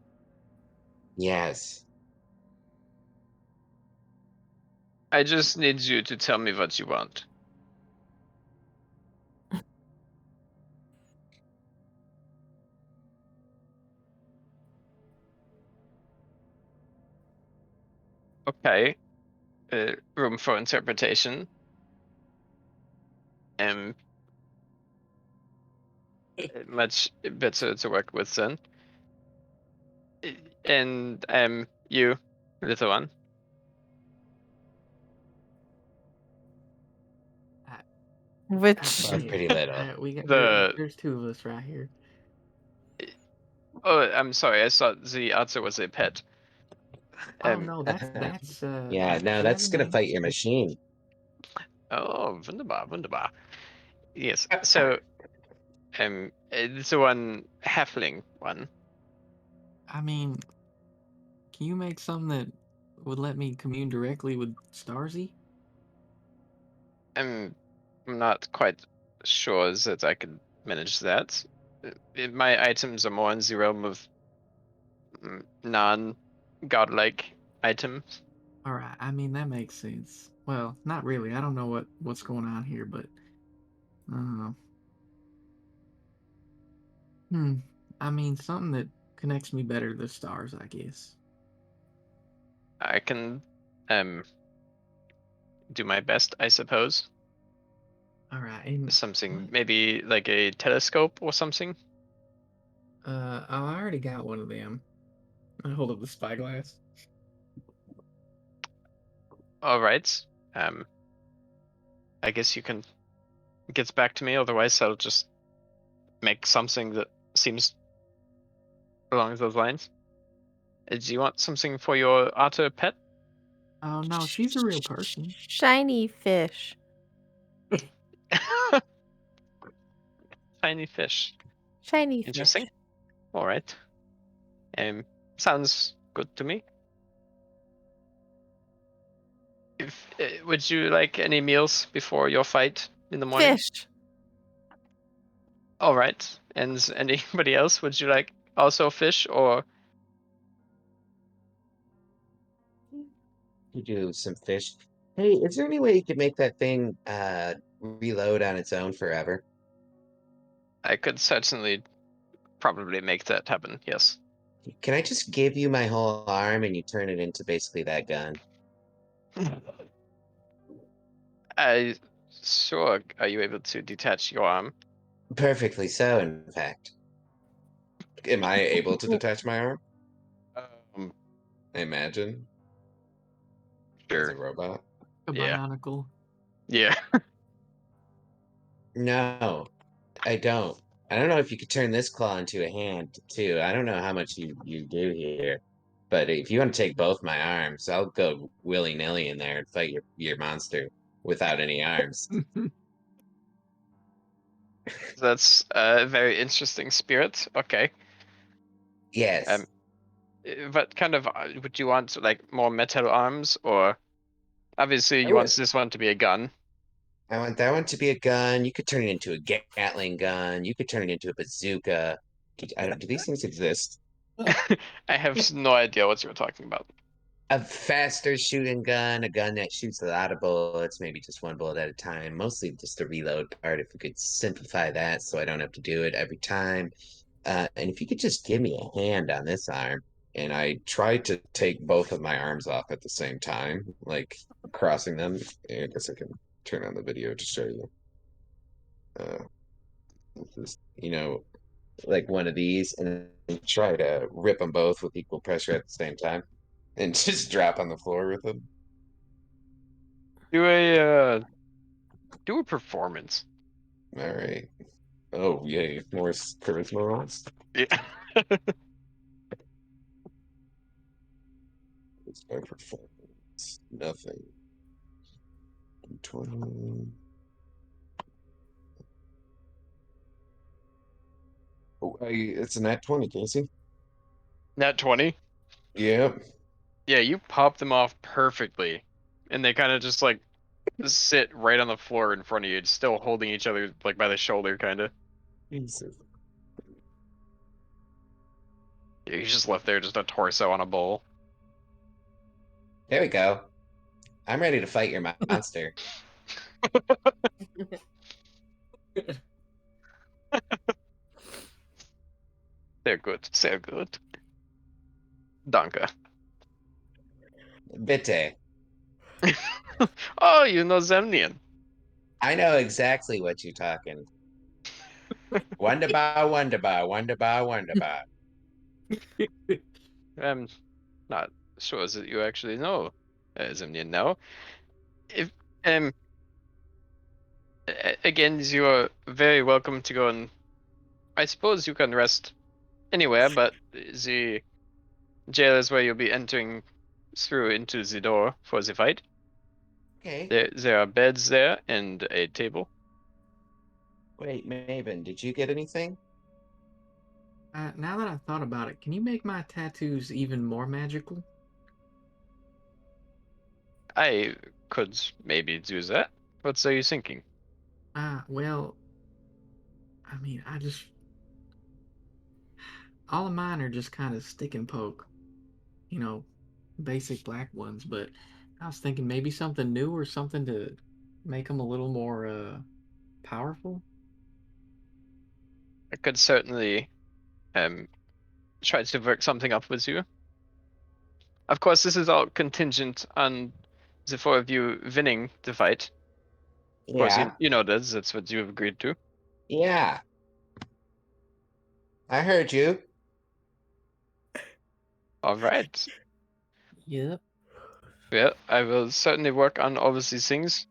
Yes. I just need you to tell me what you want. Okay, room for interpretation. Um, much better to work with then. And you, little one. I, Which Well, yeah, pretty little. we got The there's two of us right here. oh, I'm sorry. I thought the answer was a pet. Oh no, Yeah, no, she has that's a gonna name. fight your machine. Oh, wunderbar, wunderbar. Yes. So it's the one halfling one. I mean, can you make something that would let me commune directly with Starzy? I'm not quite sure that I can manage that. My items are more in the realm of non-godlike items. All right, I mean that makes sense. Well, not really. I don't know what's going on here, but I don't know. Hmm. I mean something that connects me better to the stars, I guess. I can um do my best, I suppose. All right, and Something what? maybe like a telescope or something. I already got one of them. I hold up the spyglass. All right. Um, I guess you can get back to me. Otherwise, I'll just make something that seems along those lines. Do you want something for your otter pet? Oh no, she's a real person. Shiny fish. Tiny fish. Shiny Interesting. fish. All right. Sounds good to me. If would you like any meals before your fight in the morning? Fish. All right. And anybody else? Would you like also fish or? You do some fish. Hey, is there any way you could make that thing reload on its own forever? I could certainly probably make that happen. Yes. Can I just give you my whole arm and you turn it into basically that gun? I sure. Are you able to detach your arm? Perfectly so, in fact. Am I able to detach my arm? Um, I imagine. As a sure. robot. A Yeah. bionicle. Yeah. No, I don't. I don't know if you could turn this claw into a hand too. I don't know how much you do here. But if you want to take both my arms, I'll go willy-nilly in there and fight your monster without any arms. That's a very interesting spirit. Okay. Yes. What kind of would you want? Like more metal arms, or obviously I you want would. this one to be a gun? I want that one to be a gun. You could turn it into a Gatling gun. You could turn it into a bazooka. I don't, do these things exist? I have no idea what you're talking about. A faster shooting gun, a gun that shoots a lot of bullets, maybe just one bullet at a time. Mostly just the reload part. If we could simplify that so I don't have to do it every time. And if you could just give me a hand on this arm, and I tried to take both of my arms off at the same time, like crossing them. I guess I can turn on the video to show you. Uh, just, like one of these, and try to rip them both with equal pressure at the same time, and just drop on the floor with them. Do a performance. All right. Oh, yay. More charisma rolls. Yeah. It's my performance. Nothing. 20. Oh, it's a nat 20, Casey. Nat 20. Yep. Yeah, you pop them off perfectly, and they kind of just like sit right on the floor in front of you, still holding each other like by the shoulder, kind of. Jesus. Yeah, he's just left there, just a torso on a bowl. There we go. I'm ready to fight your monster. They're good. Sehr good. Danke. Bitte. Oh, you know Zemnian. I know exactly what you're talking. Wonderbar, wonderbar, wonderbar, wonderbar. I'm not sure that you actually know Zemnian now. If um again, you are very welcome to go, and I suppose you can rest anywhere, but the jail is where you'll be entering through into the door for the fight. Okay. There are beds there and a table. Wait, Maven, did you get anything? Now that I've thought about it, can you make my tattoos even more magical? I could maybe do that. What are you thinking? Well, I mean, all of mine are just kind of stick and poke, you know, basic black ones, but I was thinking maybe something new or something to make them a little more, powerful. I could certainly um try to work something up with you. Of course, this is all contingent on the four of you winning the fight. Of course, Yeah. you know this. That's what you have agreed to. Yeah. I heard you. All right. Yep. Well, I will certainly work on all of these things.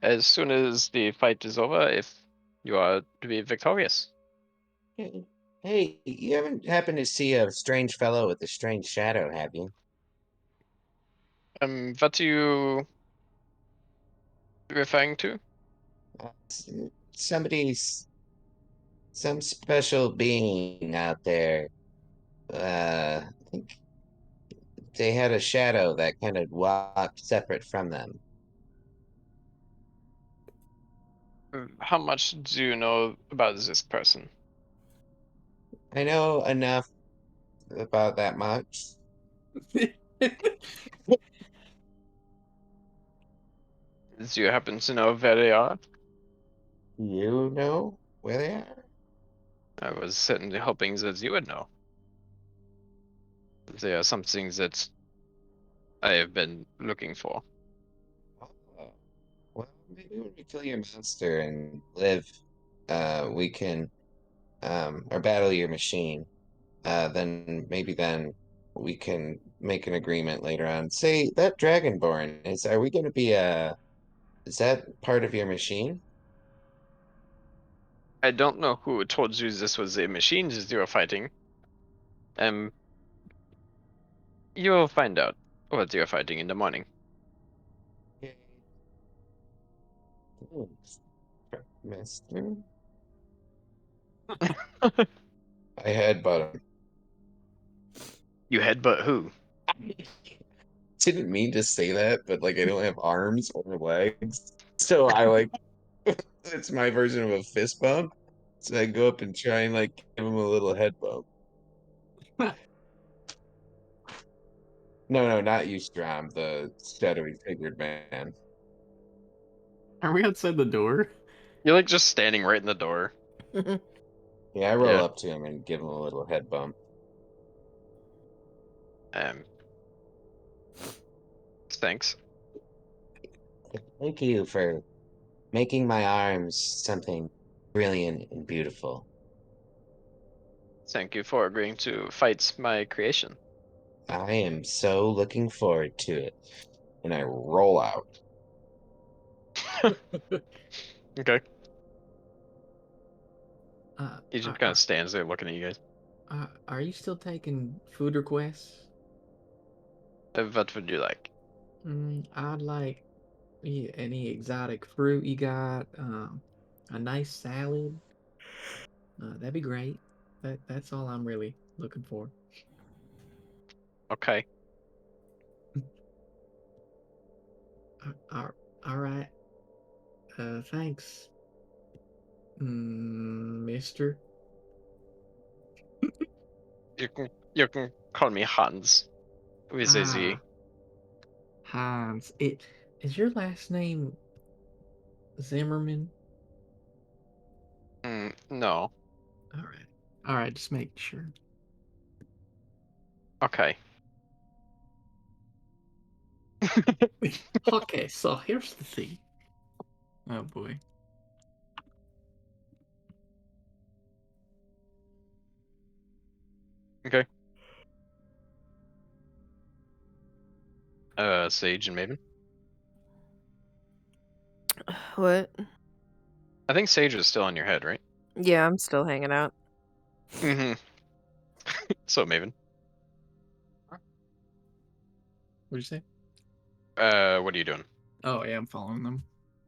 as soon as the fight is over, if you are to be victorious. Hey, you haven't happened to see a strange fellow with a strange shadow, have you? What are you referring to? S- Somebody's some special being out there. I think they had a shadow that kind of walked separate from them. How much do you know about this person? I know enough about that much. Do you happen to know where they are? You know where they are? I was certainly hoping that you would know. They are something that I have been looking for. Oh, well, maybe when we kill your monster and live, we can, or battle your machine. Then we can make an agreement later on. Say that Dragonborn are we going to be is that part of your machine? I don't know who told you this was a machine that you were fighting. Um, you'll find out what you're fighting in the morning. Okay. Thanks, Mister. I headbutt him. You headbutt who? Didn't mean to say that, but like I don't have arms or legs, so I like it's my version of a fist bump. So I go up and try and like give him a little head bump. No, no, not you, Strom, the shadowy figured man. Are we outside the door? You're like just standing right in the door. Yeah, I roll Yeah. up to him and give him a little head bump. Um, thanks. Thank you for making my arms something brilliant and beautiful. Thank you for agreeing to fight my creation. I am so looking forward to it. And I roll out. Okay. Uh, He just are, kind of are, stands there looking at you guys. are you still taking food requests? What would you like? I'd like any exotic fruit you got. A nice salad. That'd be great. That's all I'm really looking for. Okay. Uh, all right. Thanks, Mister. You can call me Hans with a Z. Ah, Hans. It is your last name Zimmerman? No. All right. All right. Just making sure. Okay. Okay. So here's the thing. Oh boy. Okay. Sage and Maven. What? I think Sage is still on your head, right? Yeah, I'm still hanging out. Mm-hmm. So Maven. What'd you say? What are you doing? Oh yeah, I'm following them.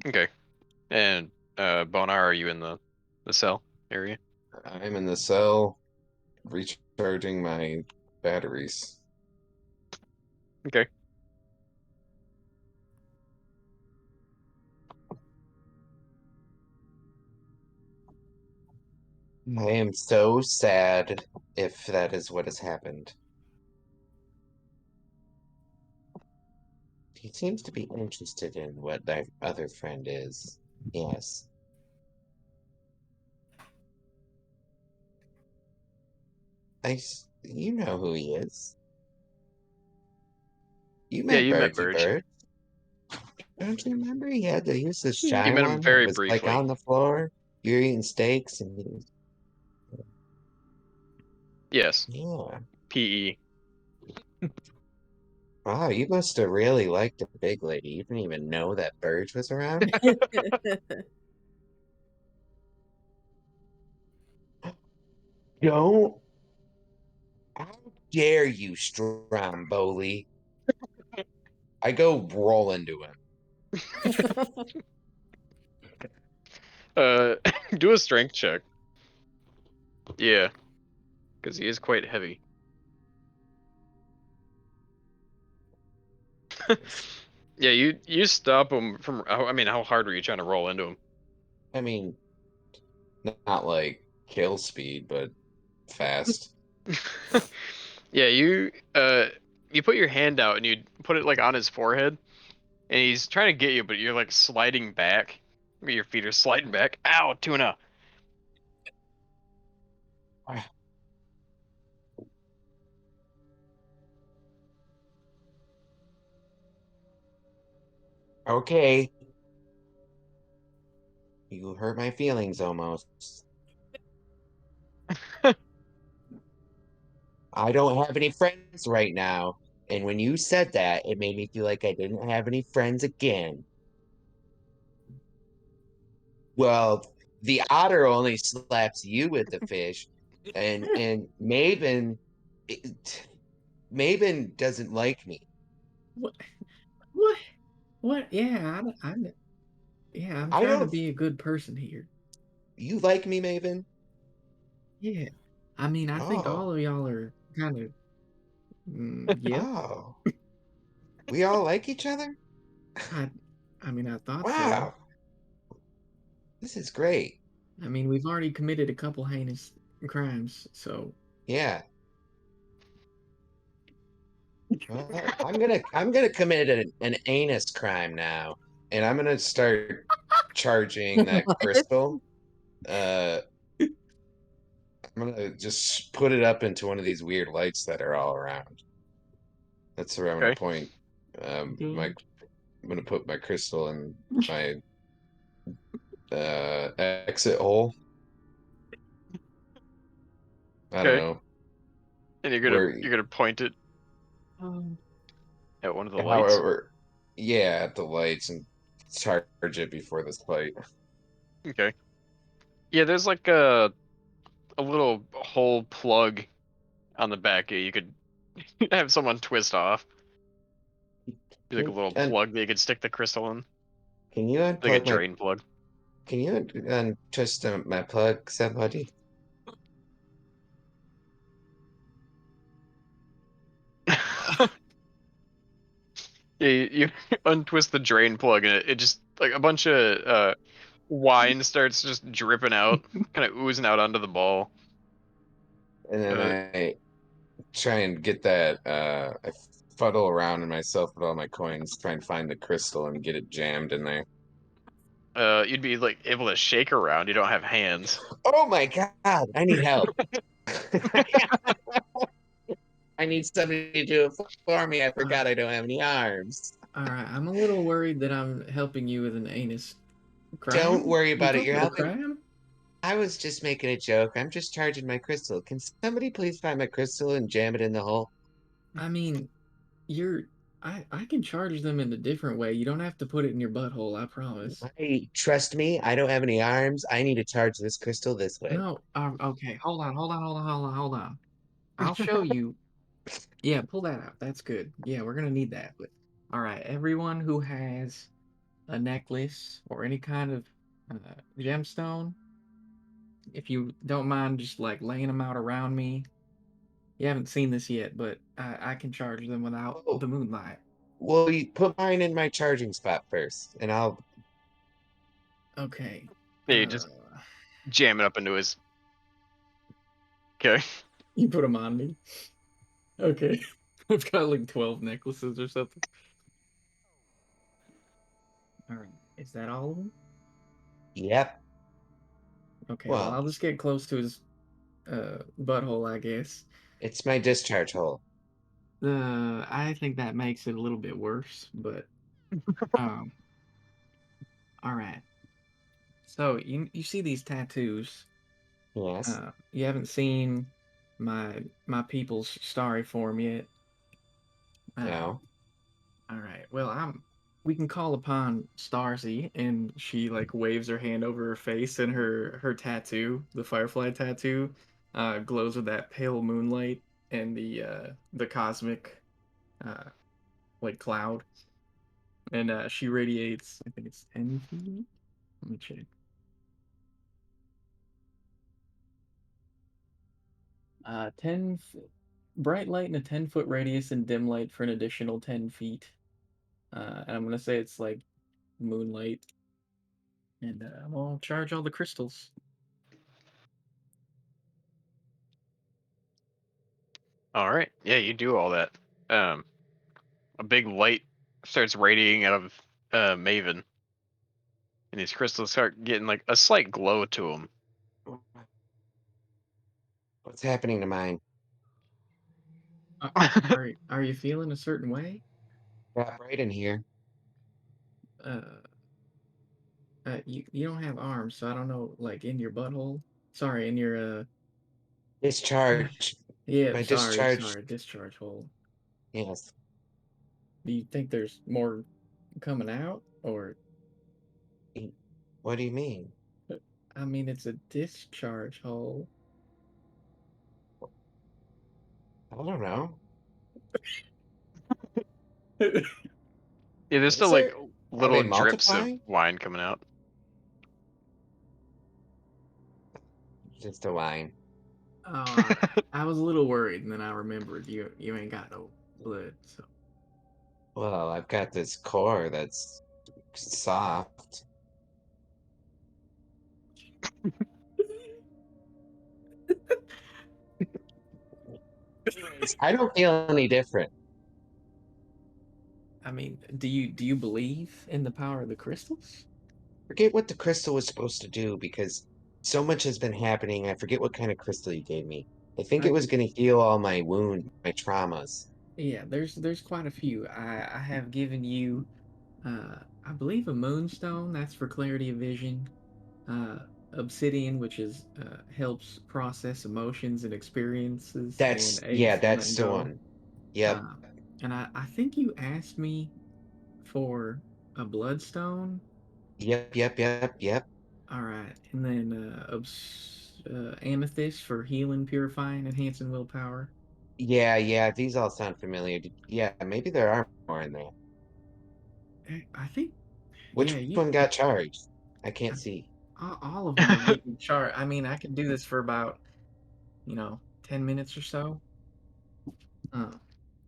Okay. And Bonar, are you in the cell area? I'm in the cell recharging my batteries. Okay. I am so sad if that is what has happened. He seems to be interested in what that other friend is. Yes. You know who he is. You Yeah, met you met Bergy Burge. Bird. Don't you remember he was the You shy met him one that very was like briefly. on the floor? You're eating steaks and Yes. yeah. PE. Wow, you must have really liked the big lady. You didn't even know that Burge was around? Don't. How dare you, Stromboli? I go roll into him. Uh, do a strength check. Yeah, because he is quite heavy. Yeah, you stop him from. I mean, how hard were you trying to roll into him? I mean, not like kill speed, but fast. Yeah, you put your hand out and you put it like on his forehead, and he's trying to get you, but you're like sliding back. Your feet are sliding back. Ow, tuna. Ah, okay, you hurt my feelings almost. I don't have any friends right now. And when you said that, it made me feel like I didn't have any friends again. Well, the otter only slaps you with the fish, and it, Maven doesn't like me. What? What? What? Yeah, yeah, I'm I trying to don't. be a good person here. You like me, Maven? Yeah. I mean, I think Oh, all of y'all are kind of, yep. oh, we all like each other. I, I mean, I thought so. Wow, this is great. I mean, we've already committed a couple heinous crimes, so Yeah. Well, I'm gonna commit an anus crime now, and I'm gonna start charging that What? crystal. Uh, I'm gonna just put it up into one of these weird lights that are all around. That's where I'm gonna Okay. point. My okay. I'm gonna put my crystal in my exit hole. I don't Okay. know And where. you're gonna point it Um, at one of the lights. However, yeah, at the lights and charge it before this fight. Okay. Yeah, there's like a little hole plug on the back you could have someone twist off. Be like a Can, little and plug that you could stick the crystal in, can you like a unplug my? drain plug. Can you twist my plug, somebody? Yeah, you untwist the drain plug and it just like a bunch of wine starts just dripping out, kind of oozing out onto the ball. And then Uh, I try and get that. I fuddle around in myself with all my coins, try and find the crystal and get it jammed in there. you'd be like able to shake around. You don't have hands. Oh my god! I need help. I need somebody to do it for me. I uh, forgot I don't have any arms. all right, I'm a little worried that I'm helping you with an anus Don't crime. worry You about it. call You're it a helping. crime? I was just making a joke. I'm just charging my crystal. Can somebody please find my crystal and jam it in the hole? I mean, you're. I can charge them in a different way. You don't have to put it in your butthole. I promise. Trust me, I don't have any arms. I need to charge this crystal this way. No. Okay. Hold on. I'll show you. Yeah, pull that out. That's good. Yeah, we're gonna need that. But all right, everyone who has a necklace or any kind of gemstone, if you don't mind just like laying them out around me. You haven't seen this yet, but I can charge them without Oh, the moonlight. well, you put mine in my charging spot first, and I'll. Okay. Yeah, you just jam it up into his. Okay. You put them on me. Okay. I've got like 12 necklaces or something. All right. Is that all of them? Yep. Okay, well, Well, I'll just get close to his butthole, I guess. it's my discharge hole. I think that makes it a little bit worse, but um all right. So you see these tattoos. Yes. You haven't seen my people's starry form yet. Uh, No. All right. Well, we can call upon Starsy, and she like waves her hand over her face, and her tattoo, the firefly tattoo, glows with that pale moonlight and the cosmic uh like cloud, and she radiates. I think it's 10 feet. Let me check. 10 bright light in a 10-foot radius and dim light for an additional 10 feet. And I'm gonna say it's like moonlight, and I'm gonna charge all the crystals. All right. Yeah, you do all that. A big light starts radiating out of Maven, and these crystals start getting like a slight glow to them. What's happening to mine? Uh, are you feeling a certain way? Got right in here. Uh, you don't have arms, so I don't know. Like in your butthole. Sorry, in your Discharge. Yeah. My discharge. Sorry. Discharge hole. Yes. Do you think there's more coming out, or? What do you mean? I mean, it's a discharge hole. I don't know. Yeah, there's still Is like there? Are little they drips of multiplying? wine coming out. Just a line. Oh, all right. I was a little worried, and then I remembered you ain't got no blood, so. Well, I've got this core that's soft. Anyways, I don't feel any different. I mean, do you believe in the power of the crystals? Forget what the crystal was supposed to do because so much has been happening. I forget what kind of crystal you gave me. I think it I was going to heal all my wounds, my traumas. Yeah, there's quite a few. I have given you, I believe a moonstone. That's for clarity of vision. Uh, obsidian, which is helps process emotions and experiences, and Yeah, aids in letting that's the go. one. Yep, Uh, and I think you asked me for a bloodstone. yep. All right, and then amethyst for healing, purifying, enhancing willpower. Yeah. These all sound familiar. Yeah, maybe there are more in there. I think, Which yeah, you. one got charged? I I, can't see. all of them are getting charged. I mean, I could do this for about 10 minutes or so. Uh,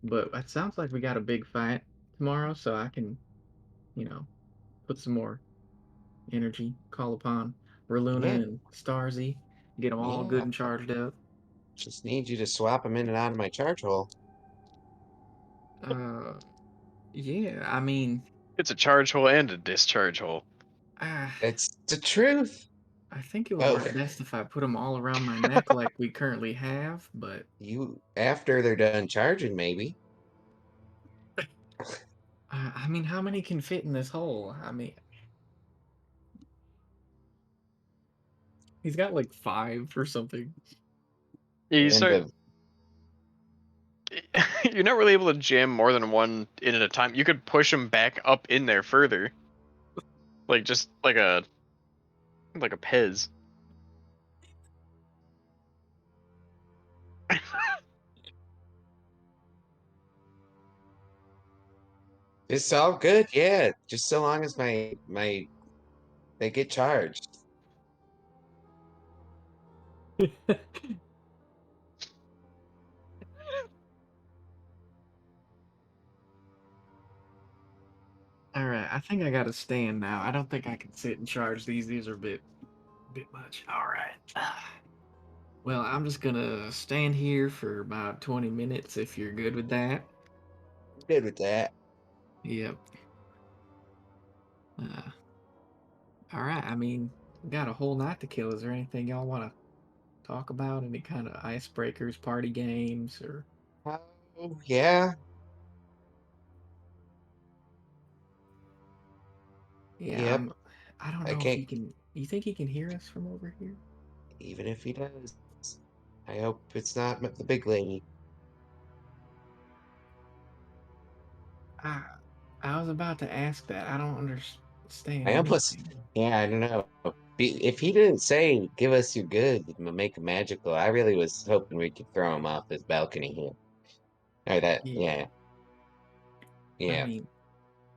but it sounds like we got a big fight tomorrow, so I can you know put some more energy, call upon Yeah, Reluna and Starsy, get them all good yeah. and charged up. Just need you to swap them in and out of my charge hole. Uh, yeah, I mean, It's a charge hole and a discharge hole. I It's the truth. I think it would Oh, work best if I put them all around my neck like we currently have, but you after they're done charging, maybe. I mean, how many can fit in this hole? I mean, he's got like five or something. You And start. the You're not really able to jam more than one in at a time. You could push them back up in there further, like just like a Pez. it's all good, yeah. Just so long as my they get charged. All right, I think I got to stand now. I don't think I can sit and charge these. These are a bit much. All right. Well, I'm just gonna stand here for about 20 minutes if you're good with that. Good with that. Yep. Uh, all right. I mean, we got a whole night to kill. Is there anything y'all want to talk about? Any kind of icebreakers, party games, or Oh yeah, yeah? yep. I don't I know if can't he can. You think he can hear us from over here? even if he does. I hope it's not the big lady. Ah. I was about to ask that. I don't understand I almost, anything. yeah, I don't know. If he didn't say give us your goods and make them magical, I really was hoping we could throw him off his balcony here. Or that, Yeah. yeah, I yeah. mean,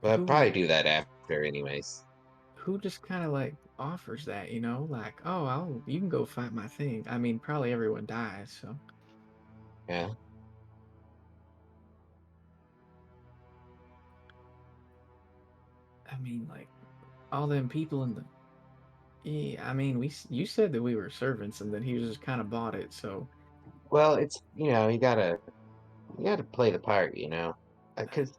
But I'll who probably do that after, anyways. who just kind of like offers that, you know? Like, oh, you can go fight my thing. I mean, probably everyone dies, so Yeah. I mean, like all them people in the yeah, I mean, you said that we were servants and then he just kind of bought it, so Well, it's you gotta play the part, because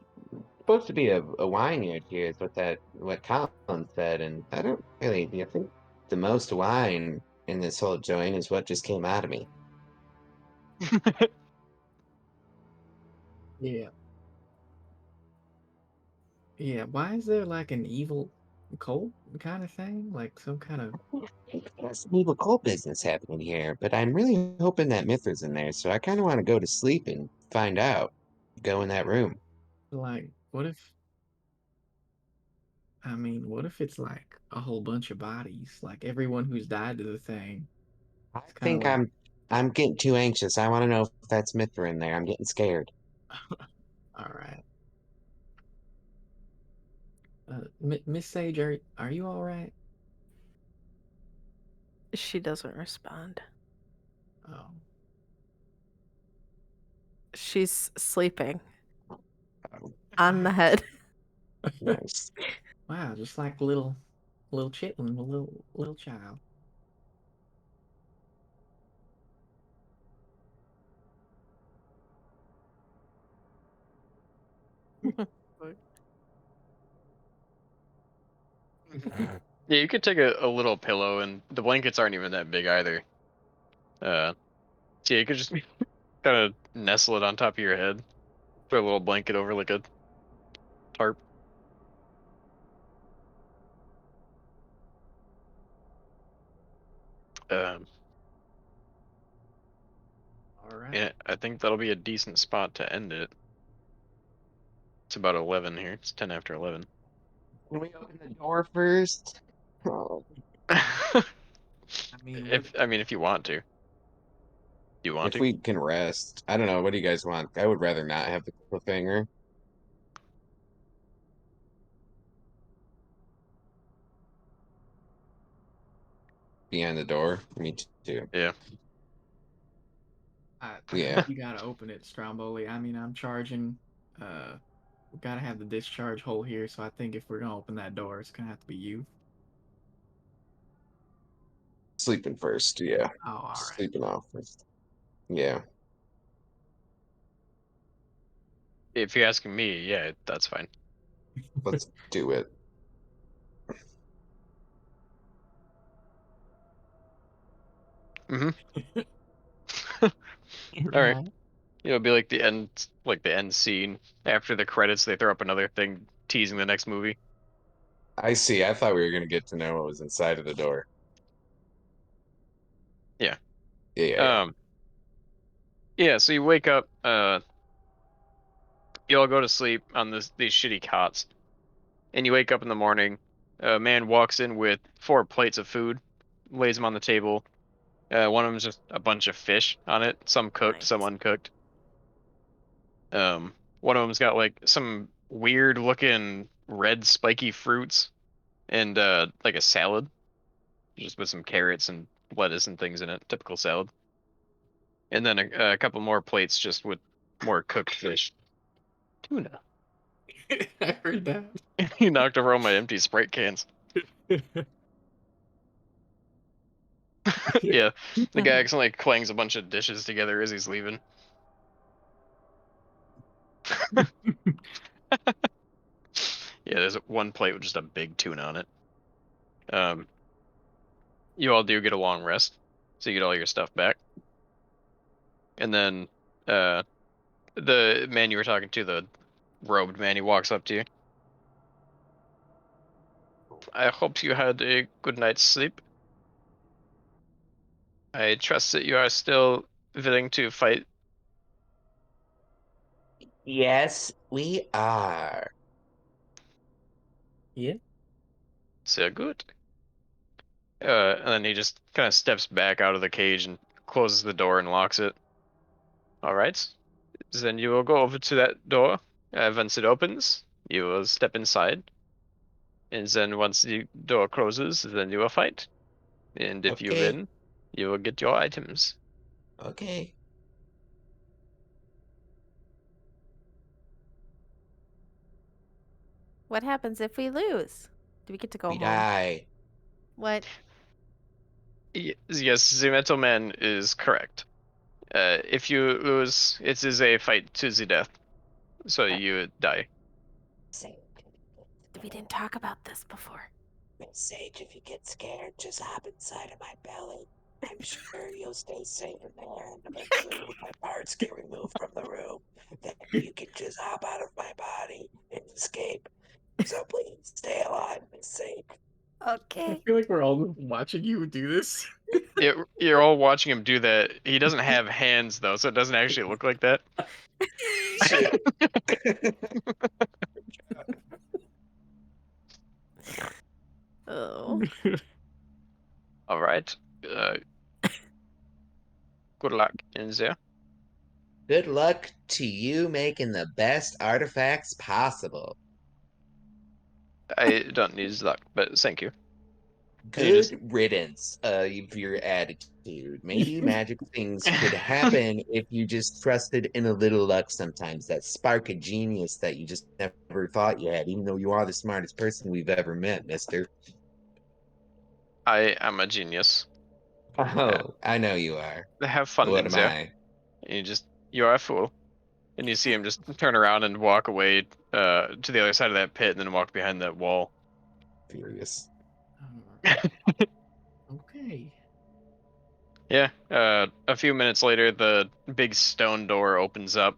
supposed to be a wine yard here is what Colin said, and I don't really. I think the most wine in this whole joint is what just came out of me. yeah. Yeah, why is there like an evil cult kind of thing? Like some kind of There's some evil cult business happening here, but I'm really hoping that Mithra's in there, so I kind of want to go to sleep and find out. Go in that room. like what if I mean, what if it's like a whole bunch of bodies? Like everyone who's died to the thing. I It's kind of think like I'm getting too anxious. I want to know if that's Mithra in there. I'm getting scared. all right. Miss Sage, are you all right? She doesn't respond. Oh, She's sleeping Oh, on the head. nice. wow, just like little chitlin, a little child. Yeah, you could take a little pillow, and the blankets aren't even that big either. So yeah, you could just kind of nestle it on top of your head, put a little blanket over like a tarp. Um, All right. yeah, I think that'll be a decent spot to end it. It's about 11 here. It's 10 after 11. Can we open the door first? Oh. I mean, what if you want to, do you want If to? we can rest. I don't know. What do you guys want? I would rather not have the cliffhanger behind the door. Me too. Yeah. I Yeah. think you gotta open it, Stromboli. I mean, I'm charging. We gotta have the discharge hole here, so I think if we're gonna open that door, it's gonna have to be you. Sleeping first. Yeah. Oh, all right. Sleeping off first. Yeah. If you're asking me, yeah, that's fine. Let's do it. Mm-hmm. All right. Right. It'll be like the end scene after the credits. They throw up another thing teasing the next movie. I see. I thought we were gonna get to know what was inside of the door. Yeah. Yeah, yeah, yeah. Um. Yeah. So you wake up. You all go to sleep on these shitty cots, and you wake up in the morning. A man walks in with 4 plates of food, lays them on the table. One of them is just a bunch of fish on it, some cooked, some Nice. uncooked. One of them's got like some weird looking red spiky fruits and like a salad, just with some carrots and lettuce and things in it, typical salad. And then a couple more plates just with more cooked fish. Tuna. I heard that. He knocked over all my empty Sprite cans. Yeah, the guy accidentally clangs a bunch of dishes together as he's leaving. Yeah, there's one plate with just a big tuna on it. Um, you all do get a long rest, so you get all your stuff back. And then uh, the man you were talking to, the robed man, he walks up to you. I hope you had a good night's sleep. I trust that you are still willing to fight. Yes, we are. Yeah. Sehr good. And then he just kind of steps back out of the cage and closes the door and locks it. All right. Then you will go over to that door. Once it opens, you will step inside. And then once the door closes, then you will fight. And if you Okay. win, you will get your items. Okay. What happens if we lose? Do we get to go We home? die. What? Yes, the metal man is correct. If you lose, it is a fight to the death. So you die. We didn't talk about this before. Miss Sage, if you get scared, just hop inside of my belly. I'm sure you'll stay safe in there, and eventually when my parts get removed from the room, then you can just hop out of my body and escape. So please, stay alive, Miss Sage. I Okay. feel like we're all watching you do this. You're all watching him do that. He doesn't have hands though, so it doesn't actually look like that. Shit. Oh. All right. Uh, good luck in there. Good luck to you making the best artifacts possible. I don't need luck, but thank you. And he just Good riddance of your attitude. Maybe magic things could happen if you just trusted in a little luck sometimes. That spark of genius that you just never thought you had, even though you are the smartest person we've ever met, mister. I am a genius. Oh, I know you are. Have fun What in am there. I? And you are a fool. And you see him just turn around and walk away to the other side of that pit and then walk behind that wall. Furious. Okay. Yeah, a few minutes later, the big stone door opens up,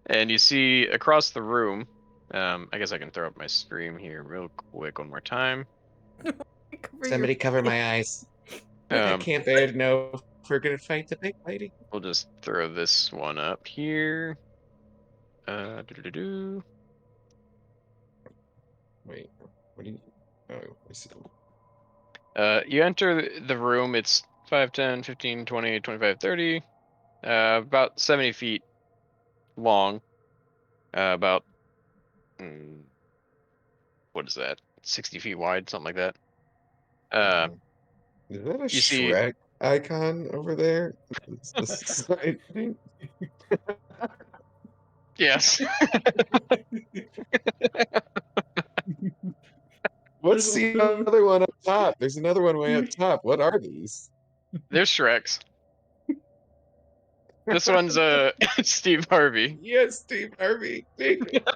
and you see across the room. I guess I can throw up my stream here real quick one more time. Cover your Somebody cover face. my eyes. I Um, can't bear to know if we're gonna fight the big lady. we'll just throw this one up here. Doo-doo-doo-doo. Wait, what do you? Oh, I see. You enter the room. It's 5, 10, 15, 20, 25, 30. About 70 feet long. About mm, what is that? 60 feet wide, something like that. Is that a You see, Shrek icon over there? It's the side thing. yes. What's the other one up top? There's another one way up top. What are these? There's Shreks. This one's Steve Harvey. Yes, Steve Harvey. Take it.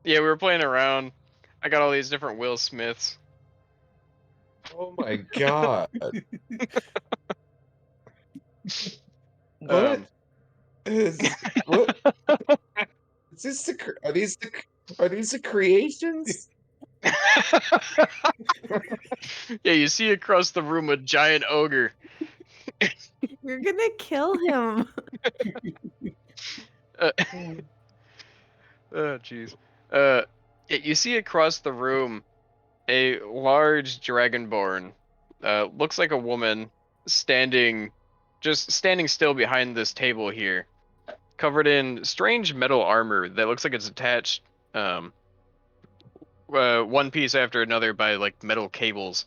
Yeah, we were playing around. I got all these different Will Smiths. Oh my God. What Um, is what is this are these the creations? yeah, you see across the room a giant ogre. You're gonna kill him. Uh, oh, jeez. Yeah, you see across the room a large dragonborn. Looks like a woman just standing still behind this table here, covered in strange metal armor that looks like it's attached um, one piece after another by like metal cables.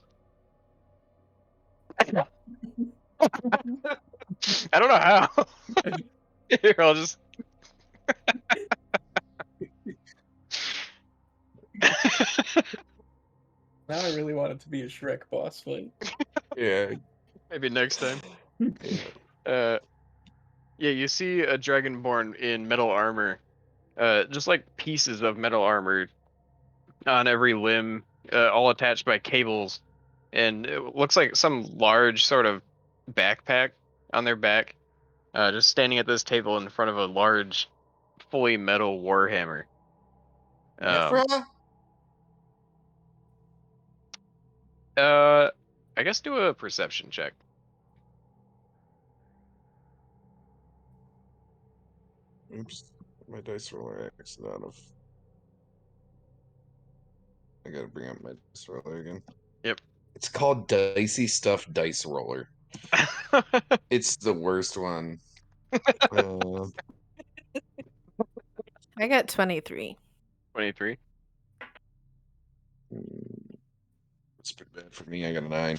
I don't know how. Here, I'll just. Now I really want it to be a Shrek boss fight. Yeah. Maybe next time. Yeah. Uh, yeah, you see a dragonborn in metal armor, just like pieces of metal armor on every limb, all attached by cables, and it looks like some large sort of backpack on their back, just standing at this table in front of a large, fully metal warhammer. Um, Mithra? I guess do a perception check. Oops, my dice roller exited out of. I gotta bring up my dice roller again. Yep. It's called Dicey Stuffed Dice Roller. It's the worst one. I got 23. 23. It's pretty bad for me. I got a 9.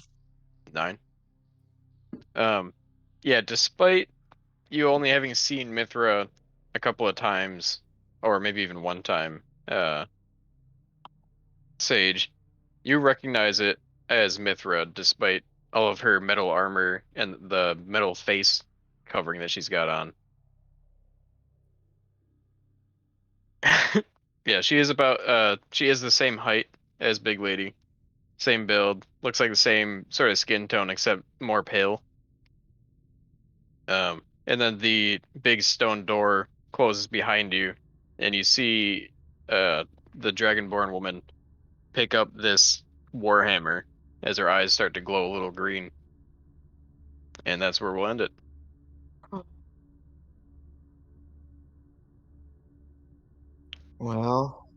9. Yeah, despite you only having seen Mithra a couple of times, or maybe even one time, Sage, you recognize it as Mithra despite all of her metal armor and the metal face covering that she's got on. Yeah, she is the same height as Big Lady. Same build. Looks like the same sort of skin tone except more pale. And then the big stone door closes behind you, and you see the Dragonborn woman pick up this warhammer as her eyes start to glow a little green. And that's where we'll end it. Well,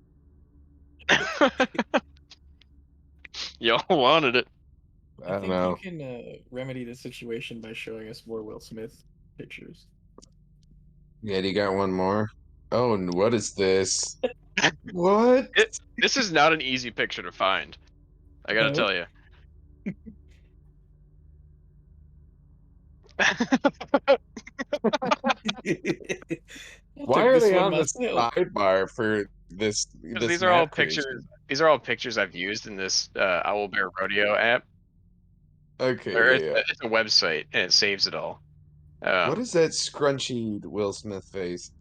Y'all wanted it. I don't think you know. can remedy the situation by showing us more Will Smith pictures. Yeah, you got one more? Oh, and what is this? What? This is not an easy picture to find. I gotta No. tell you. Why Took are this they one on the myself. sidebar for this Because these are all map pictures. creation? These are all pictures I've used in this Owl Bear Rodeo app. Okay, Or yeah. it's a website and it saves it all. What is that scrunchy Will Smith face?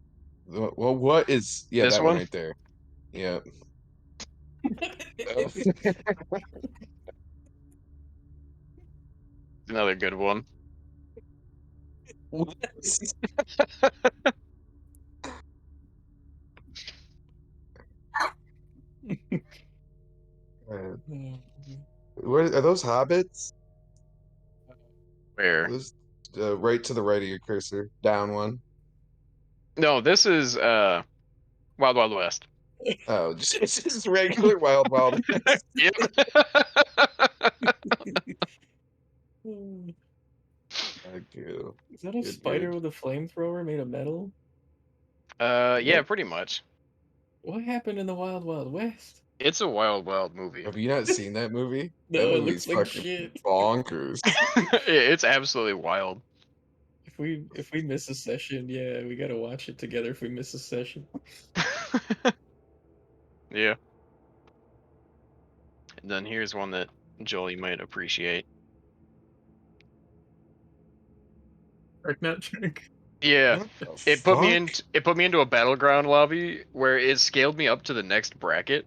Well, what is? Yeah, This that one one? right there. Yeah. Another good one. What? Uh, What are those hobbits? Where? Those right to the right of your cursor, down one. No, this is Wild Wild West. Oh, just regular Wild Wild West. Yep. Okay, Is that a good, spider good. with a flamethrower made of metal? Yeah, Yep. pretty much. What happened in the Wild Wild West? It's a wild, wild movie. Have you not seen that movie? That No, it movie's looks like fucking shit. bonkers. It's absolutely wild. If we miss a session, yeah, we gotta watch it together if we miss a session. Yeah. And then here's one that Joel you might appreciate. Dark Knight Trick. Yeah. What the It fuck? put me into a battleground lobby where it scaled me up to the next bracket.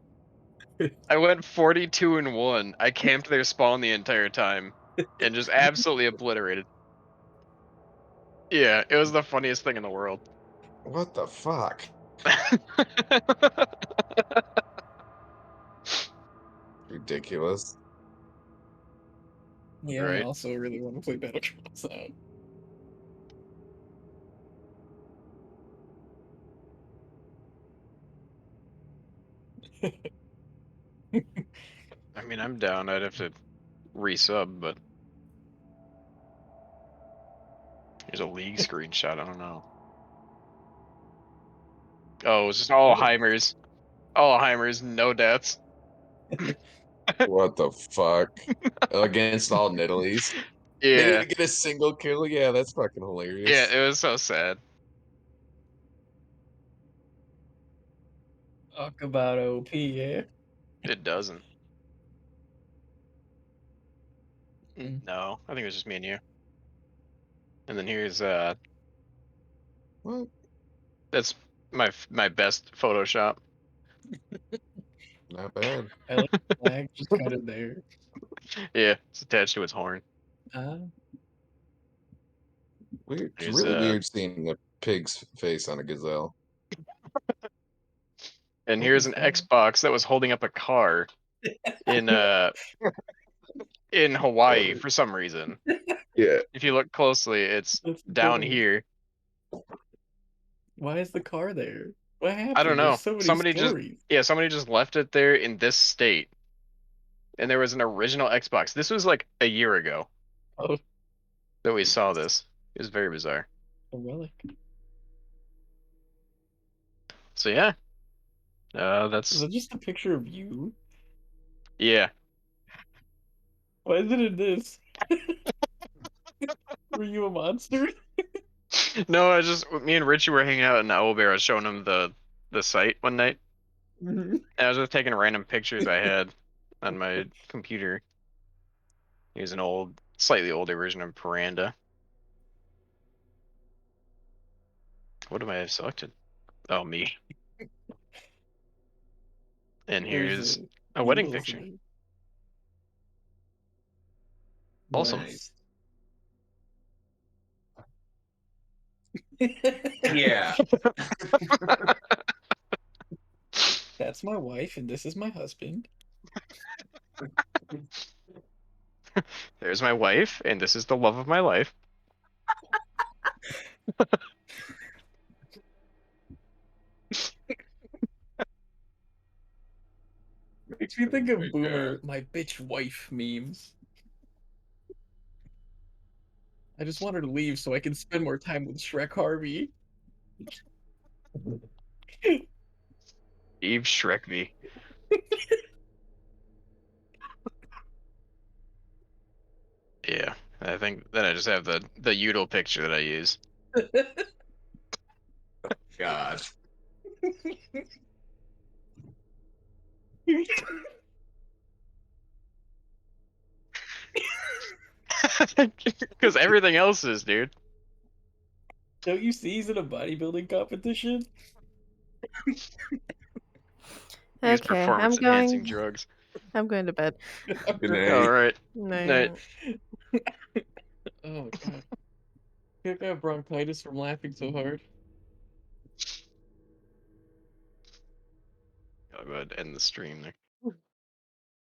I went 42-1. I camped their spawn the entire time and just absolutely obliterated. Yeah, it was the funniest thing in the world. What the fuck? Ridiculous. Yeah, I Right. also really want to play Battlegrounds now. I mean, I'm down. I'd have to resub, but there's a league screenshot. I don't know. Oh, it's just all Heimers. All Heimers, no deaths. What the fuck? Against all Nidalees. They Yeah. didn't get a single kill. Yeah, that's fucking Yeah, hilarious. it was so sad. Talk about OP, yeah. It doesn't. Mm. No, I think it was just me and you. And then here's What? that's my best Photoshop. Not bad. I like the flag just kind of there. Yeah, it's attached to its horn. Uh, Weird. It's There's really weird seeing the pig's face on a gazelle. and what here's is an that? Xbox that was holding up a car in Hawaii for some reason. Yeah. If you look closely, it's That's down incredible. here. Why is the car there? What I don't happened? know. There's so many Somebody just stories. somebody just left it there in this state. And there was an original Xbox. This was like a year ago Oh, that we saw this. It was very bizarre. a relic. So yeah, Is that's that just a picture of you? yeah. Why is it in this? Were you a monster? No, me and Richie were hanging out in Owlbear. I was showing him the site one night. And I was just taking random pictures I had on my computer. He was an slightly older version of Piranda. What do I have selected? Oh, me. And There's here's a wedding noodles picture. in Awesome. Nice. it. Yeah. That's my wife, and this is my husband. There's my wife, and this is the love of my life. Makes me think Oh my of Boomer, my bitch wife memes. I just want her to leave so I can spend more time with Shrek Harvey. Eve Shrekby. Yeah, I think then I just have the Udall picture that I use. God. Because everything else is, dude. Don't you see he's in a bodybuilding competition? Use Okay, performance enhancing drugs. I'm going to bed. Good All night. right. Night. Oh god. I think I have bronchitis from laughing so hard. I'll go ahead and end the stream there.